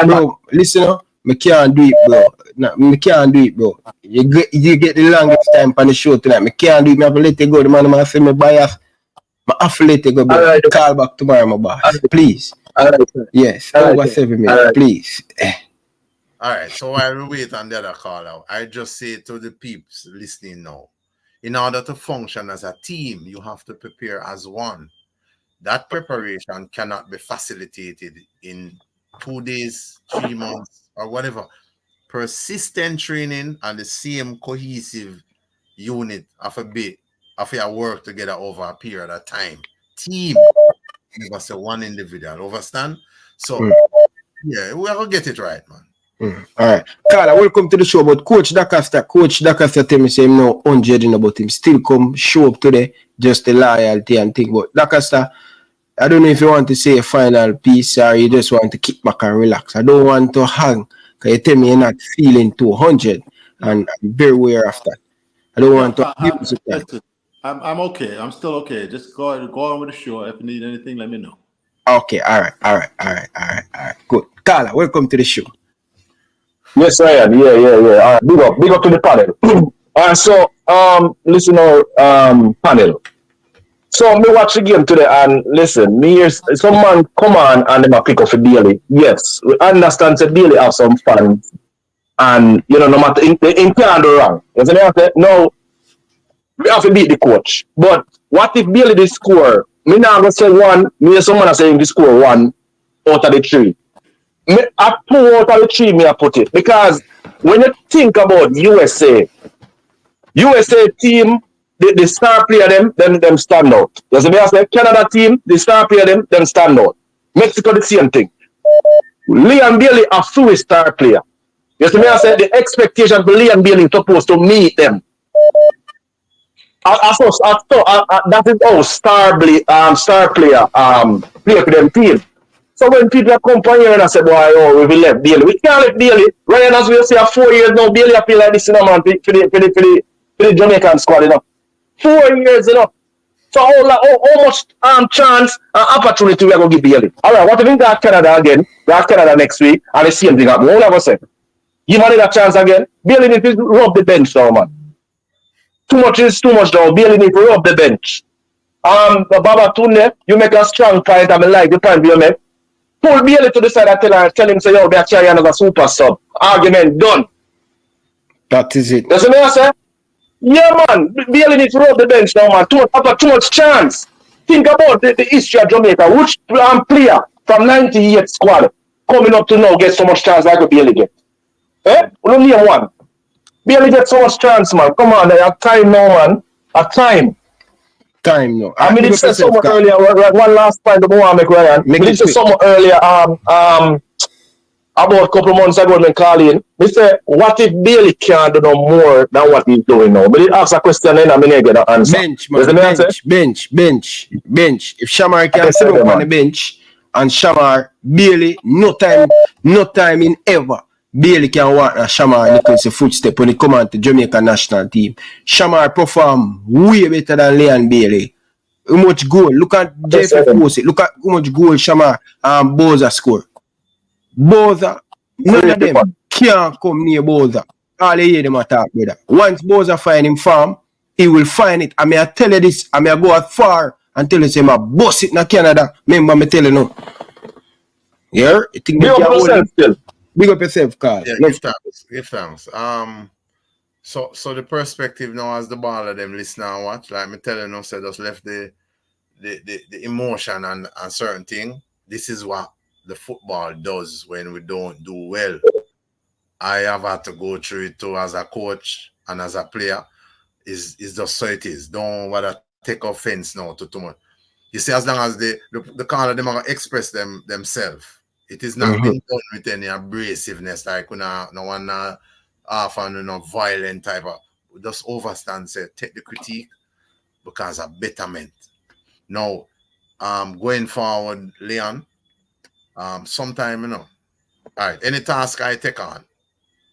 Bro, listen up. I can't do it, bro. I can't do it, bro. You get the longest time on the show tonight. I can't do it. I have to let it go. The man might say me bias. I have to let it go, bro. Right. Call back tomorrow, my boss. Right. Please. All right. Yes. Over 7 minutes, please. All right. So while we wait on the other call out, I just say to the peeps listening now, in order to function as a team, you have to prepare as one. That preparation cannot be facilitated in 2 days, 3 months, or whatever. Persistent training and the same cohesive unit of a bit of your work together over a period of time. Team, never say one individual. Understand? So, yeah, we will get it right, man. All right. Carla, welcome to the show. But Coach Dacaster tell me say him no 100 about him. Still come show up today, just the loyalty and thing. But Dacaster, I don't know if you want to say a final piece or you just want to kick back and relax. I don't want to hang because you tell me you're not feeling 200 and I'm very aware of that. I don't want to abuse it. I'm okay. I'm still okay. Just go on with the show. If you need anything, let me know. Okay. All right. Good. Carla, welcome to the show. Yes, Ryan. Yeah. Big up to the panel. So, listen our panel. So, me watch the game today and listen, me hear some man come on and them a pick up for Bailey. Yes, we understand that Bailey have some fans and, you know, no matter, in can't do wrong. You see me? I say, no, we have to beat the coach. But what if Bailey did score? Me now going to say one, me hear someone saying they score 1 out of the 3. I 2 out of the 3 me I put it because when you think about USA team, the star player them stand out. You see me I say Canada team, the star player them stand out. Mexico the same thing. Leon Bailey a full star player. You see me I say the expectation for Leon Bailey supposed to meet them. That is how star player play for them team. So when people come from here and I say, boy, we will let Bailey. We can't let Bailey. Ryan, as we say, 4 years now, Bailey I feel like this, you know, man, for the Jamaican squad, you know. 4 years, you know. So how much chance and opportunity we are going to give Bailey? All right, what if we got Canada again? Got Canada next week, and the same thing happen. Hold on a second. Give him a chance again. Bailey need to rub the bench now, man. Too much is too much now. Bailey need to rub the bench. Baba Tunde, you make a strong point, and I like the point you make. Pull Bailey to the side and tell him, say, yo, they're carrying another super sub. Argument done. That is it. That's what I say? Yeah, man. Bailey needs to rub the bench now, man. Too much chance. Think about the history of Jamaica. Which player from 98 squad coming up to now get so much chance like a Bailey get? Eh? We don't name one. Bailey get so much chance, man. Come on, at time now, man. At time. Time now. I mean, it said someone earlier, one last point to make Ryan. It said someone earlier, about a couple of months ago when calling, they said, what if Bailey can't do no more than what he's doing now? But he asked a question and I'm going to get an answer. Bench, man. Bench. If Shamar can sit up on the bench and Shamar, Bailey, no time in ever. Bailey can walk Shamar Nicholson's footstep when he come on to Jamaica national team. Shamar perform way better than Leon Bailey. How much goal? Look at Jeffrey Posey. Look at how much goal Shamar and Boza score. Boza, none of them can't come near Boza. All they hear them attack, brother. Once Boza find him farm, he will find it. I may tell you this, I may go as far and tell you say I boss it in Canada. Remember me tell you no. Yeah? You think Big up yourself still. Big up yourself, Carl. Yeah, give thanks. So the perspective now as the ball of them listen and watch, like me tell you now, say just left the emotion and certain thing. This is what the football does when we don't do well. I have had to go through it too as a coach and as a player. Is just so it is. Don't want to take offense now to too much. You see, as long as the kind of them are express themselves, it is not being done with any abrasiveness, like no one half and no violent type of. Just overstand, say take the critique because of betterment. Now, going forward, Leon. Sometime, all right, any task I take on.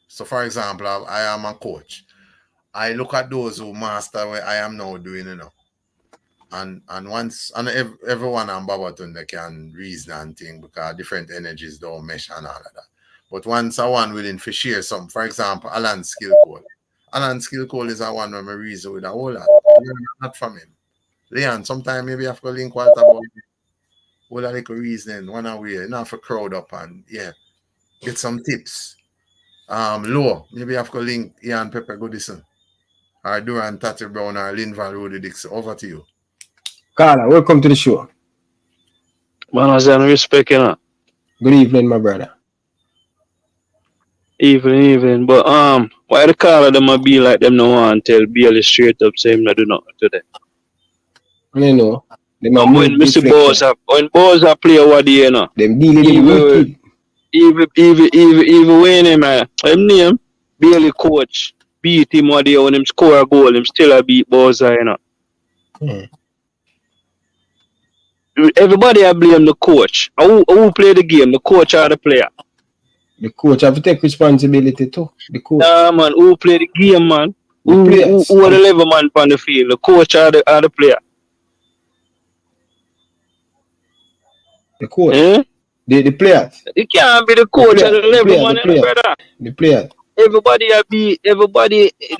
So, for example, I am a coach. I look at those who master what I am now doing, and everyone on Babaton they can reason and think because different energies don't mesh and all of that. But once I want willing to share some, for example, Alan Skill Cole. Alan Skill Cole is a one where I reason with a whole lot. Not from him. Leon, sometimes maybe I have to link what about all that little reasoning, one away, not for crowd up and get some tips. Low, maybe I have to link Ian Pepper Goodison or Duran Tati Brown or Linval Rudy Dixon. Over to you. Carla, welcome to the show. Man, I say respect, Good evening, my brother. Evening. But why the Carla them a be like them no one tell Bailey straight up say him not do nothing today? I know. When Mr. Boza play over there, them dealing even when him name Bailey coach beat him over there when him score a goal, him still a beat Boza, Everybody I blame the coach. Who play the game? The coach or the player? The coach have to take responsibility too. The coach. Nah, man, who play the game, man? Who are the level man on the field? The coach or the player? The coach. The players. It can't be the coach or the level man, brother. The players. Everybody,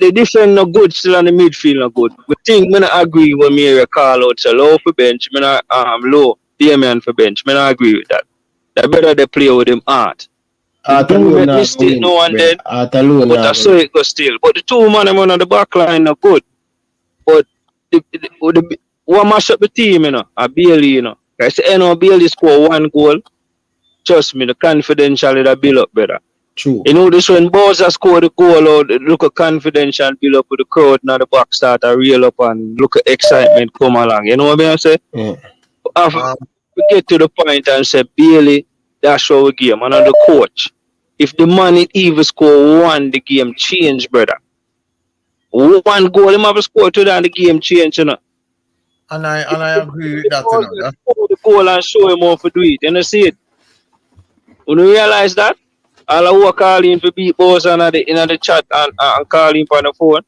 the defense not good, still on the midfield not good. But think, me not agree when me call out, so low for bench, me not low, Damian for bench. Me not agree with that. That better they play with him art. Do make mistake no one then, but I saw it go still. But the two man on the back line are good. But the one mash up the team, a Bailey, I say, Bailey score one goal. Trust me, the confidential that build up better. True. This when Boza score the goal out, look at confidence and build up with the crowd now the back start to reel up and look at excitement come along. You know what I say? We get to the point and say, Bailey, that's how we game. And the coach. If the man even score one, the game change, brother. One goal, him have a score to that, the game change, And I agree with that. Score the goal and show him how to do it. You see it? When you realize that, all I work call in for beat Boza in the chat and call him on the phone.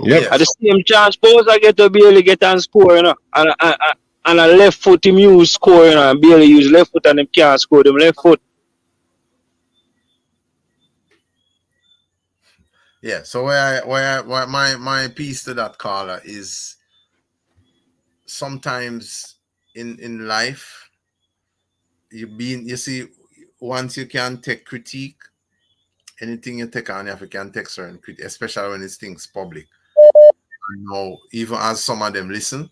Yep. At the same chance, Boza get to Bailey get and score, and a left foot him use score, and Bailey use left foot and him can't score them left foot. Yeah, so where my piece to that, caller, is sometimes in life you see once you can take critique, anything you take on, you can take certain critique, especially when it's things public. Now, even as some of them listen,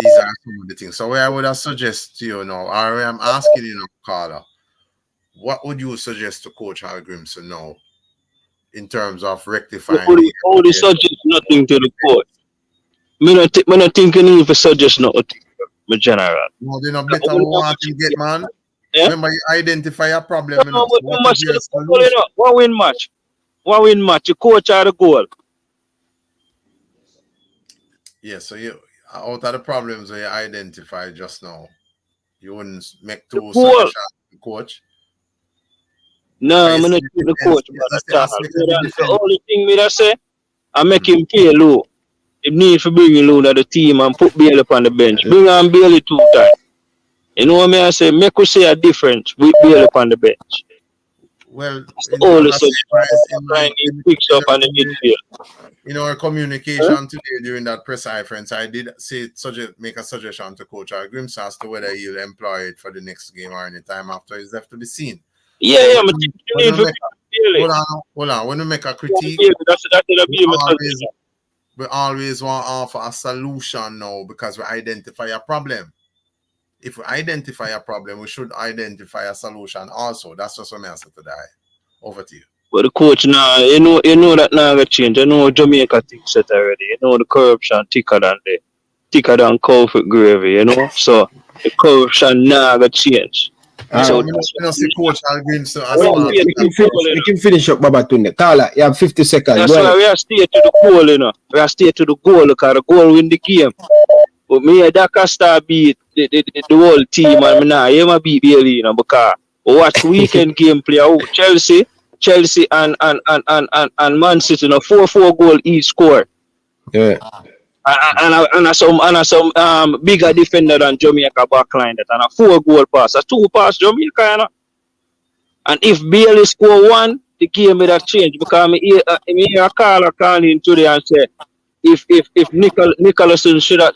these are some of the things. So, where I would suggest to you now, or I'm asking you now, Carla, what would you suggest to Coach Hallgrímsson now in terms of rectifying? Only suggest nothing to the coach. Me not think you need to suggest nothing, my general. No, they not better want to get, man. Yeah? Remember, you identify a problem. No, but match the goal, you know. One win match. One win match. You coach out the goal. Yeah, so you out of the problems that you identify just now, you wouldn't make two suggestions to the coach. No, I'm not the coach, but the only thing me that say, I make him pay low. If need for bring low to the team and put Bailey up on the bench. Bring on Bailey 2 times. You know what I mean? I say, make us see a difference with Bailey up on the bench. Well, all the picks up on the midfield. In our communication today during that press conference, I did say make a suggestion to Coach Hallgrímsson as to whether he'll employ it for the next game or any time after he's left to be seen. Yeah, hold on. When we make a critique, we always want to offer a solution now because we identify a problem. If we identify a problem, we should identify a solution also. That's just what I said today. Over to you. But the coach now, you know that now gonna change. You know Jamaica things set already. You know the corruption thicker than cow foot gravy, you know? So the corruption now gonna change. So Coach Hallgrímsson as well. You can finish up Babatunde. Carla, you have 50 seconds. That's why we have to stay to the goal, you know. We have to stay to the goal because the goal win the game. But me that can start beat the whole team and me now you beat Bailey, you know, because watch weekend game play out. Chelsea and Man City, you know, 4-4 goal each score. Yeah. And some bigger defender than Jamaica backline that and a 4 goal pass. A 2 pass Jamaica, you know. And if Bailey score 1, the game will have change because me hear a caller calling today and say if Nicholson should have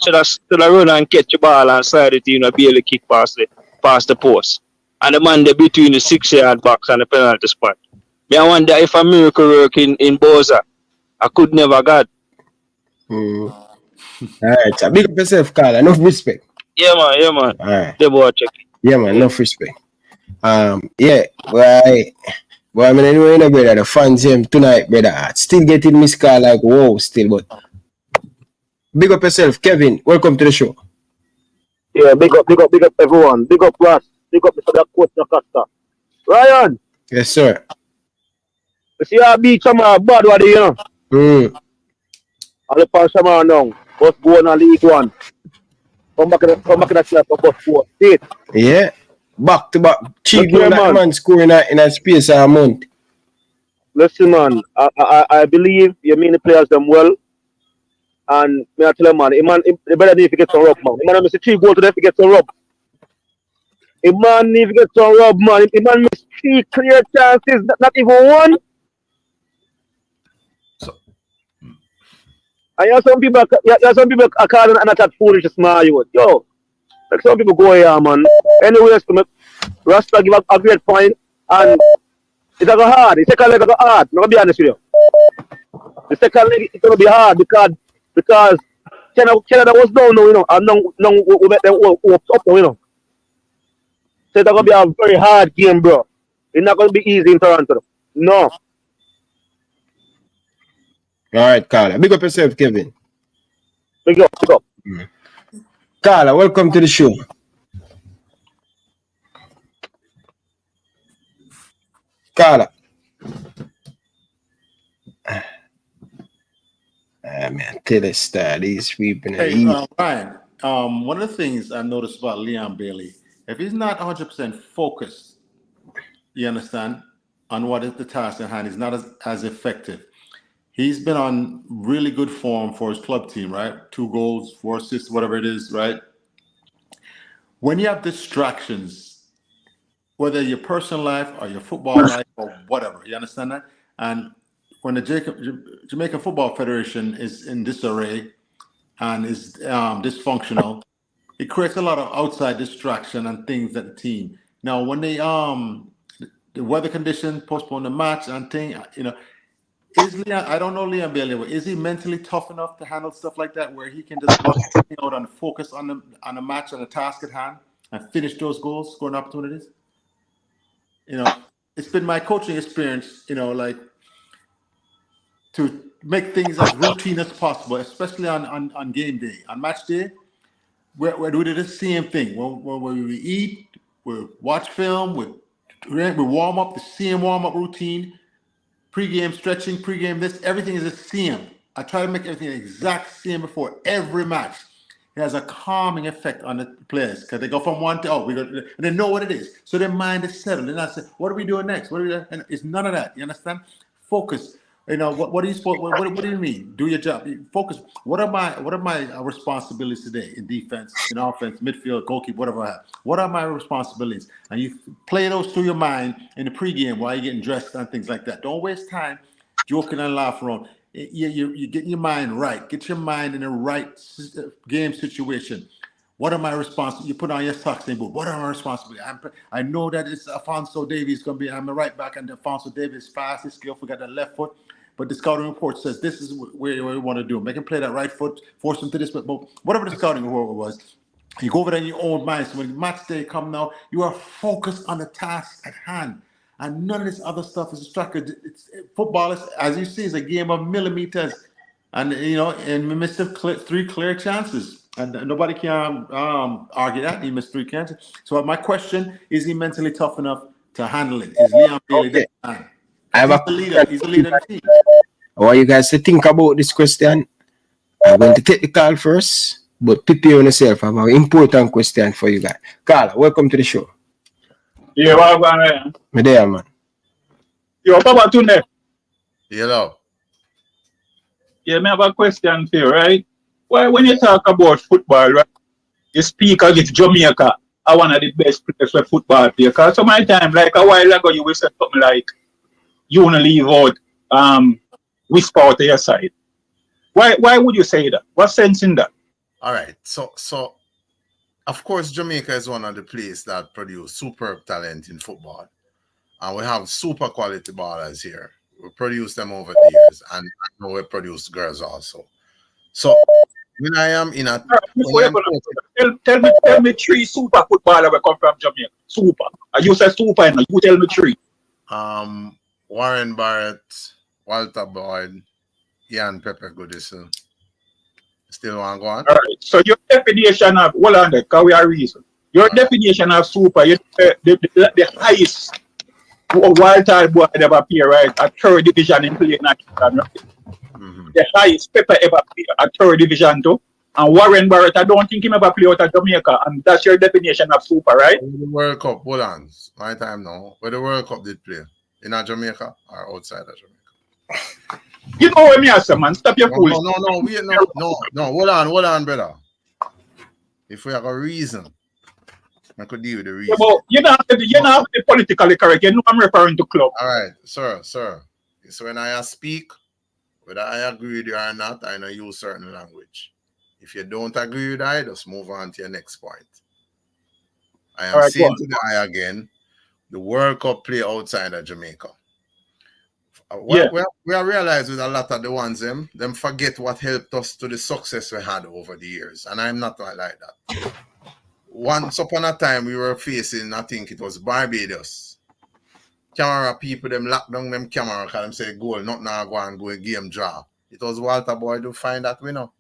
run and catch the ball and slide it, you know, Bailey kick past the post. And the man there between the 6-yard box and the penalty spot. Me I wonder if a miracle work in Boza. I could never got. Alright, so big up yourself, Carl. Enough respect. Yeah, man. Alright. The boy check. Yeah, man, enough respect. Yeah, why? Well, I mean, anyway, you know, brother, the fans him tonight, brother. Still getting missed call like wow, still, but big up yourself, Kevin. Welcome to the show. Yeah, big up everyone. Big up Ross. Big up Mr. Coach Nakasta. Ryan. Yes, sir. You see our beat some bad what you know. I'll pass some now. But go on League 1. Come back in the slap of bus 4. See it? Yeah. Back to back. Cheap man scoring in a space of a month. Listen, man. I believe you mean the players them well. And me I tell you, man, he better need to get some rub, man. The man miss 3 goals today to get some rub. The man need to get some rub, man. The man miss 3 clear chances, not even 1. And you have some people are calling and that foolish smile you. Yo, like some people go here, man. Anyways, Rasta give a great point, and it's go hard. The second leg go hard. I'm gonna be honest with you. The second leg it's gonna be hard because Canada was down now, you know, and now we make them up now, you know. So it's gonna be a very hard game, bro. It's not gonna be easy in Toronto. No. All right, Carla. Big up yourself, Kevin. Big up. Carla, welcome to the show. Carla. Man, tell us that these people. Hey, Ryan, one of the things I noticed about Leon Bailey, if he's not 100% focused, you understand, on what is the task at hand, he's not as effective. He's been on really good form for his club team, right? 2 goals, 4 assists, whatever it is, right? When you have distractions, whether your personal life or your football life or whatever, you understand that? And when the Jamaican Football Federation is in disarray and is dysfunctional, it creates a lot of outside distraction and things at the team. Now, when the the weather condition, postpone the match and thing. You know, is Liam? I don't know Liam Bailey. But is he mentally tough enough to handle stuff like that, where he can just block out and focus on the match and the task at hand and finish those goals, scoring opportunities? You know, it's been my coaching experience. You know, like to make things as routine as possible, especially on game day, on match day. We're doing the same thing. When we eat, we watch film, we warm up, the same warm-up routine, pre-game stretching, pre-game this, everything is the same. I try to make everything the exact same before every match. It has a calming effect on the players because they go from one to, and they know what it is. So their mind is settled. They're not saying, what are we doing next? What are we doing? And it's none of that. You understand? Focus. You know, what are you supposed? What do you mean? Do your job. Focus. What are my responsibilities today in defense, in offense, midfield, goalkeeper, whatever I have? What are my responsibilities? And you play those through your mind in the pregame while you're getting dressed and things like that. Don't waste time joking and laughing around. You get your mind right. Get your mind in the right game situation. What am I responsible? You put on your socks and boot. What are my responsibilities? I know that it's Alphonso Davies going to be. I'm the right back, and Alphonso Davies is fast, he's skillful, got that left foot. But the scouting report says this is where we want to do. Make him play that right foot, force him to this, but whatever the scouting report was, you go over there in your own mind. So when match day come now, you are focused on the task at hand. And none of this other stuff is distracted. Football is, as you see, is a game of millimeters. And, you know, and we missed 3 clear chances. And nobody can argue that. He missed 3 chances. So my question, is he mentally tough enough to handle it? Is Liam Bailey that man? He's the leader. He's the leader of the team. I want you guys to think about this question. I'm going to take the call first, but prepare yourself. I have an important question for you guys. Carla, welcome to the show. Yeah, well, man. Me there, man. Yo, Papa Tunde. Hello. Yeah, me have a question for you, right? Why, when you talk about football, right, you speak against Jamaica, are one of the best players for football player. Because some of the time, like a while ago, you will say something like, you want to leave out, whisper out to your side. Why would you say that? What sense in that? All right. So of course, Jamaica is one of the places that produce superb talent in football. And we have super quality ballers here. We produce them over the years. And I know we produce girls also. So when I am in a... Tell me 3 super footballers that come from Jamaica. Super. You say super, and you tell me 3. Warren Barrett, Walter Boyd, Ian Pepper Goodison. Still want to go on? All right. So your definition of, hold on there, because we are reason. Your definition of super, the highest Walter Boyd ever appear, right? A 3rd division in playing national, right? Mm-hmm. The highest Pepper ever play, a 3rd division too. And Warren Barrett, I don't think him ever play out of Jamaica. And that's your definition of super, right? The World Cup, hold on. My time now. Where the World Cup did play? In Jamaica or outside of Jamaica? You know what me ask, man. Stop your foolishness. No. Hold on, brother. If we have a reason, I could deal with the reason. Yeah, but you're not politically correct. You know I'm referring to club. All right, sir. So when I speak, whether I agree with you or not, I know use certain language. If you don't agree with I, just move on to your next point. I am saying to the I again, the World Cup play outside of Jamaica. We realize with a lot of the ones, them forget what helped us to the success we had over the years. And I'm not like that. Once upon a time, we were facing, I think it was Barbados. Camera people, them lock down them camera because them say goal, not now go and go a game draw. It was Walter Boyd to find that winner.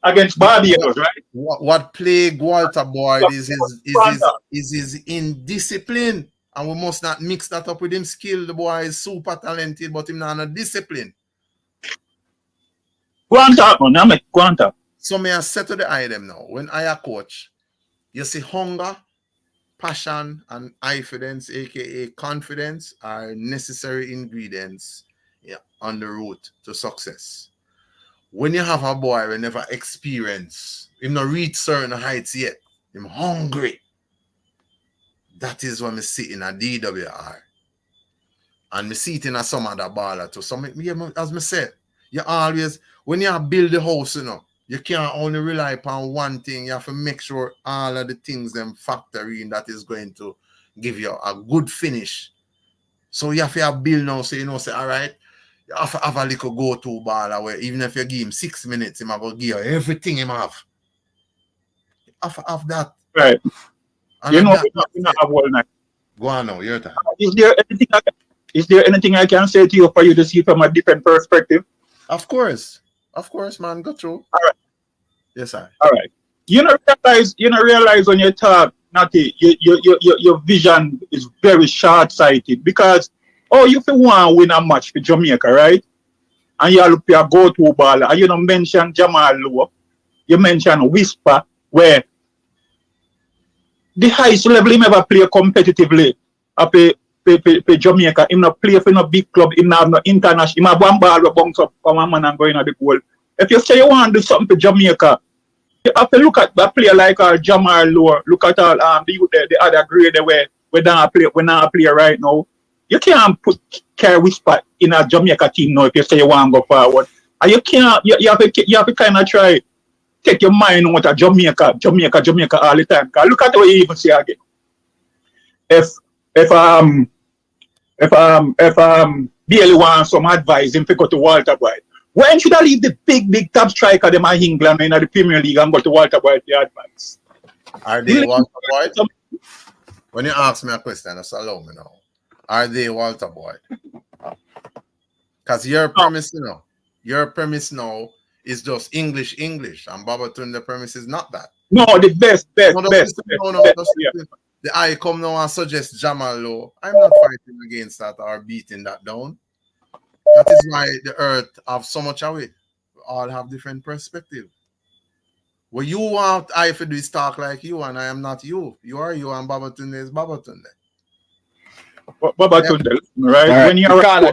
Against Barbados, right? What plagued Walter Boyd is his indiscipline. And we must not mix that up with him skill. The boy is super talented, but him not a discipline. Go on top, man. Go on top. So may I say to the item now, when I a coach, you see hunger, passion, and confidence, aka confidence, are necessary ingredients on the route to success. When you have a boy who never experienced, him not reach certain heights yet, him hungry. That is when I sit in a DWR. And I see it in some other baller too. So as I said, you always, when you build the house, you can't only rely upon one thing. You have to make sure all of the things them factor in that is going to give you a good finish. So you have to have Bill now, so you know, say, all right, you have to have a little go-to ball where even if you give him 6 minutes, he might go give you everything he have. You have to have that. Right. And You know, that, we not have all night. go on now, your time. Is there anything I can say to you for you to see from a different perspective? Of course, man, go through. All right. Yes, sir. All right. You know, realize when you talk, Natty, your vision is very short-sighted because, you feel want to win a match for Jamaica, right? And you look your go-to ball, and you don't mention Jamal Lowe, you mention Whisper, where the highest level him ever play competitively up for Jamaica. Him not play for no big club, him not have no international, him have one ball that bounce up from a man and go in at the goal. If you say you want to do something for Jamaica, you have to look at a player like Jamal Lowe, look at all the other grade where we not play right now. You can't put Kerry Whisper in a Jamaica team now if you say you want to go forward. And you can't you have to kind of try take your mind out of Jamaica all the time. Cause look at what you even say again. If Bailey wants some advice, him to go to Walter Boyd. When should I leave the big top striker them in England in the Premier League and go to Walter Boyd for advice? Are they Walter Boyd? When you ask me a question, just allow me now. Are they Walter Boyd? Because your premise now is just English, and Babatunde premise is not that. No, the best. The eye come now and suggest Jamal Lowe. I'm not fighting against that or beating that down. That is why the earth have so much away. We all have different perspective. What you want I to do is talk like you, and I am not you. You are you, and Babatunde is Babatunde. Babatunde, right? Right. When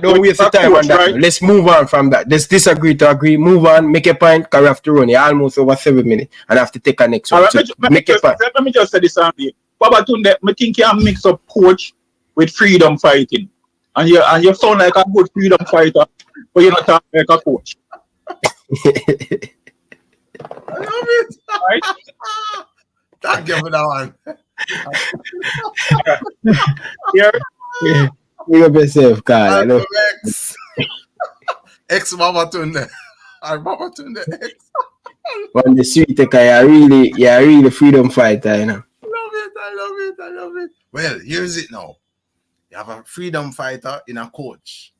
Don't waste your time on that. Right? Let's move on from that. Let's disagree to agree. Move on. Make a point. Because we have to run. You're almost over 7 minutes. And I have to take a next one. Right, So let make a point. me just say this on you. Babatunde, I think you can mix up coach with freedom fighting. And you sound like a good freedom fighter, but you're not talking like a coach. I love it. Right? Thank you for that one. Yeah. You up yourself, Carl. I know. Ex Babatunde. Or Babatunde ex. On the sweet, you're really freedom fighter, you know. I love it. Well, here's it now. You have a freedom fighter in a coach.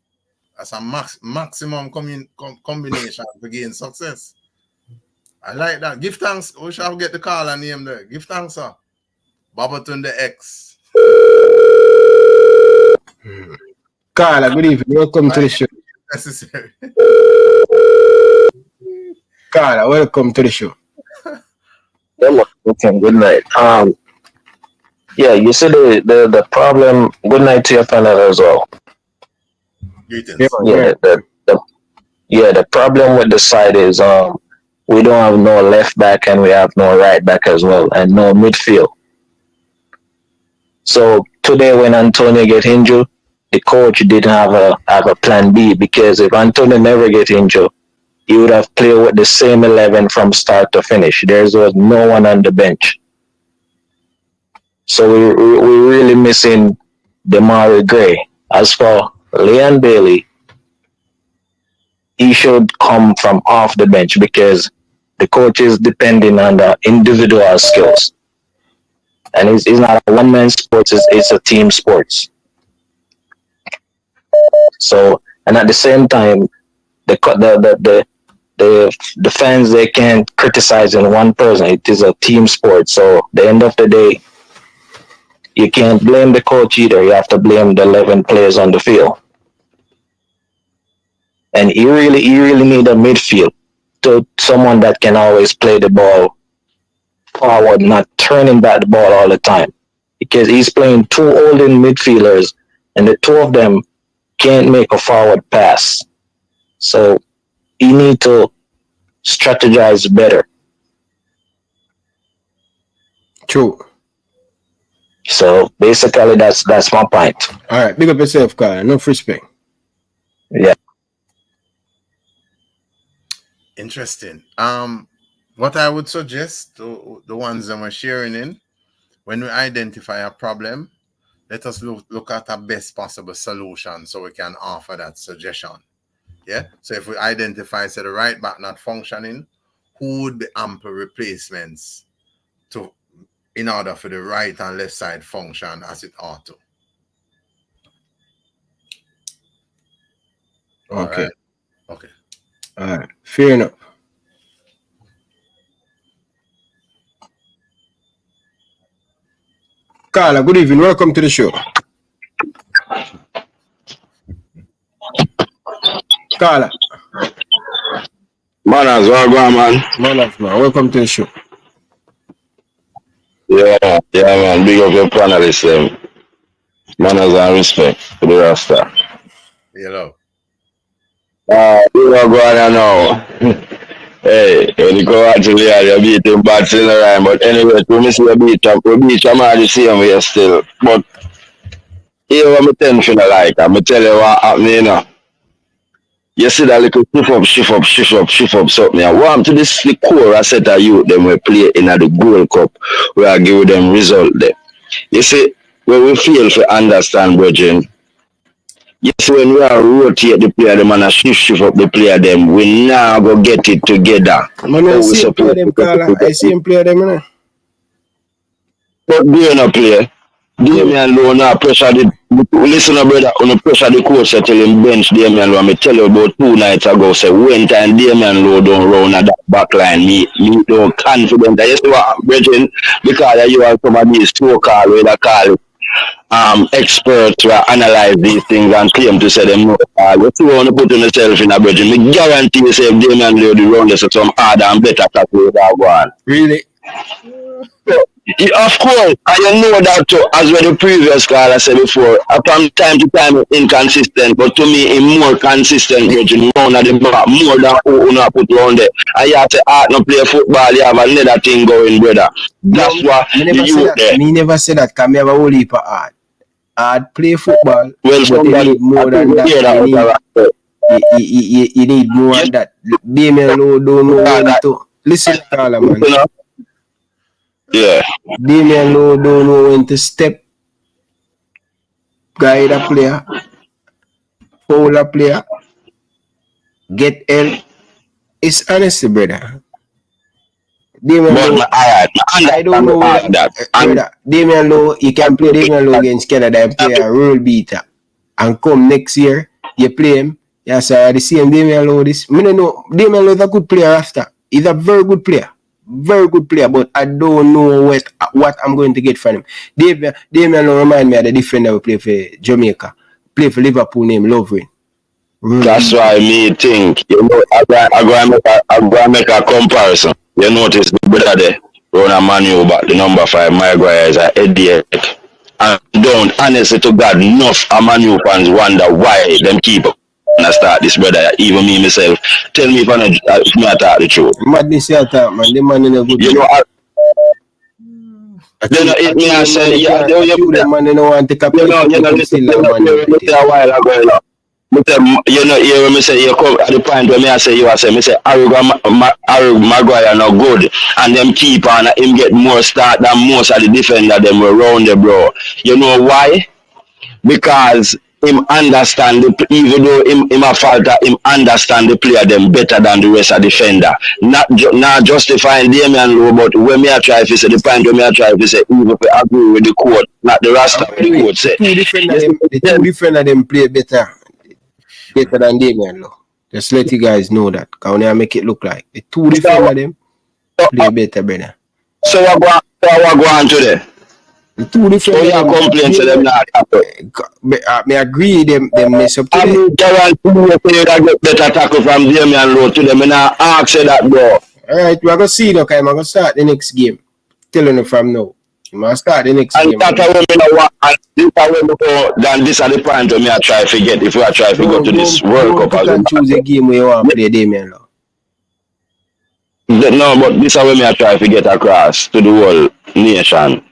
That's a maximum combination to gain success. I like that. Give thanks. We shall get the call and name there. Give thanks, sir. Babatunde X. Carla, good evening. Welcome to the show. Necessary. Carla, welcome to the show. Okay, good night. Yeah, you see the problem. Good night to your panel as well. Yeah, the problem with the side is we don't have no left back and we have no right back as well, and no midfield. So today when Antonio get injured, the coach didn't have a plan B, because if Antonio never get injured, he would have played with the same 11 from start to finish. There was no one on the bench. So we're really missing Demarai Gray. As for Leon Bailey, he should come from off the bench, because the coach is depending on the individual skills. And it's not a one-man sport, it's a team sports. So, and at the same time, the fans, they can't criticize in one person. It is a team sport. So at the end of the day, you can't blame the coach either. You have to blame the 11 players on the field. And you really need a midfield, to someone that can always play the ball forward, not turning back the ball all the time. Because he's playing two older midfielders, and the two of them can't make a forward pass. So you need to strategize better. True. So basically, that's my point. All right, big up yourself, Carl. Enough respect. Yeah. Interesting. What I would suggest to the ones that we're sharing in, when we identify a problem, let us look at a best possible solution so we can offer that suggestion. Yeah. So if we identify the right back not functioning, who would be ample replacements in order for the right and left side function as it ought to? Okay. Right. Okay. All right. Fair enough. Carla, good evening. Welcome to the show. Carla. Manners, man. Manners, man. Welcome to the show. Yeah, man. Big up your panelists. Manners and respect to the Rasta. Hello. You know, go on now. Hey, when you go out to the you beat him bad still around. But anyway, when we see a beat him, we beat him all the same way still. But here what me tell you like, I tell you what happened, you know. You see that little shift up something. I want to this the core I set of youth them we play in the Gold Cup where I give them result there. You see, when we feel to understand, brethren, yes, when we are rotate the player them and a shift up the player them, we now go get it together. Man, I see him play them, Carla. I see him play them, you know. But do you not play? Damian Lowe now pressure the listen brother, on the pressure the coach tell him bench Damian Lowe. I tell you about 2 nights ago, say when time Damian Lowe don't run at that back line, me don't confident. I just what brethren, because you are some of these so-called way they call it. Experts who analyze these things and claim to say them no. If you want to put yourself in a bridge, me guarantee you say if Damian Lowe the run this some harder and better tackle that one. Really? So, of course, I know that too, as well the previous caller said before, from time to time inconsistent, but to me it's more consistent bridging round at the back, more than who not put round there. I have to art no play football, you have another thing going, brother. That's what you there. Me never say that because I have a whole heap of art. I'd play football, well, but you need more than that. You need more than that. Damian Lowe don't know when to listen, Carla, man. Yeah. Damian Lowe don't know when to step, guide a player, foul a player, get help. It's honesty, brother. Damian Lowe, I don't know that. Brother, Damian Lowe, you can play Damian Lowe against Canada and play a rule beater. And come next year, you play him. You say, the same Damian Lowe this. I don't know. Damian Lowe is a good player after. He's a very good player. Very good player, but I don't know what I'm going to get from him. Damian Lowe remind me of the defender who play for Jamaica. Play for Liverpool named Lovren. That's why me think, you know, I'm going to make a comparison. You notice the brother there, run a manual back, the number 5, Maguire is a idiot. And don't, honestly to God, enough a Manu fans wonder why them keep up. And start this brother, even me myself. Tell me if I talk the truth. Madness you talk, man. The man in a good. You know, then it me and say, yeah, the man in want to copy. You know, listen a while ago. You know, here when me say you come at the point where I say me say Harry Maguire no good, and them keep on him get more start than most of the defender them around the bro. You know why? Because him understand even though him a falter, him understand the player them better than the rest of the defender. Not justifying Damian Lowe, but when me I try to say the point when me I try to say even if I agree with the court, not the Rasta with the court say. The two different of them play better than Damian Lowe. Just let you guys know that. Because when I make it look like the two different of them play better, brother. So what go on today? The two different. So you complain to them not. I agree them mess up today. I guarantee you get better tackle from Damian Lowe to them. And I ask you that, bro. Alright, we're gonna see now, I'm gonna start the next game. Telling you from now. I'm gonna start the next game. And that's how we know what then this are the point where me I try to forget if we are trying to go to this World Cup. You can choose a game where you want to play Damian Lowe. No, but this is where me I try to get across to the whole nation.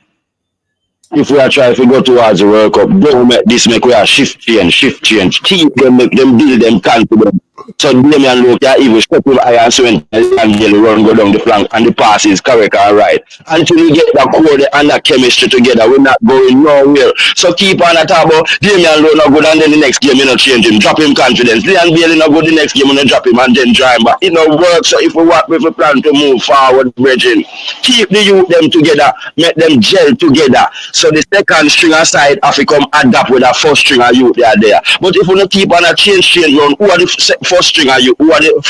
If we are trying to go towards the World Cup, don't make we are shift change. Keep them, make them build them confidence. So Damian Lowe can even step with iron swing and really run go down the flank and the pass is correct and right. Until we get that code and that chemistry together, we're not going nowhere. So keep on at about Damian Lowe not good and then the next game you not change him, drop him confidence. Leon Bailey not good the next game you not drop him and then try him. But it don't work. So if we plan to move forward, Bridging, keep the youth them together, make them gel together. So the second string aside have to come adapt with a first string of youth they are there. But if we not keep on a change run, who are the first string of youth? Who are the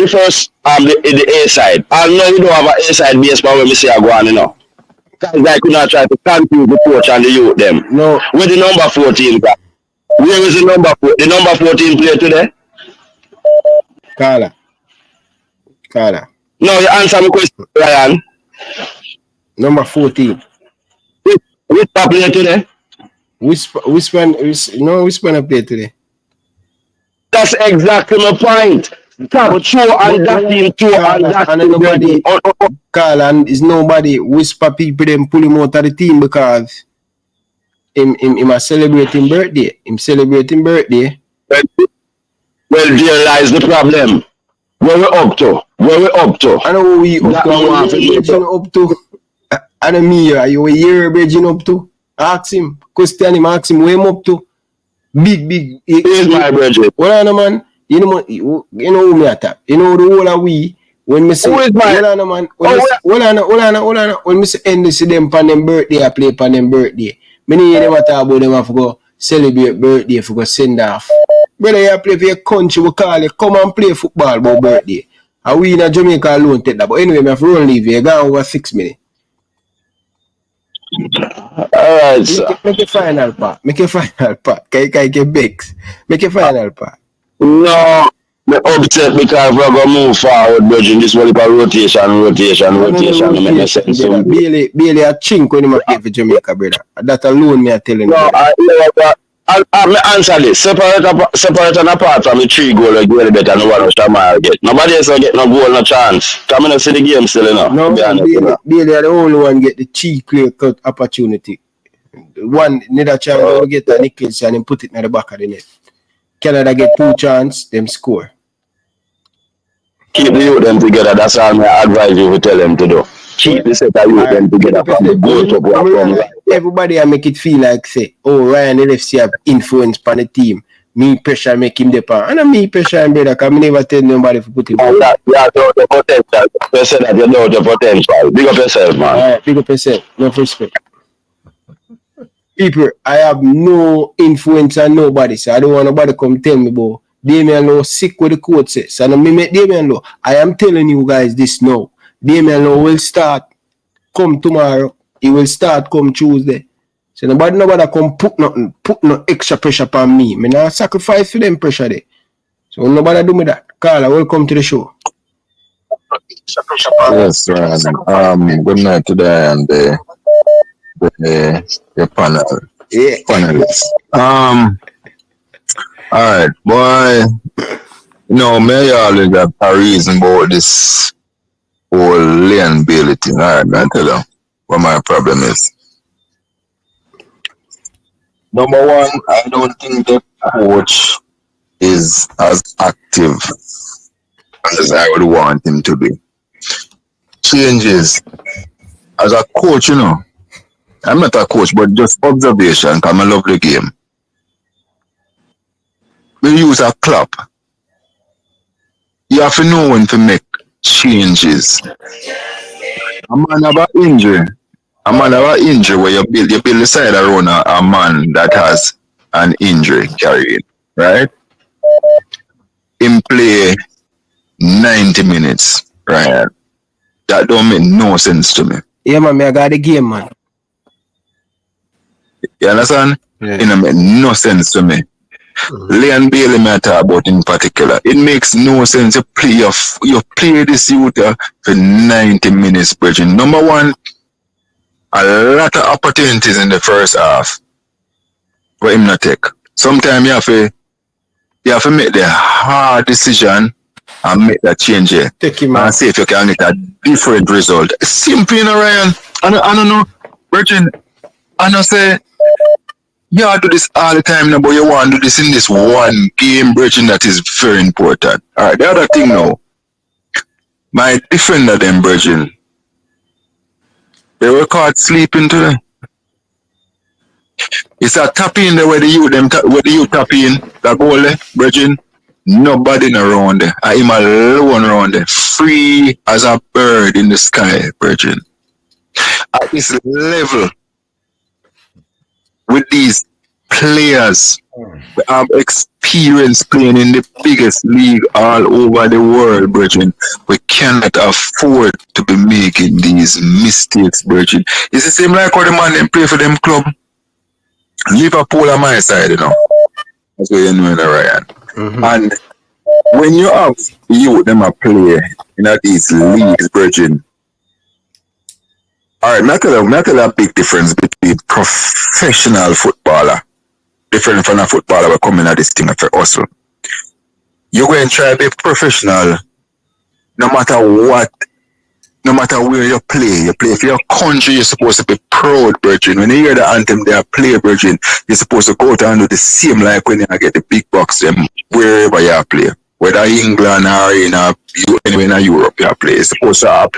first the A side? I know we don't have an A side base, but when we say I go on, you know. Guys like could not try to confuse the coach and the youth them. No. With the number 14 guy. Where is the number 14 player today? Carla. No, you answer my question, Ryan. Number 14. Which top player today? Which one play today? That's exactly my point. Top two and that team two and that and nobody Carl and is nobody whisper people them pull him out of the team because him a celebrating birthday. Him celebrating birthday. Well, there lies the problem. Where we up to? I know we up to. I know me, are you a year bridging up to? Ask him. Question him, ask him where him up to. Big. Here's my bridging. Well, no man. You know who me attack. You know the whole of we when me say hold on man. When me say end see them pan them birthday, I play pan them birthday. Many hear them talk about them have to go celebrate birthday for go send off. Brother, you play for your country, we call you come and play football about birthday. And we in Jamaica alone take that. But anyway, me have to run leave you. Go over 6 minutes. Alright, sir. Make a final part. Can get Bex. Make a final part. No, me upset because we're going to move forward, Virgin. This will be a rotation. Make no sense. Bailey a chink when he play for Jamaica, brother. That alone me are telling you. No, I answer this. Separate and apart from the 3 goal, like really better than one Shamar get. Nobody else will get no goal, no chance. Come in and see the game still enough. No, Bailey are the only one get the cheap clear cut opportunity. One neither chance will get a nickels and then put it in the back of the net. Canada get 2 chances, them score. Keep the youth them together. That's all I advise you to tell them to do. Keep the set of youth them together from the goal to go. Everybody I make it feel like say, oh, Ryan LFC have influence on the team. Me pressure make him depend. And me pressure him, brother, because I never tell nobody to put him on. That you have the potential. You say that you know the potential. Big up yourself, man. Alright, big up yourself. No respect. People, I have no influence on nobody, so I don't want nobody come tell me about Damian Lowe sick with the coach says. So me make Damian Lowe. I am telling you guys this now. Damian Lowe will start come tomorrow. He will start come Tuesday. So nobody come put no extra pressure upon me. Me not sacrifice for them pressure there. So nobody do me that. Carla, welcome to the show. Yes, Ryan. Good night today and your panel. Yeah. Panelists. Alright, boy. You know, me always got a reason about this whole Leon Bailey thing. Alright, I tell you what my problem is. Number one, I don't think the coach is as active as I would want him to be. Changes. As a coach, you know, I'm not a coach, but just observation, because I love the game. We use a clap. You have to know when to make changes. A man have an injury. Where you build the side around a man that has an injury carrying, right? Him play 90 minutes, right? That don't make no sense to me. Yeah, man, I got the game, man. You understand? Yeah. It don't make no sense to me. Leon Bailey may talk about in particular. It makes no sense to play you play this youth for 90 minutes, Bridging. Number one, a lot of opportunities in the first half for him not take. Sometimes you have to make the hard decision and make that change here. Take him and see if you can get a different result. Simple, you know, Ryan. I don't know, Bridging. I know say You do this all the time now, but you want to do this in this one game, brethren, that is very important. Alright, the other thing now, my defender them, brethren, they were caught sleeping today. It's a tap in there where the youth tap in, that goal there, brethren. Nobody around there. I am alone around there. Free as a bird in the sky, brethren. At this level, with these players we have experience playing in the biggest league all over the world, brethren, we cannot afford to be making these mistakes, brethren. It's the same like how the man them play for them club. Liverpool on my side, you know. That's what you know, Ryan. And when you have you them a play in these leagues, brethren. Alright, I tell you a big difference between professional footballer, different from a footballer who come in at this thing for hustle. You go and try to be professional no matter what, no matter where you play for your country, you're supposed to be proud, brethren. When you hear the anthem they are play, brethren, you're supposed to go out and do the same like when you get the big bucks them wherever you play. Whether England or anywhere in Europe you play, you're supposed to have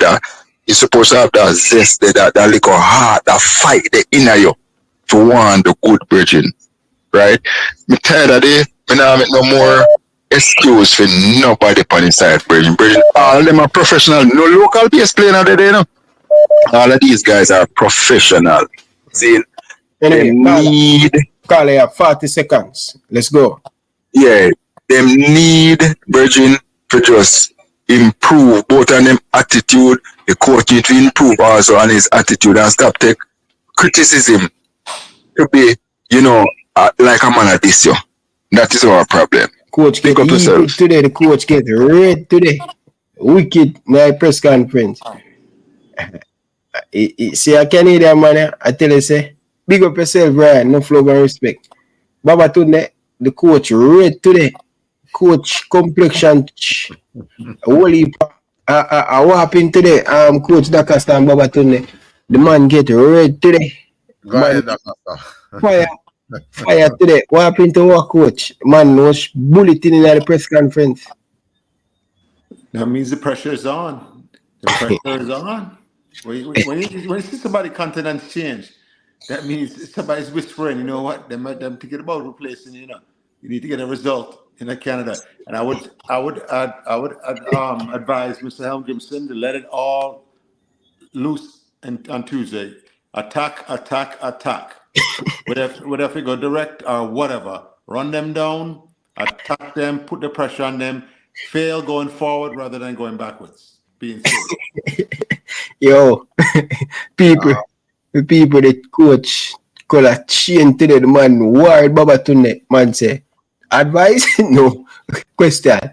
that zest, that little heart, that fight the inner you to want the good, brethren. Right? I'm tired of it. I don't make no more excuse for nobody on the side, brethren. All of them are professional. No local base playing out there, you know. All of these guys are professional. See, Anyway, Carl, you have 40 seconds. Let's go. Yeah, them need, brethren, to just improve both on them attitude. The coach need to improve also on his attitude and stop take criticism to be, like a man at this, yo. That is our problem. Coach get evil today. The coach get red today. Wicked my press conference. See a Canadian man, I tell you, say, big up yourself, Brian. No flow and respect. Baba today, the coach red today. Coach complexion holy what happened today? Coach Dakasta and Baba today. The man get red today. Go ahead, Dakasta. Fire today. What happened to our coach? Man was bulletin in the press conference. That means the pressure is on. The pressure is on. When you see somebody countenance change, that means somebody's whispering, you know what? Them thinking about replacing, you know. You need to get a result in Canada. And I would advise Mr. Hallgrímsson to let it all loose on Tuesday. Attack. Whatever you go direct or whatever. Run them down, attack them, put the pressure on them, fail going forward rather than going backwards. Being serious. Yo, the people that coach call a chain today, the man worried Baba Tunde. Man say, advice? No. Question?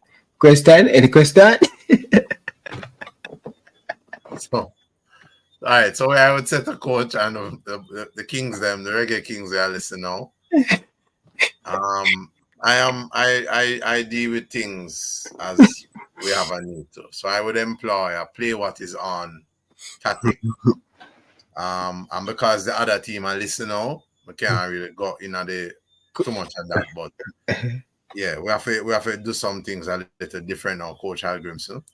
Any question? So, all right, so I would say the coach and the Kings, the Reggae Kings, they are listening now. I deal with things as we have a need to. So I would employ a play what is on tactic. And because the other team are listening now, we can't really go in too much of that. But yeah, we have to do some things a little different now, Coach Hallgrímsson.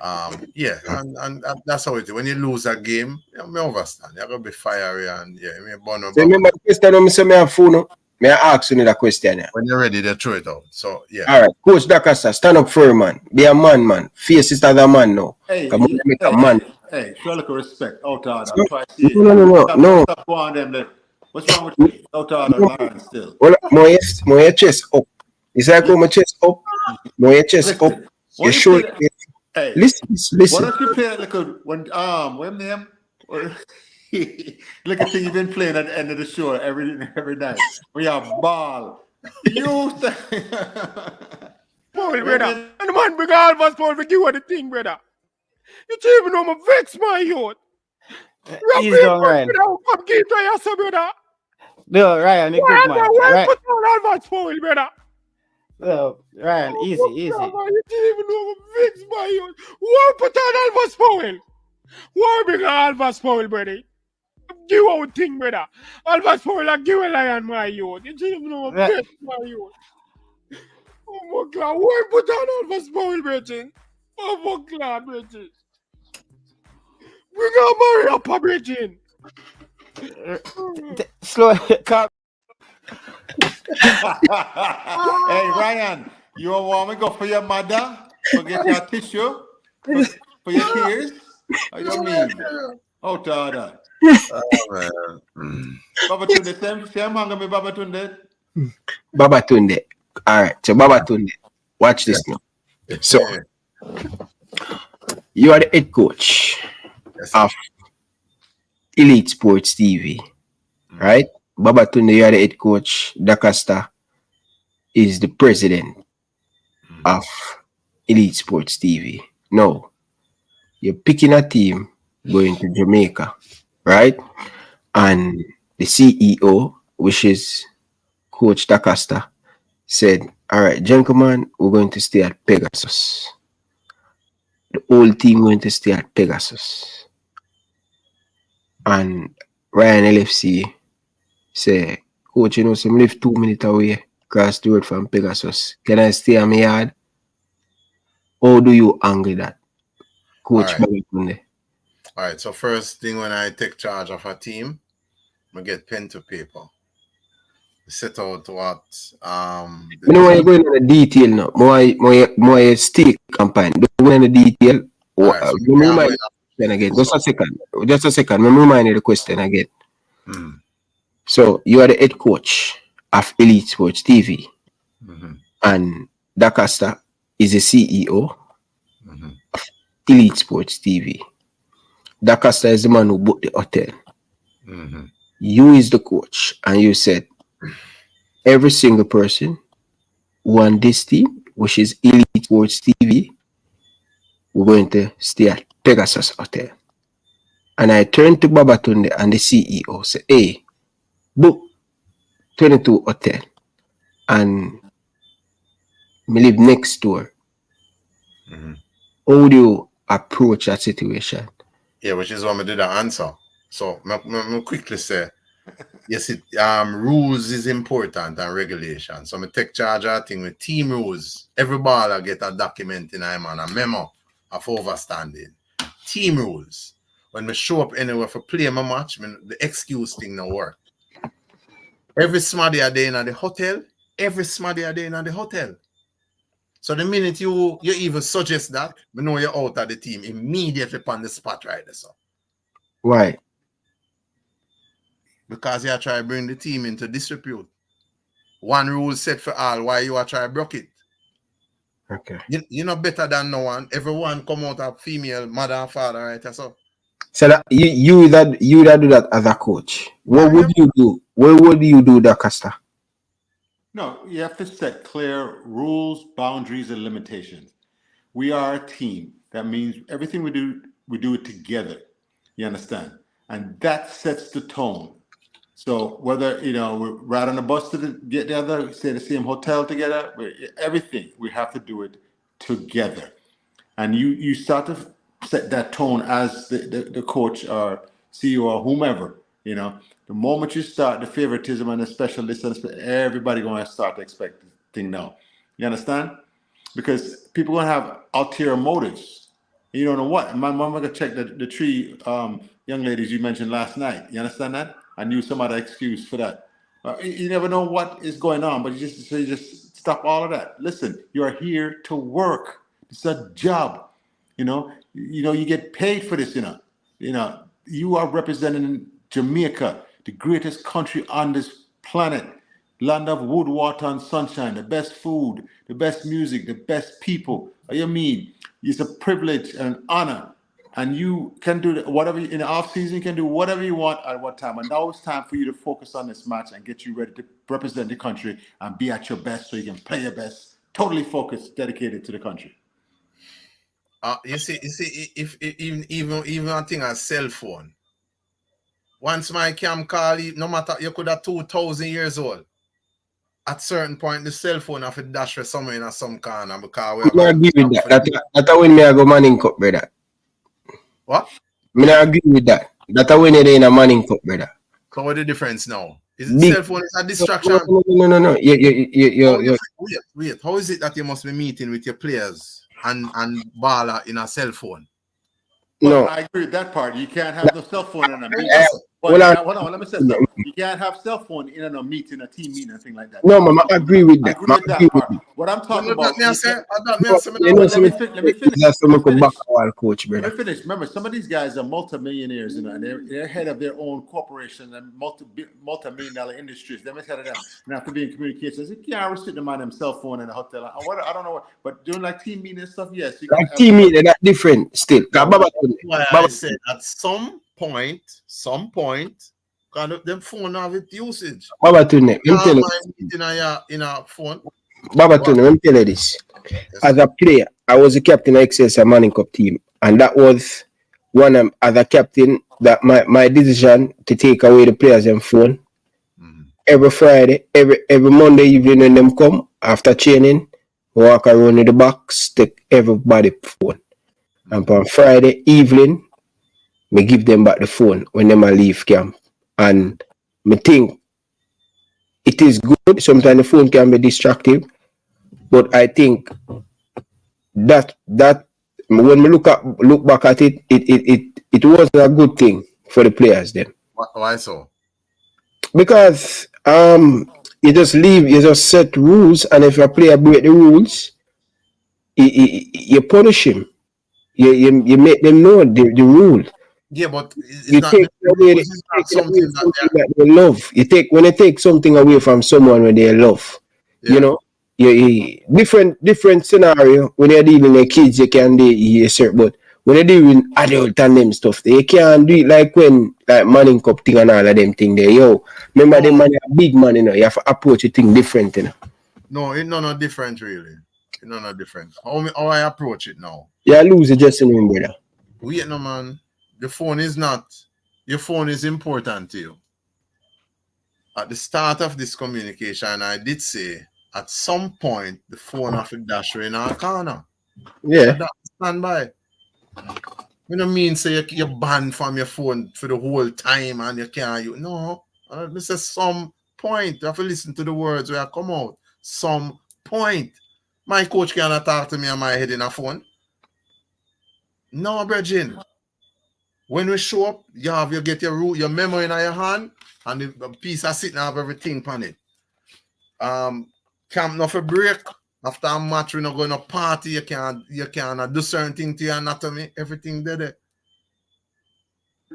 And that's how it is. When you lose a game, I understand. You're going to be fiery and burn up. So remember the question I have phone. May I ask you the question? When you're ready, they throw it out. So, yeah. All right. Coach Dakasta, stand up for a man. Be a man. Face is as a man now. Come on, make a man. Hey, show a little respect. Out order. No. Stop on them. What's wrong with you? Out order, Lauren, still. Well, my chest up. It's like my chest up. My chest up. You show it. Hey, listen. Why don't you play like when name? Look at thing you've been playing at the end of the show every night. We have ball. You Paul, brother. And the man bring all of us Paul for you the thing, brother. You don't even know my vex, my youth. He's done, Ryan. Come give to yourself, brother. No, Ryan, it's good, man. Why put on all of us Paul, brother? No, Ryan, easy. You don't even know my vex, my youth. Why put on all of us Paul? Why bring all of us Paul, brother? give out thing, brother. Alva Sport like give a lion my youth. You see him know my youth. Oh my God, why put on Alva Sport, Bridget? Oh my God, Bridget. We got marry up, Bridget. Slow, calm. Hey, Ryan, you want to go for your mother? Forget your tissue? For your tears? How you mean? Oh, Tada. Baba Tunde, same hang me Baba Tunde. Baba Tunde. All right, so Baba Tunde, watch this now. So, you are the head coach of Elite Sports TV, right? Baba Tunde, you are the head coach. DaCosta is the president of Elite Sports TV. Now, you're picking a team going to Jamaica, right? And the CEO, which is Coach DaCosta, said, all right, gentlemen, we're going to stay at Pegasus. The whole team going to stay at Pegasus. And Ryan LFC say, Coach, you know, some live 2 minutes away, cross the road from Pegasus. Can I stay on my yard? How do you angle that? Coach Babatunde. All right, so first thing when I take charge of a team, I get pen to paper. Set out what You know why you're going into the detail now. More stick campaign. Don't go into the detail. Again. Just a second. Let me remind you the question again. So you are the head coach of Elite Sports TV. And DaCosta is the CEO of Elite Sports TV. DaCosta is the man who booked the hotel. You is the coach, and you said every single person who on this team, which is Elite Sports TV, we're going to stay at Pegasus Hotel. And I turned to Babatunde and the CEO, say, hey, book 22 hotel, and me live next door. How do you approach that situation? Yeah, which is what I did the answer. So me quickly say, yes, rules is important and regulation. So I take charge of thing with team rules. Every baller get a document in him and a memo of overstanding. Team rules. When I show up anywhere for play my match, the excuse thing no work. Every smarty a day in the hotel. Every smarty a day in the hotel. So the minute you even suggest that, we know you're out of the team immediately upon the spot right there. So. Why? Because you are trying to bring the team into disrepute. One rule set for all, why you are trying to break it. Okay. You're not better than no one. Everyone come out of female mother and father, right? So that you that do that as a coach. What would you do? What would you do, DaCosta? No, you have to set clear rules, boundaries, and limitations. We are a team. That means everything we do it together. You understand? And that sets the tone. So whether, we're right on the bus to get together, stay in the same hotel together, everything, we have to do it together. And you start to set that tone as the coach or CEO or whomever, The moment you start the favoritism and the specialist, everybody going to start to expect thing now. You understand? Because people going to have ulterior motives. You don't know what. My mom going to check the three young ladies you mentioned last night. You understand that? I knew some other excuse for that. You never know what is going on, but you just stop all of that. Listen, you are here to work. It's a job. You get paid for this. You are representing Jamaica, the greatest country on this planet, land of wood, water, and sunshine, the best food, the best music, the best people. What do you mean? It's a privilege and an honor. And you can do whatever in the off season. You can do whatever you want at what time. And now it's time for you to focus on this match and get you ready to represent the country and be at your best, so you can play your best. Totally focused, dedicated to the country. You see, if even a thing as cell phone. Once my cam call, no matter you could have 2,000 years old. At certain point, the cell phone have to dash for somewhere in some corner because we I agree with that. That's when me I go manning cup, brother. What? I agree with that. That I win it in a Manning Cup, brother. So what's the difference now? Is it cell phone is a distraction? No. Wait. How is it that you must be meeting with your players and baller in a cell phone? Well, I agree with that part. You can't have the cell phone in a meeting. Hold on, let me say something. You can't have cell phone in a meeting, a team meeting, anything like that. No, man, I agree with that. I agree with that part. What I'm talking about. Let me finish. That's the coach, brother. Let me finish. Remember, some of these guys are multimillionaires, you know, and they're head of their own corporation and multi-million-dollar industries. They're head of them. And after being in communications, you can't restrict them on them cell phone in a hotel. I don't know what, but doing like team meeting and stuff, yes. You like team meeting, that's different still. Why I said at some point, kind of them phone have it usage. Baba Tune, in a phone. Baba Tune, let me tell you this. As a player, I was the captain of Excelsior Manning Cup team, and that was one as a captain that my decision to take away the players' and phone. Every Friday, every Monday evening when them come after training, walk around in the box, take everybody phone. And on Friday evening, me give them back the phone when them a leave camp. And me think it is good. Sometimes the phone can be distractive, but I think that when we look back at it, it was a good thing for the players then. Why so? Because you just set rules, and if a player break the rules, you punish him. You make them know the rule. Yeah, but it's you not, take away something that they love. When you take something away from someone when they love, you know, different scenario. When you're dealing with kids, you can do certain, but when you're dealing with adult and them stuff, they can't do it like when like Manning Cup thing and all of them thing there. Yo, remember them man a big man, you know, you have to approach a thing different, you know. No, it's not different really. It's not different. How I approach it now? Yeah, lose the dressing room, brother. Wait, no man. The phone is not. Your phone is important to you. At the start of this communication, I did say at some point the phone have to dash in our corner. Yeah. So stand by. You don't mean say you're banned from your phone for the whole time and you can't use. No. This is some point. You have to listen to the words where I come out. Some point. My coach cannot talk to me on my head in a phone. No, Virgin. When we show up, you get your memo in your hand and the piece of sitting have everything on it. Camp not for break. After a match, we're not going to party. You can't do certain things to your anatomy. Everything there.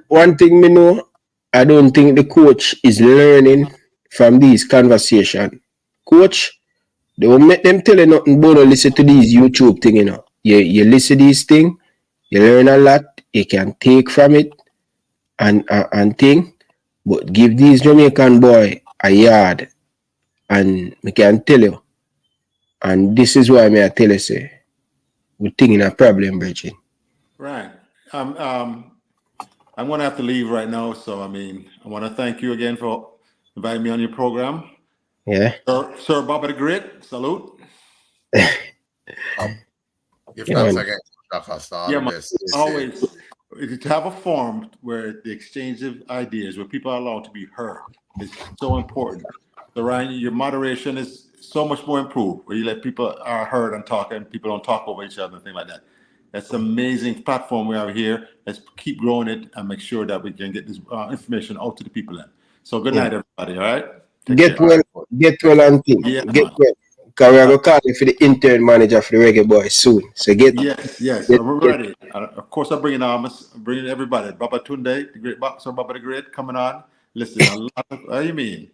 One thing me know, I don't think the coach is learning from these conversations. Coach, they won't make them tell you nothing but listen to these YouTube thing, you know. You listen to these things, you learn a lot, you can take from it and thing, but give these Jamaican boy a yard and we can tell you. And this is why I tell you, say, we're thinking a problem, Bridget. Right. I'm going to have to leave right now. So, I want to thank you again for inviting me on your program. Yeah. Sir Bobby the Great, salute. If that's again, yeah, man, always to have a forum where the exchange of ideas, where people are allowed to be heard, is so important. So, Ryan, your moderation is so much more improved, where you let people are heard and talk, and people don't talk over each other and things like that. That's an amazing platform we have here. Let's keep growing it and make sure that we can get this information out to the people. So, good night, everybody. All right. Get well, and think. Yeah, get well. Because we are going to call you for the intern manager for the Reggae Boys soon. So Yes, I'm ready. Of course, I'm bringing everybody. Baba Tunde, the great boxer, Baba the Great, coming on. Listen, what do you mean?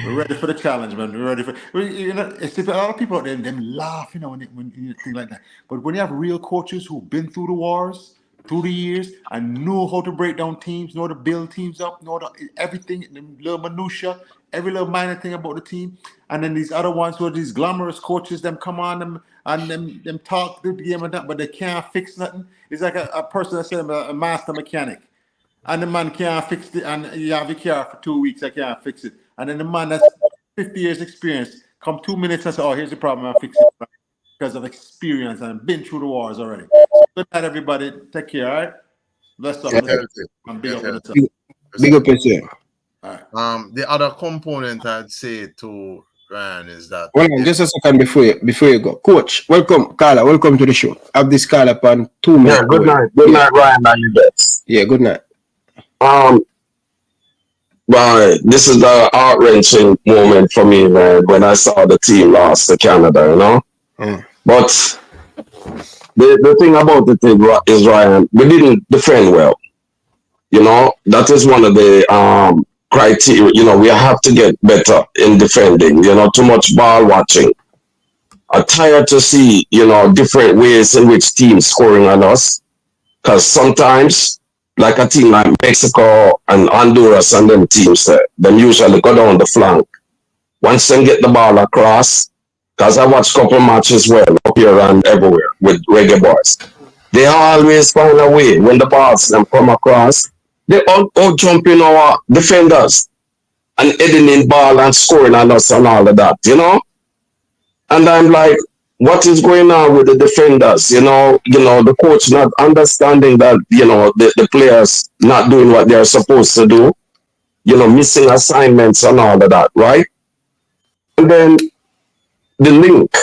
We're ready for the challenge, man. We're ready for. It's a lot of people out there, them laugh, when you think like that. But when you have real coaches who've been through the wars, through the years, and know how to break down teams, know how to build teams up, know everything, the little minutia, every little minor thing about the team, and then these other ones who are these glamorous coaches, them come on them and them talk the game and that, but they can't fix nothing. It's like a person that said I'm a master mechanic, and the man can't fix it, and you have a car for 2 weeks, I can't fix it. And then the man that's 50 years experience come 2 minutes and say, oh, here's the problem, I'll fix it. Because of experience and been through the wars already. So good night, everybody. Take care, all right? Bless up, Get Mr. healthy. And big Get up on healthy. yourself. Big up yourself. The other component I'd say to Ryan is that Hold on, just a second before you go. Coach, welcome, Carla. Welcome to the show. Have this call upon 2 minutes. Yeah, good night. Good night, Ryan, and you guys. Yeah, good night. But this is the heart-wrenching moment for me, man, when I saw the team lost to Canada, you know? But the thing about it is, Ryan, we didn't defend well. You know, that is one of the criteria. You know, we have to get better in defending, you know, too much ball watching. I'm tired to see, you know, different ways in which teams scoring on us. Because sometimes, like a team like Mexico and Honduras and them teams, them usually go down the flank. Once they get the ball across, because I watch couple matches well up here and everywhere with reggae boys. They always find a way when the balls them come across. They all jump in our defenders and heading in ball and scoring on us and all of that, you know? And I'm like, what is going on with the defenders? You know, the coach not understanding that, you know, the players not doing what they're supposed to do, you know, missing assignments and all of that, right? And then the link,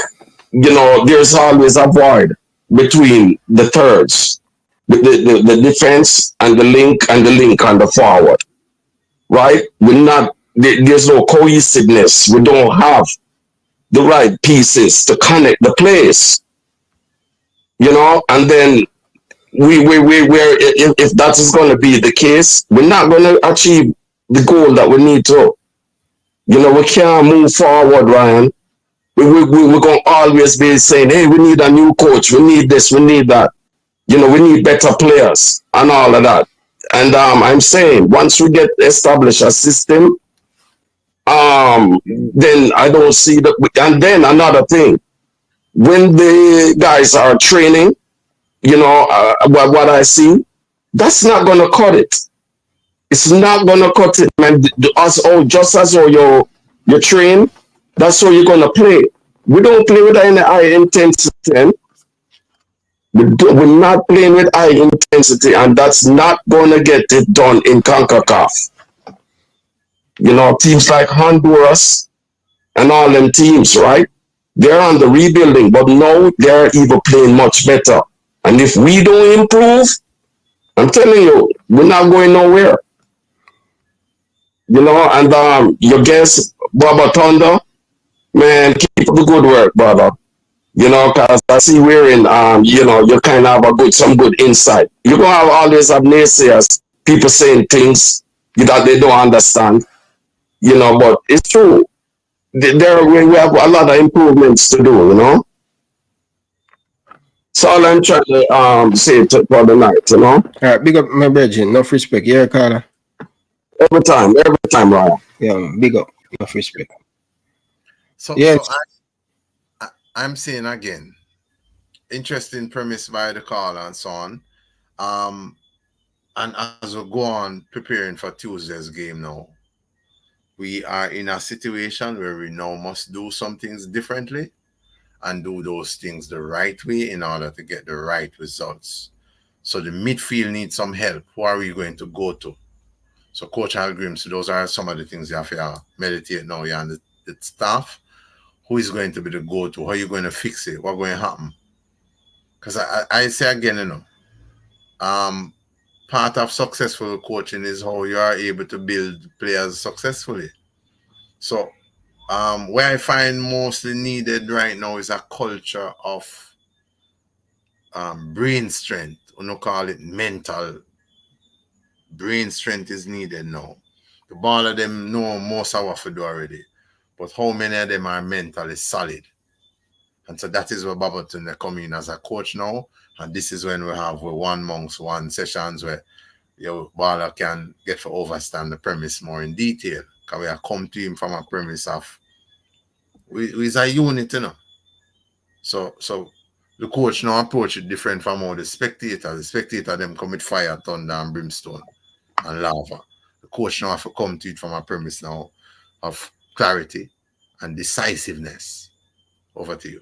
you know, there's always a void between the thirds, the defense and the link on the forward, right? There's no cohesiveness. We don't have the right pieces to connect the plays, you know, and then we're if that is going to be the case, we're not going to achieve the goal that we need to. You know, we can't move forward, Ryan. We're going to always be saying, hey, we need a new coach, we need this, we need that. You know, we need better players and all of that. And I'm saying, once we get established a system, then I don't see that. And then another thing, when the guys are training, you know, what I see, that's not going to cut it. It's not going to cut it, man. Just as you train, that's how you're going to play. We don't play with any high intensity. We're not playing with high intensity, and that's not going to get it done in CONCACAF. You know, teams like Honduras and all them teams, right? They're on the rebuilding, but now they're even playing much better. And if we don't improve, I'm telling you, we're not going nowhere. You know, and your guest, Baba Thunder, man, keep up the good work, brother. You know, because I see we're in, you know, you kind of have some good insight. You're going to always have naysayers, people saying things that they don't understand. You know, but it's true. We have a lot of improvements to do, you know. So all I'm trying to say for the night, you know. All right, big up my brethren. Enough respect. Yeah, Carla. Every time, Ryan. Yeah, big up. Enough respect. So, yes. So I'm saying again, interesting premise by the caller and so on. And as we go on preparing for Tuesday's game now, we are in a situation where we now must do some things differently and do those things the right way in order to get the right results. So the midfield needs some help. Who are we going to go to? So Coach Hallgrímsson, those are some of the things you have to meditate now. You and the staff. Who is going to be the go-to? How are you going to fix it? What's going to happen? Because I say again, you know, part of successful coaching is how you are able to build players successfully. So where I find mostly needed right now is a culture of brain strength. We don't call it mental. Brain strength is needed now. The ball of them know most of what to do already. But how many of them are mentally solid? And so that is where Babaton they come in as a coach now. And this is when we have one months, one sessions where your baller can get to understand the premise more in detail. Because we have come to him from a premise of we's a unit, you know. So the coach now approach it different from all the spectators. The spectator them come with fire, thunder, and brimstone and lava. The coach now have to come to it from a premise now of clarity and decisiveness. Over to you.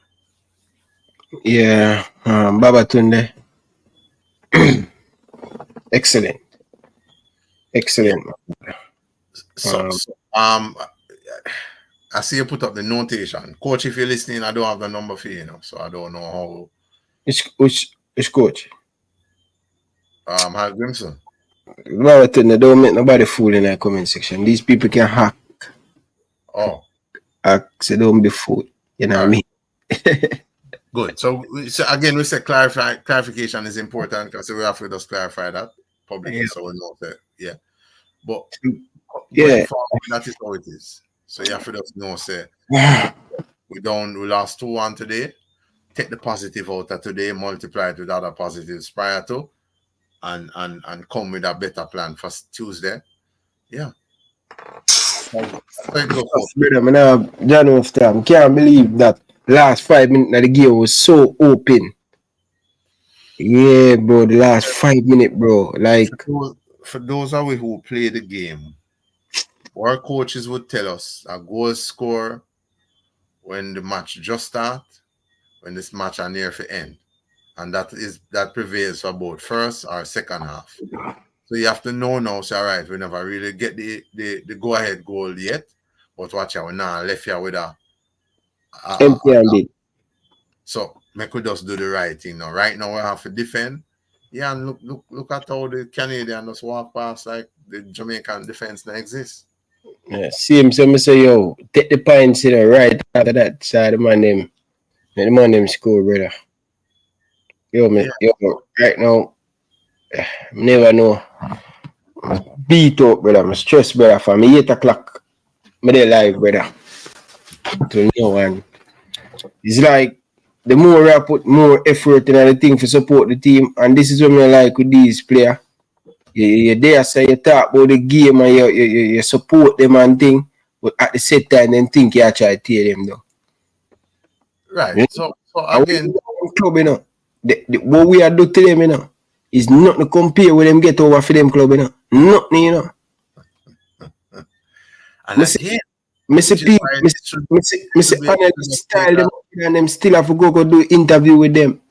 Yeah, Baba Tunde. Excellent. Excellent. So, I see you put up the notation. Coach, if you're listening, I don't have the number for you, so I don't know how. Which coach? Hallgrímsson. Don't make nobody fool in that comment section. These people can hack. Oh. So don't be fooled. You know what I mean? Good. So again, we say clarification is important because we have to just clarify that publicly, so we know that. Yeah. But going forward, that is how it is. So you have to just know, say we lost 2-1 today. Take the positive out of today, multiply it with other positives prior to, and come with a better plan for Tuesday. Yeah. John, can't believe that last 5 minutes of the game was so open. Yeah, bro, the last 5 minutes, bro. Like, for those of us who play the game, our coaches would tell us a goal score when the match just start, when this match are near to end, and that prevails for both first or second half. So you have to know now. So all right, we never really get the go ahead goal yet, but watch out, we're now left here with a empty-handed. So make we just do the right thing now. Right now we have to defend. Yeah, and look at how the Canadian just walk past like the Jamaican defense that exists. Yeah, same. So I say, yo, take the points, right after that side of the man them score, brother. Yo, man, right now, I never know. I'm beat up, brother. I'm stressed, brother. From 8 o'clock, I'm there live, brother. To no one. It's like the more I put more effort in the thing to support the team, and this is what I like with these players. You there say you talk about the game and you support them and thing, but at the same time then think you try to tear them down. Right. Yeah. So again, club, you know, what we are doing to them, you know, is nothing to compare with them get over for them club, you know. Nothing, you know. And again, Mr. Analyst style them and them still have to go do interview with them.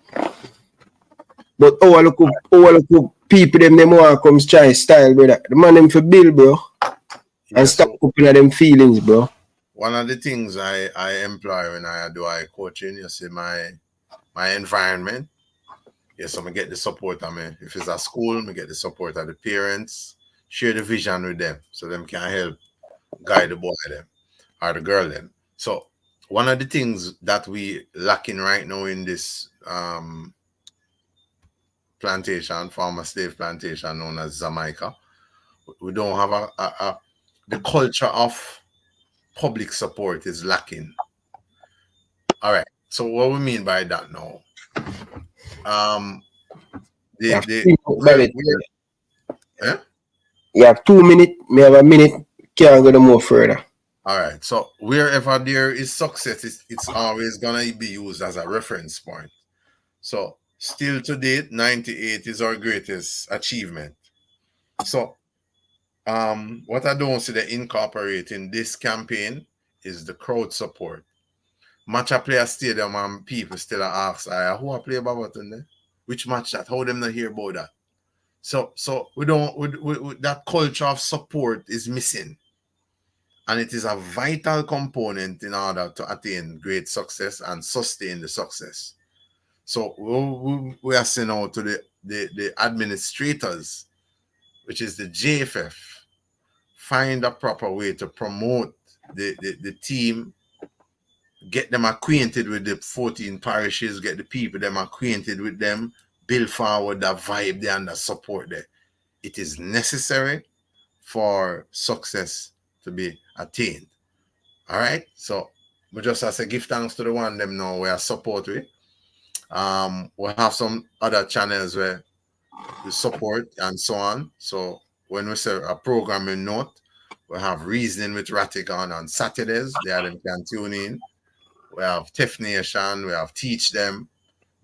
But all the people them want to come try style, brother. The man them for bill, bro. And stop cooking at them feelings, bro. One of the things I employ when I do coaching, you see my environment. Yes, so I get the support of me. If it's a school, I get the support of the parents. Share the vision with them so them can help guide the boy them or the girl them. So one of the things that we lacking right now in this plantation, former slave plantation known as Jamaica, we don't have the culture of public support is lacking. All right. So what we mean by that now? You have 2 minutes, me have a minute, can't go no more further. All right. So wherever there is success, it's always gonna be used as a reference point. So still to date, 98 is our greatest achievement. So what I don't see the incorporating this campaign is the crowd support. Match a player stadium and people still ask, who I play about there? Which match that? How them not hear about that? So we don't that culture of support is missing. And it is a vital component in order to attain great success and sustain the success. So we are saying out to the administrators, which is the JFF, find a proper way to promote the team, get them acquainted with the 14 parishes, get the people them acquainted with them, build forward that vibe there and that support there. It is necessary for success to be attained. All right. So we just as a give thanks to the one them now we are support with. We'll have some other channels where we support and so on. So when we say a programming note, we have Reasoning with Ratigan on Saturdays. There them can tune in. We have Tef Nation, we have Teach Them.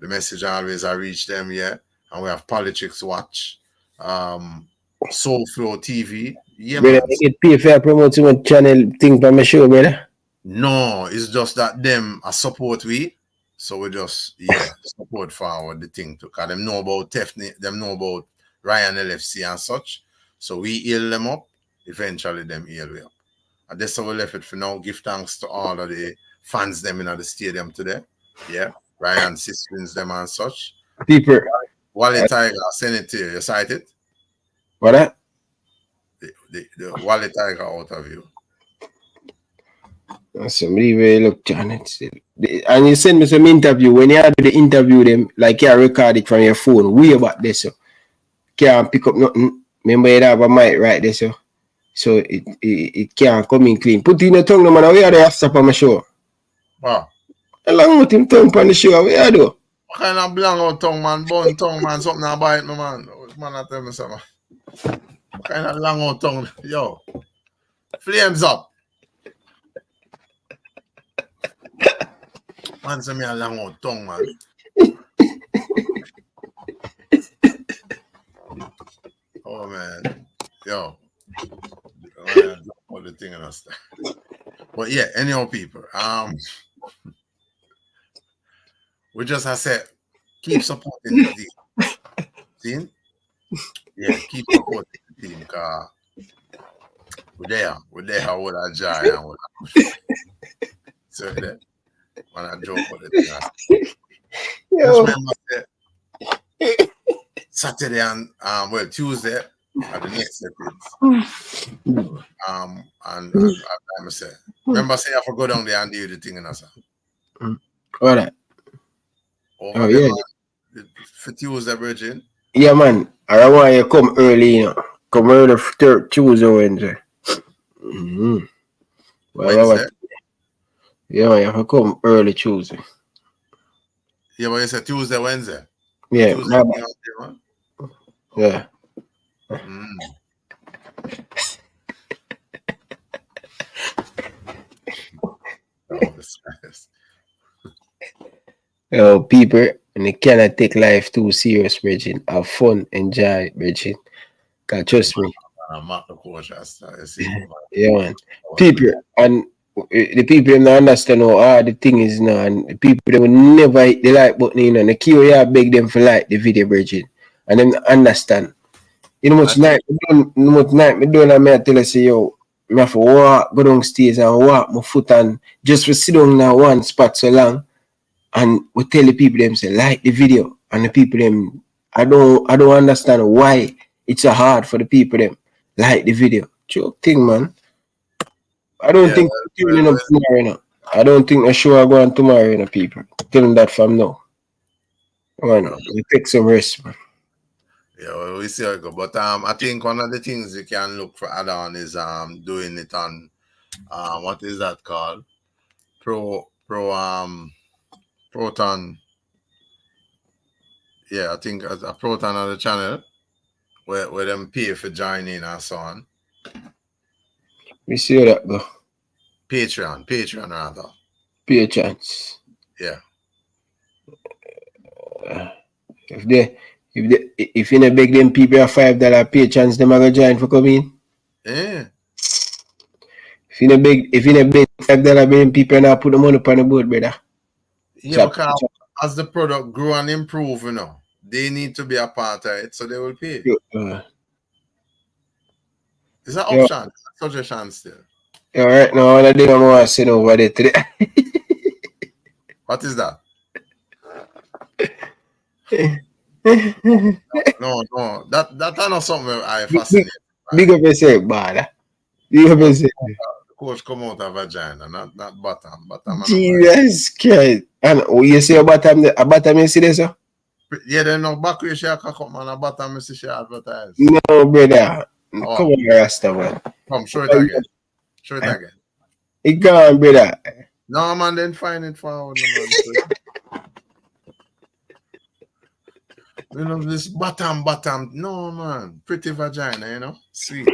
The message always I reach them, yeah. And we have Politics Watch, Soul Flow TV. Yeah, brother, man. you get paid for promote some channel thing for my show, brother. No, it's just that them a support we. So we just support forward the thing to cause them know about Tef, them know about Ryan LFC and such. So we heal them up. Eventually, them heal we up. And that's how we left it for now. Give thanks to all of the fans them in the stadium today. Yeah. Ryan Siskins them and such. People. Wally Tiger, send it to you. You sight it? What that? The Wally Tiger out of you. Somebody will look, John. And you send me some interview. When you do the interview, them like you record it from your phone. Way about this, so can't pick up nothing. Remember, you have a mic right there, so it can't come in clean. Put in your tongue, no man. We are the stop on my show. Wow. Along with him tongue on the show, we are do. What kind of blank out tongue, man? Bone tongue, man. Something about it, man. Man, I tell me something. What kind of long out tongue? Yo. Flames up. Man, say me a long out tongue, man. Oh, man. Yo. All the thing in us. But yeah, anyhow, people. We just have said, keep supporting the team. Yeah, keep supporting the team, because we're there with a joy and with so that when I joke with it. Just remember that Saturday and Tuesday are the next episodes. And I say, remember say I have to go down there and do the thing in us. All right. Over there, for Tuesday, Virgin. Yeah, man. I want you to come early, you know. Come early for Tuesday, Wednesday. Wednesday? Yeah, man, you have to come early Tuesday. Yeah, but you said Tuesday, Wednesday. Yeah, Tuesday, man. Yeah. Yo, people, and they cannot take life too serious, Bridget. Have fun, enjoy, Bridget. Cause trust me. Yeah, man. People, and the people don't understand how hard the thing is now, and the people they will never hit the like button, you know, and the key way I beg them for like the video, Bridget, and then understand. You know much night me doing, and I tell you, say, yo, I have to walk, go downstairs and walk my foot and just for sit down in one spot so long. And we tell the people them say like the video, and the people them I don't understand why it's so hard for the people them like the video. Joke thing, man. I don't think tuning up tomorrow, you know. I don't think the show are going tomorrow, you know, people. Tell them that from now. Why not? We take some rest, man. Yeah, well, we see how it go. But I think one of the things you can look for add on is doing it on what is that called? Proton. Yeah, I think a Proton on the channel where them pay for joining and so on. We see that go. Patreon rather. Patrons. Yeah. If you beg them people a $5 patrons, them are gonna join for coming. Yeah. If you beg $5 them people not put the money upon the board, brother. Yeah, because as the product grow and improve, you know, they need to be a part of it, so they will pay. Is that option? Suggestion still. Yeah, right now, all of them want to send over there today. What is that? No. That's not something I fascinate. Big up yourself, bad. Big up yourself. The coach come out of vagina, not bottom. Jesus Christ. And you see a bottom you see this, sir? Yeah, they know back where she come man, a bottom you see she advertise. No, brother. Come on, Rasta, man. Come, show it again. It gone, brother. No, man, then find it forward, man. You know, this bottom. No, man. Pretty vagina, you know? Sweet.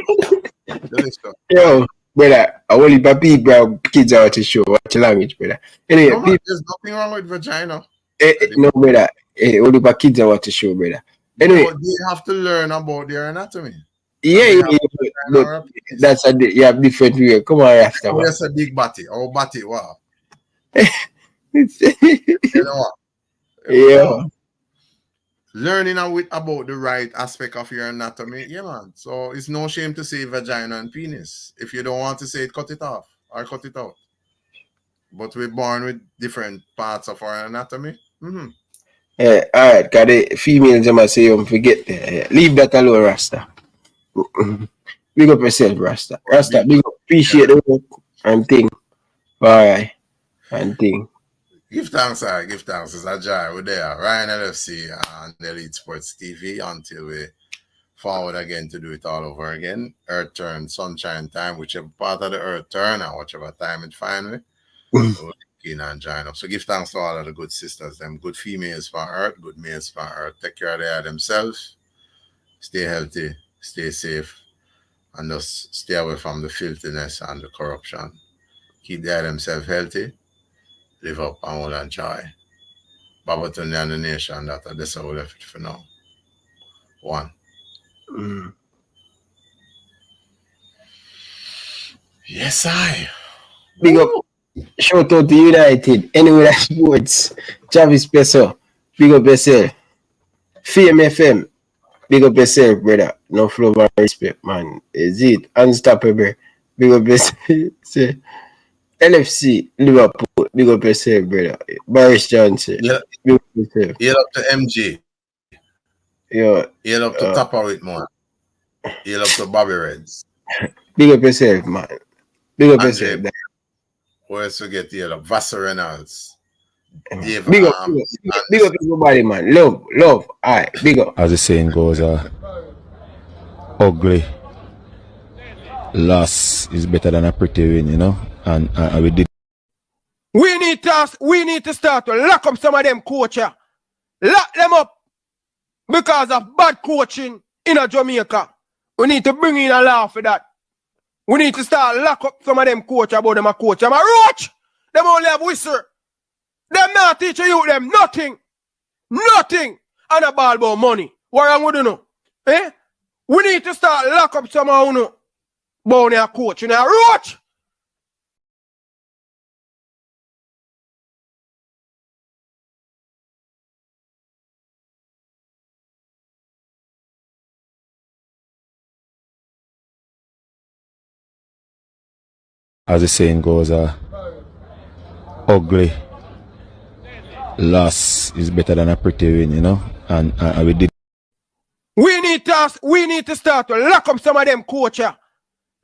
Yo, brother, I want to be bro, kids out to show. Watch language, brother. Anyway, no, man, there's nothing wrong with vagina. No, brother. Only the kids out to show, brother. Anyway. No, they have to learn about their anatomy. Yeah. Look, that's you have different way. Come on, Rasta. Oh, that's a big body. Oh, body, wow. You know what? Yeah. learning about the right aspect of your anatomy, yeah, man. So it's no shame to say vagina and penis. If you don't want to say it, cut it off or cut it out. But we're born with different parts of our anatomy. Mm-hmm. Alright, cause the females them say forget leave that alone, Rasta. Big up yourself, Rasta. Rasta, big up, appreciate the work and thing. Alright. And thing. Give thanks, sir. Give thanks. It's a joy. We're there. Ryan LFC and Elite Sports TV until we forward again to do it all over again. Earth turn, sunshine time, whichever part of the earth turn and whichever time it finally. We'll keen and join up. So give thanks to all of the good sisters, them good females for earth, good males for earth. Take care of themselves. Stay healthy, stay safe, and just stay away from the filthiness and the corruption. Keep themselves healthy. Live up and hold and joy. Babatunde and the nation, that's how we left it for now. One. Yes, I. Big up. Shout out to United. Anyway, sports. Travis Peso. Big up yourself. Fame FM. Big up yourself, brother. No flow of respect, man. Is it unstoppable? Big up yourself. LFC, Liverpool, big up yourself, brother. Boris Johnson, big up yourself. Hail up to MG. Yeah. Hail up to Tapa Whitmore. Hail up to Bobby Reds. Big up yourself, man. Big up yourself. Who else we get hail up? Vassar Reynolds. Dave, big up everybody, man. Love. Alright, big up. As the saying goes, ugly loss is better than a pretty win, you know. And we did. We need to start to lock up some of them coaches. Lock them up because of bad coaching in Jamaica. We need to bring in a law for that. We need to start lock up some of them coaches about them a coach. I'm a roach. Them only have whistle. Them not teaching you them nothing. Nothing. And a ball about money. What wrong with you know? Eh? We need to start lock up some of you about their coach. You know, roach. As the saying goes, ugly loss is better than a pretty win, you know. And we did. We need to start to lock up some of them coaches.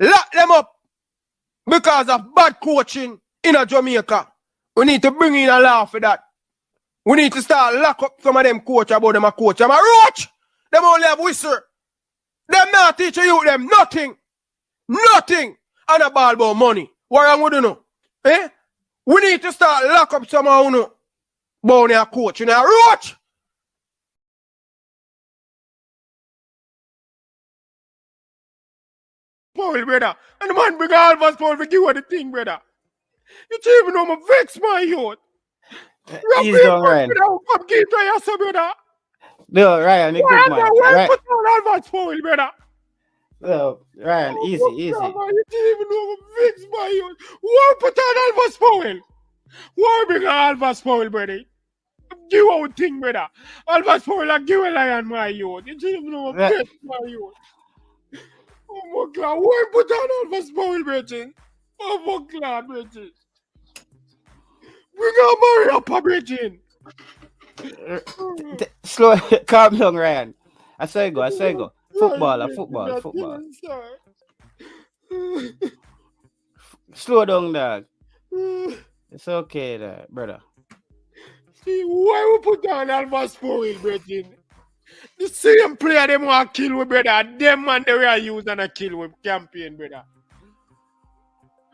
Lock them up because of bad coaching in Jamaica. We need to bring in a law for that. We need to start lock up some of them coaches about them a coach. I'm a roach. Them only have whistle. Them not teaching you them nothing. Nothing. And a ball about money. What wrong with you know? Eh? We need to start lock up some of you about their coach. You know, roach. Paul, brother. And the man bring all of us, Paul, for give you the thing, brother. You don't even know my vex, my youth. He's done, Ryan. Come keep to yourself, brother. No, Ryan, you good, man. Why put all of us, Paul, brother? No, Ryan, easy. You don't even know my vex, my youth. Why put all of us, Paul? Why bring all of us, Paul, brother? Give out thing, brother. All of us, Paul, like give a lion, my youth. You don't even know my vex, my youth. Oh my God, why put on all of us Paul, Bridget? Oh my God, Bridget. Bring on Mario up, Bridget. Slow, calm down, Ryan. I say go. Football. Slow down, dog. It's okay, brother. See, why we put on all of us Paul, Bridget? The same player them want to kill with, brother. Them man they were used and a kill with campaign, brother.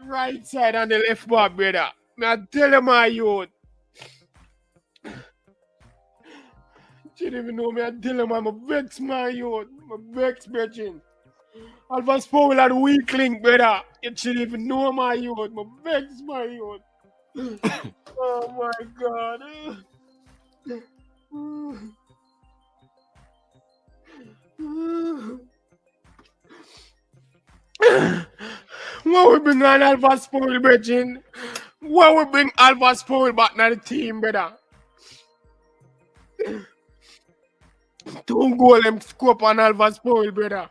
Right side and the left back, brother. I tell them my youth. You don't even know me. I tell them I'm a vex, my youth. I'm a vex, brother. Alphonse Powell and weak link, brother. You shouldn't even know my youth. I'm a vex, my youth. Oh my God. Why we bring on Alphonse Powell, Bridget? Why we bring Alphonse Powell back to the team, brother? 2 goal them scope on Alva spoil, brother.